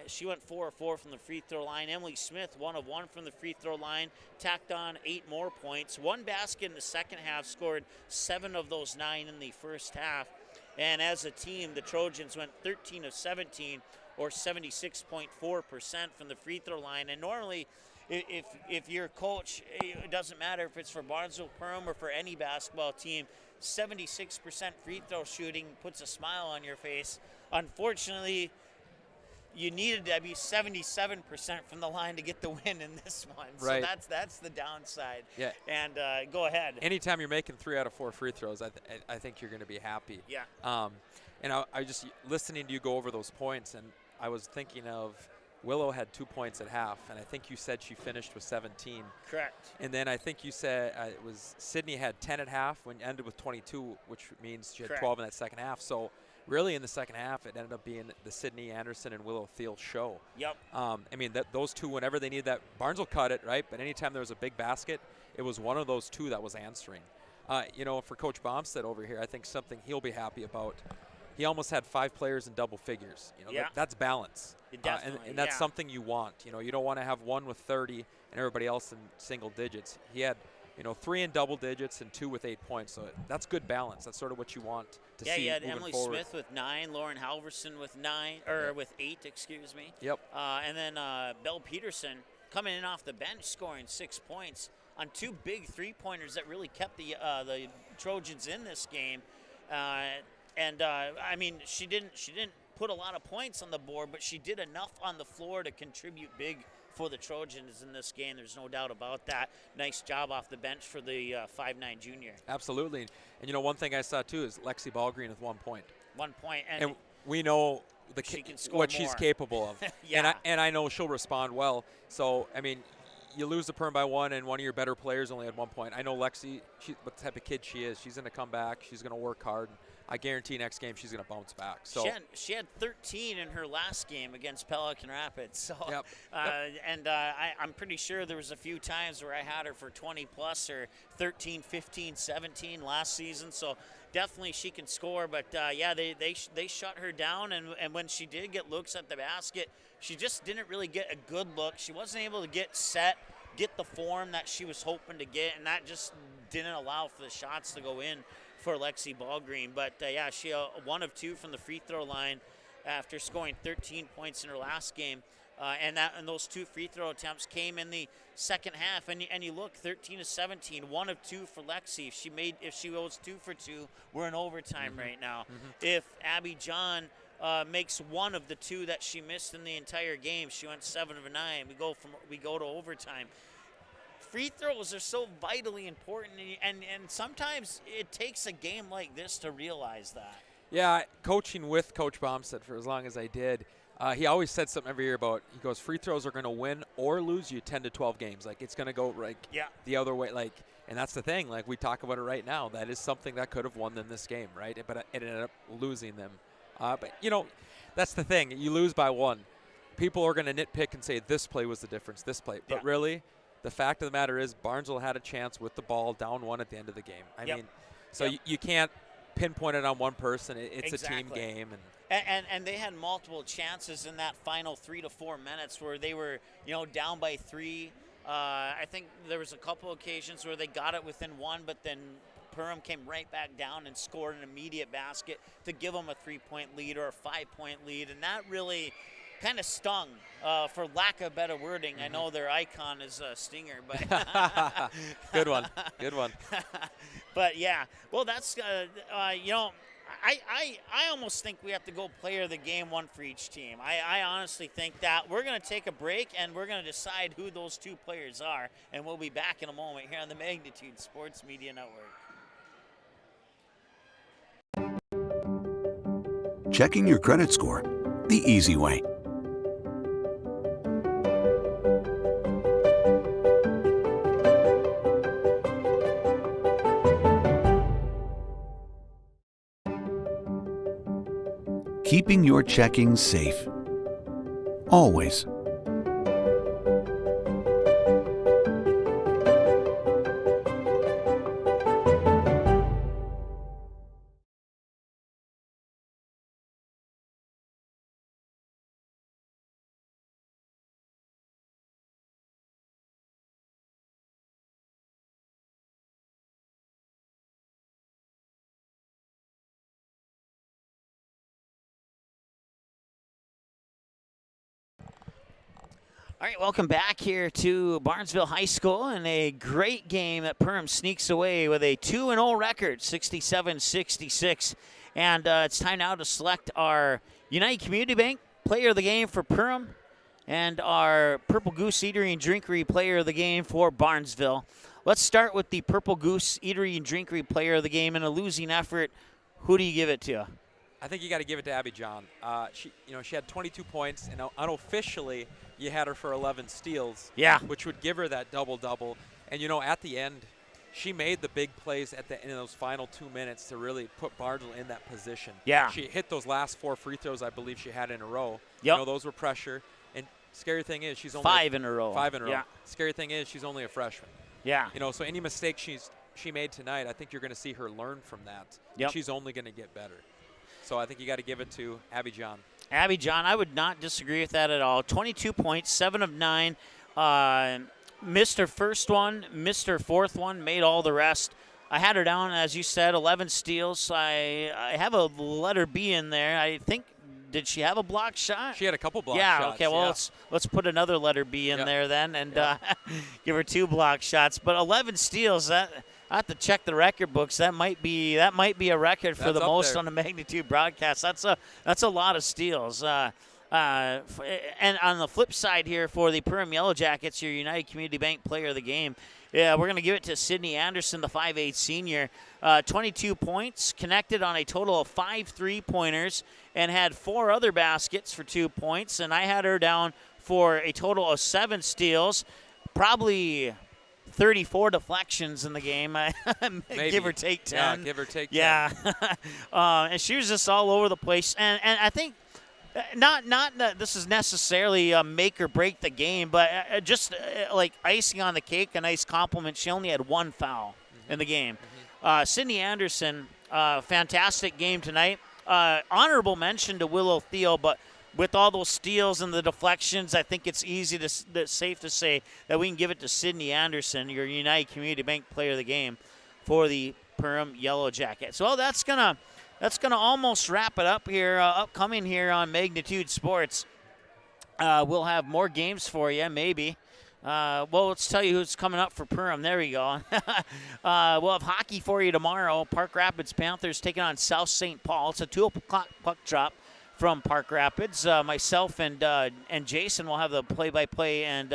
She went 4 of 4 from the free throw line. Emily Smith, 1 of 1 from the free throw line, tacked on 8 more points. 1 basket in the second half, scored 7 of those 9 in the first half. And as a team, the Trojans went 13 of 17, or 76.4% from the free throw line. And normally, if you're a coach, it doesn't matter if it's for Barnesville Perham or for any basketball team, 76% free throw shooting puts a smile on your face. Unfortunately, you needed to be 77% from the line to get the win in this one. Right. So that's the downside. Yeah. And go ahead. Anytime you're making 3 out of 4 free throws, I think you're going to be happy. Yeah. And I just listening to you go over those points, and I was thinking of Willow had 2 points at half, and I think you said she finished with 17. Correct. And then I think you said it was Sydney had 10 at half when ended with 22, which means she had Correct. 12 in that second half. So really in the second half, it ended up being the Sydney Anderson and Willow Thiel show. Yep. I mean, those two, whenever they needed that, Barnesville cut it, right? But anytime there was a big basket, it was one of those two that was answering. For Coach Bomstead over here, I think something he'll be happy about. He almost had 5 players in double figures. That's balance. And that's something you want. You don't want to have one with 30 and everybody else in single digits. He had, 3 in double digits and 2 with 8 points. So that's good balance. That's sort of what you want to see moving forward. Yeah, you had Emily Smith with 9, Lauren Halverson with 8, excuse me. Yep. And then Belle Peterson coming in off the bench, scoring 6 points on 2 big 3-pointers that really kept the Trojans in this game. I mean, she didn't put a lot of points on the board, but she did enough on the floor to contribute big for the Trojans in this game. There's no doubt about that. Nice job off the bench for the 5'9" junior. Absolutely. And, one thing I saw, too, is Lexi Ballgreen with 1 point. 1 point. And we know what she's capable of. Yeah. And I know she'll respond well. So, I mean, you lose the Perm by 1 and one of your better players only had 1 point. I know Lexi, what type of kid she is. She's going to come back. She's going to work hard. I guarantee next game she's going to bounce back. So she had 13 in her last game against Pelican Rapids. So, yep. I'm pretty sure there was a few times where I had her for 20 plus or 13, 15, 17 last season. So definitely she can score. But they shut her down, and when she did get looks at the basket, she just didn't really get a good look. She wasn't able to get set, get the form that she was hoping to get, and that just didn't allow for the shots to go in for Lexi Ballgreen. But she 1 of 2 from the free throw line after scoring 13 points in her last game. And those 2 free throw attempts came in the second half. And you look, 13 of 17, 1 of 2 for Lexi. If she goes 2 for 2, we're in overtime right now. Mm-hmm. If Abby John makes 1 of the 2 that she missed in the entire game, she went 7 of 9. We go to overtime. Free throws are so vitally important, and sometimes it takes a game like this to realize that. Yeah, coaching with Coach Bomstead for as long as I did, he always said something every year about, he goes, free throws are going to win or lose you 10 to 12 games. Like, it's going to go the other way. Like, and that's the thing. Like, we talk about it right now. That is something that could have won them this game, right? But it ended up losing them. But, that's the thing. You lose by 1. People are going to nitpick and say this play was the difference, this play. But really, the fact of the matter is Barnesville had a chance with the ball down 1 at the end of the game. I mean, so you can't pinpoint it on one person. It's exactly. A team game. And they had multiple chances in that final 3 to 4 minutes where they were, down by 3. I think there was a couple occasions where they got it within 1, but then Perham came right back down and scored an immediate basket to give them a 3-point lead or a 5-point lead. And that really kind of stung, for lack of better wording. Mm-hmm. I know their icon is a stinger, but good one. But well, that's I almost think we have to go player of the game, one for each team. I honestly think that. We're going to take a break, and we're going to decide who those two players are, and we'll be back in a moment here on the Magnitude Sports Media Network. Checking your credit score the easy way. Keeping your checking safe. Always. All right, welcome back here to Barnesville High School, and a great game that Perham sneaks away with a 2-0 record, 67-66. And it's time now to select our United Community Bank Player of the Game for Perham and our Purple Goose Eatery and Drinkery Player of the Game for Barnesville. Let's start with the Purple Goose Eatery and Drinkery Player of the Game. In a losing effort, who do you give it to? I think you got to give it to Abby John. She had 22 points, and unofficially you had her for 11 steals. Yeah. Which would give her that double-double. And, at the end, she made the big plays at the end of those final 2 minutes to really put Barnesville in that position. Yeah. She hit those last 4 free throws I believe she had in a row. Yep. Those were pressure. And scary thing is she's only 5 in a row. 5 in a row. Yeah. Scary thing is she's only a freshman. Yeah. So any mistake she made tonight, I think you're going to see her learn from that. Yep. She's only going to get better. So I think you got to give it to Abby John. Abby John, I would not disagree with that at all. 22 points, 7 of 9. Missed her first one, missed her fourth one, made all the rest. I had her down, as you said, 11 steals. I have a letter B in there. I think, did she have a block shot? She had a couple block shots. Yeah, okay, well, let's put another letter B in there then and give her 2 block shots. But 11 steals, I have to check the record books. That might be a record for the most there on the Magnitude broadcast. That's a lot of steals. And on the flip side here for the Perham Yellow Jackets, your United Community Bank Player of the Game, we're going to give it to Sydney Anderson, the 5'8 senior. 22 points, connected on a total of 5 3-pointers, and had 4 other baskets for 2 points. And I had her down for a total of 7 steals, probably 34 deflections in the game. Give or take 10. Yeah, give or take 10. Yeah. And she was just all over the place. And I think not that this is necessarily make or break the game, but just like icing on the cake, a nice compliment. She only had 1 foul in the game. Sydney Anderson, fantastic game tonight. Honorable mention to Willow Thiel, but with all those steals and the deflections, I think it's safe to say that we can give it to Sydney Anderson, your United Community Bank Player of the Game, for the Perham Yellow Jackets. Well, that's gonna almost wrap it up here. Upcoming here on Magnitude Sports, we'll have more games for you, maybe. Well, let's tell you who's coming up for Perham. There we go. We'll have hockey for you tomorrow. Park Rapids Panthers taking on South St. Paul. It's a 2 o'clock puck drop from Park Rapids. Myself and Jason will have the play-by-play, and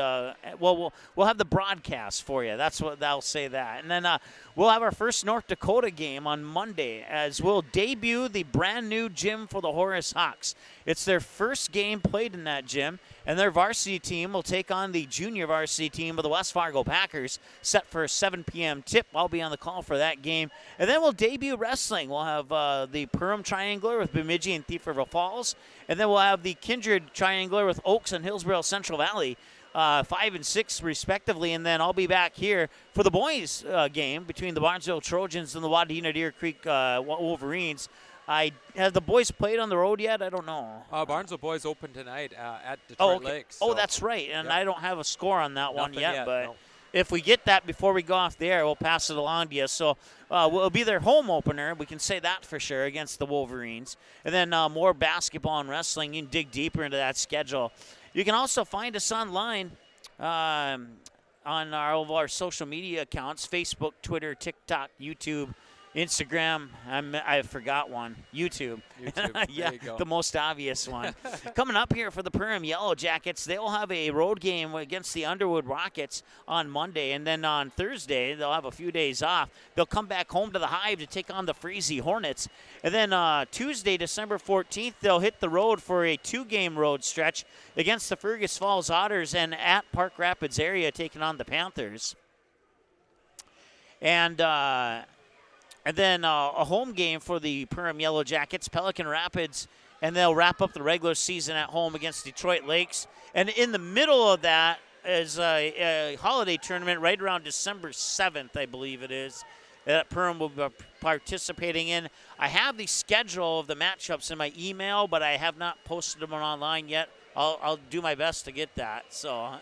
we'll have the broadcast for you. That's what I'll say that. And then we'll have our first North Dakota game on Monday, as we'll debut the brand new gym for the Horace Hawks. It's their first game played in that gym, and their varsity team will take on the junior varsity team of the West Fargo Packers, set for a 7 p.m. tip. I'll be on the call for that game. And then we'll debut wrestling. We'll have the Perham Triangular with Bemidji and Thief River Falls, and then we'll have the Kindred Triangular with Oaks and Hillsborough Central Valley, 5 and 6 respectively. And then I'll be back here for the boys game between the Barnesville Trojans and the Wadena Deer Creek Wolverines. Have the boys played on the road yet? I don't know. Barnesville boys open tonight at Detroit Lakes. So. Oh, that's right. And I don't have a score on that one yet. But no. If we get that before we go off the air, we'll pass it along to you. So we'll be their home opener. We can say that for sure against the Wolverines. And then more basketball and wrestling. You can dig deeper into that schedule. You can also find us online on all of our social media accounts, Facebook, Twitter, TikTok, YouTube, Instagram, I forgot one. YouTube. Yeah, there you go. The most obvious one. Coming up here for the Perham Yellow Jackets, they'll have a road game against the Underwood Rockets on Monday, and then on Thursday they'll have a few days off. They'll come back home to the Hive to take on the Freezy Hornets, and then Tuesday, December 14th, they'll hit the road for a 2-game road stretch against the Fergus Falls Otters and at Park Rapids area taking on the Panthers. And then a home game for the Perham Yellow Jackets, Pelican Rapids, and they'll wrap up the regular season at home against Detroit Lakes. And in the middle of that is a holiday tournament right around December 7th, I believe it is, that Perham will be participating in. I have the schedule of the matchups in my email, but I have not posted them online yet. I'll do my best to get that. So.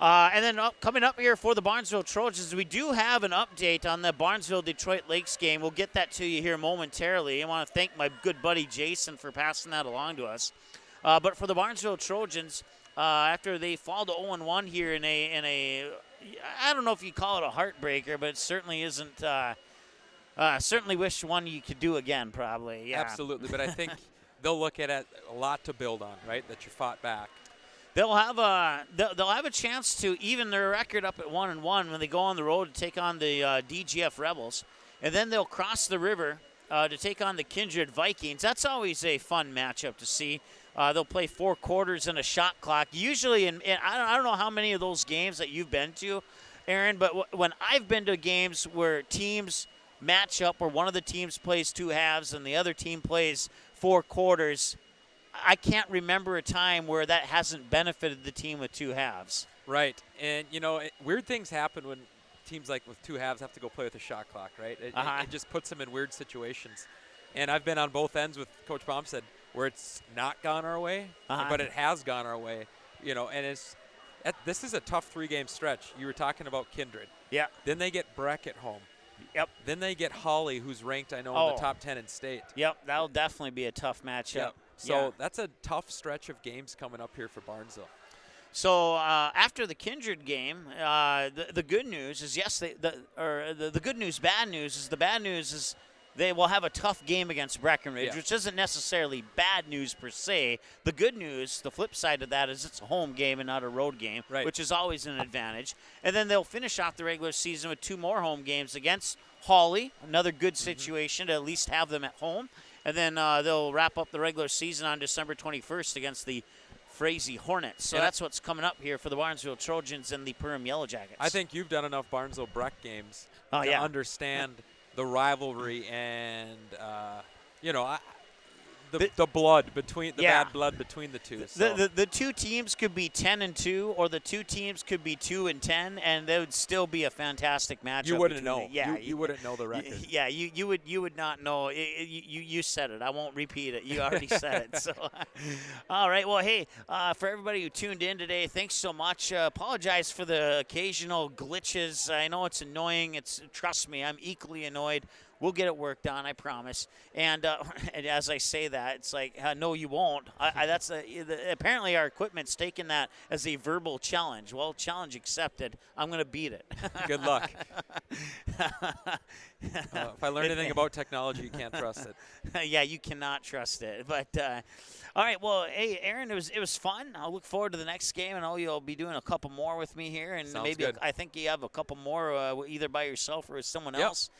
And then coming up here for the Barnesville Trojans, we do have an update on the Barnesville-Detroit Lakes game. We'll get that to you here momentarily. I want to thank my good buddy Jason for passing that along to us. But for the Barnesville Trojans, after they fall to 0-1 here in a I don't know if you call it a heartbreaker, but it certainly isn't. Certainly wish one you could do again, probably. Yeah. Absolutely, but I think they'll look at it a lot to build on, right? That you fought back. They'll have a chance to even their record up at 1-1 when they go on the road to take on the DGF Rebels, and then they'll cross the river to take on the Kindred Vikings. That's always a fun matchup to see. They'll play 4 quarters and a shot clock. Usually, I don't know how many of those games that you've been to, Aaron, but when I've been to games where teams match up, where one of the teams plays 2 halves and the other team plays 4 quarters. I can't remember a time where that hasn't benefited the team with 2 halves. Right. And, weird things happen when teams like with 2 halves have to go play with a shot clock, right? It just puts them in weird situations. And I've been on both ends with Coach Baumstead where it's not gone our way, but it has gone our way. And this is a tough 3-game stretch. You were talking about Kindred. Yeah. Then they get Breck at home. Yep. Then they get Holly, who's ranked, I know, in the top 10 in state. Yep, that'll definitely be a tough matchup. Yep. So that's a tough stretch of games coming up here for Barnesville. So after the Kindred game, the good news is the good news, bad news is the bad news is they will have a tough game against Breckenridge, which isn't necessarily bad news per se. The good news, the flip side of that, is it's a home game and not a road game, which is always an advantage. And then they'll finish off the regular season with 2 more home games against Hawley, another good situation to at least have them at home. And then they'll wrap up the regular season on December 21st against the Freezy Hornets. So that's what's coming up here for the Barnesville Trojans and the Perham Yellow Jackets. I think you've done enough Barnesville-Breck games to understand the rivalry and, the blood between bad blood between the two. So. The 2 teams could be 10-2, or the 2 teams could be 2-10, and they would still be a fantastic matchup. You wouldn't know. You wouldn't know the record. Yeah, you would not know. You said it. I won't repeat it. You already said it. So, all right. Well, hey, for everybody who tuned in today, thanks so much. Apologize for the occasional glitches. I know it's annoying. Trust me, I'm equally annoyed. We'll get it worked on, I promise. And as I say that, it's like, no, you won't. Apparently our equipment's taken that as a verbal challenge. Well, challenge accepted. I'm going to beat it. Good luck. If I learned anything about technology, you can't trust it. Yeah, you cannot trust it. But all right, well, hey, Aaron, it was fun. I'll look forward to the next game. I know you'll be doing a couple more with me here, and Sounds maybe good. I think you have a couple more either by yourself or with someone else.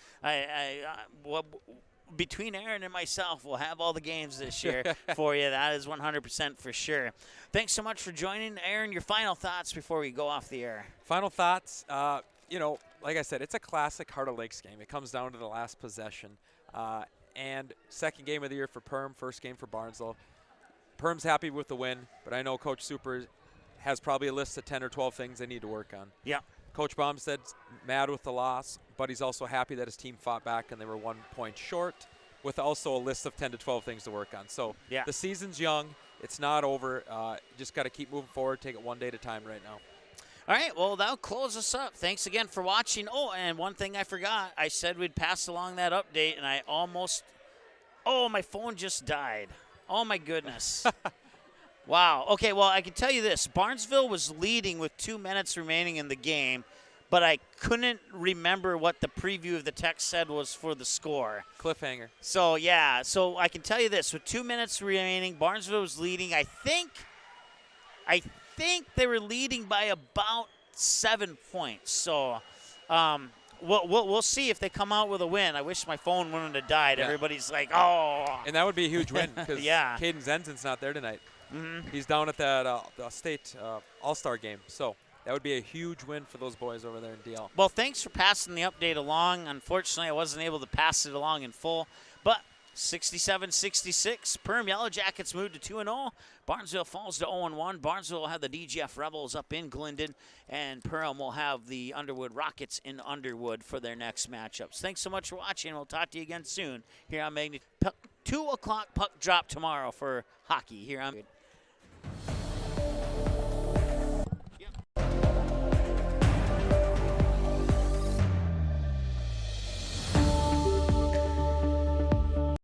Between Aaron and myself, we'll have all the games this year for you. That is 100% for sure. Thanks so much for joining. Aaron, your final thoughts before we go off the air. Final thoughts, like I said, it's a classic Heart of Lakes game. It comes down to the last possession. And second game of the year for Perham, first game for Barnesville. Perham's happy with the win, but I know Coach Super has probably a list of 10 or 12 things they need to work on. Yeah. Coach Baumstead's mad with the loss, but he's also happy that his team fought back and they were 1 point short, with also a list of 10 to 12 things to work on. So the season's young. It's not over. Just got to keep moving forward, take it one day at a time right now. All right, well, that'll close us up. Thanks again for watching. Oh, and one thing I forgot. I said we'd pass along that update, and I almost – my phone just died. Oh, my goodness. Wow. Okay, well, I can tell you this. Barnesville was leading with 2 minutes remaining in the game, but I couldn't remember what the preview of the text said was for the score. Cliffhanger. So, yeah. So I can tell you this. With 2 minutes remaining, Barnesville was leading. I think they were leading by about 7 points. So we'll see if they come out with a win. I wish my phone wouldn't have died. Yeah. Everybody's like, oh. And that would be a huge win because yeah. Caden Zenzen's not there tonight. Mm-hmm. He's down at that the state All-Star game. So that would be a huge win for those boys over there in DL. Well, thanks for passing the update along. Unfortunately, I wasn't able to pass it along in full. But 67-66, Perham Yellow Jackets moved to 2-0. Barnesville falls to 0-1. Barnesville will have the DGF Rebels up in Glendon, and Perham will have the Underwood Rockets in Underwood for their next matchups. Thanks so much for watching. We'll talk to you again soon here on Magnitude. 2 o'clock puck drop tomorrow for hockey here on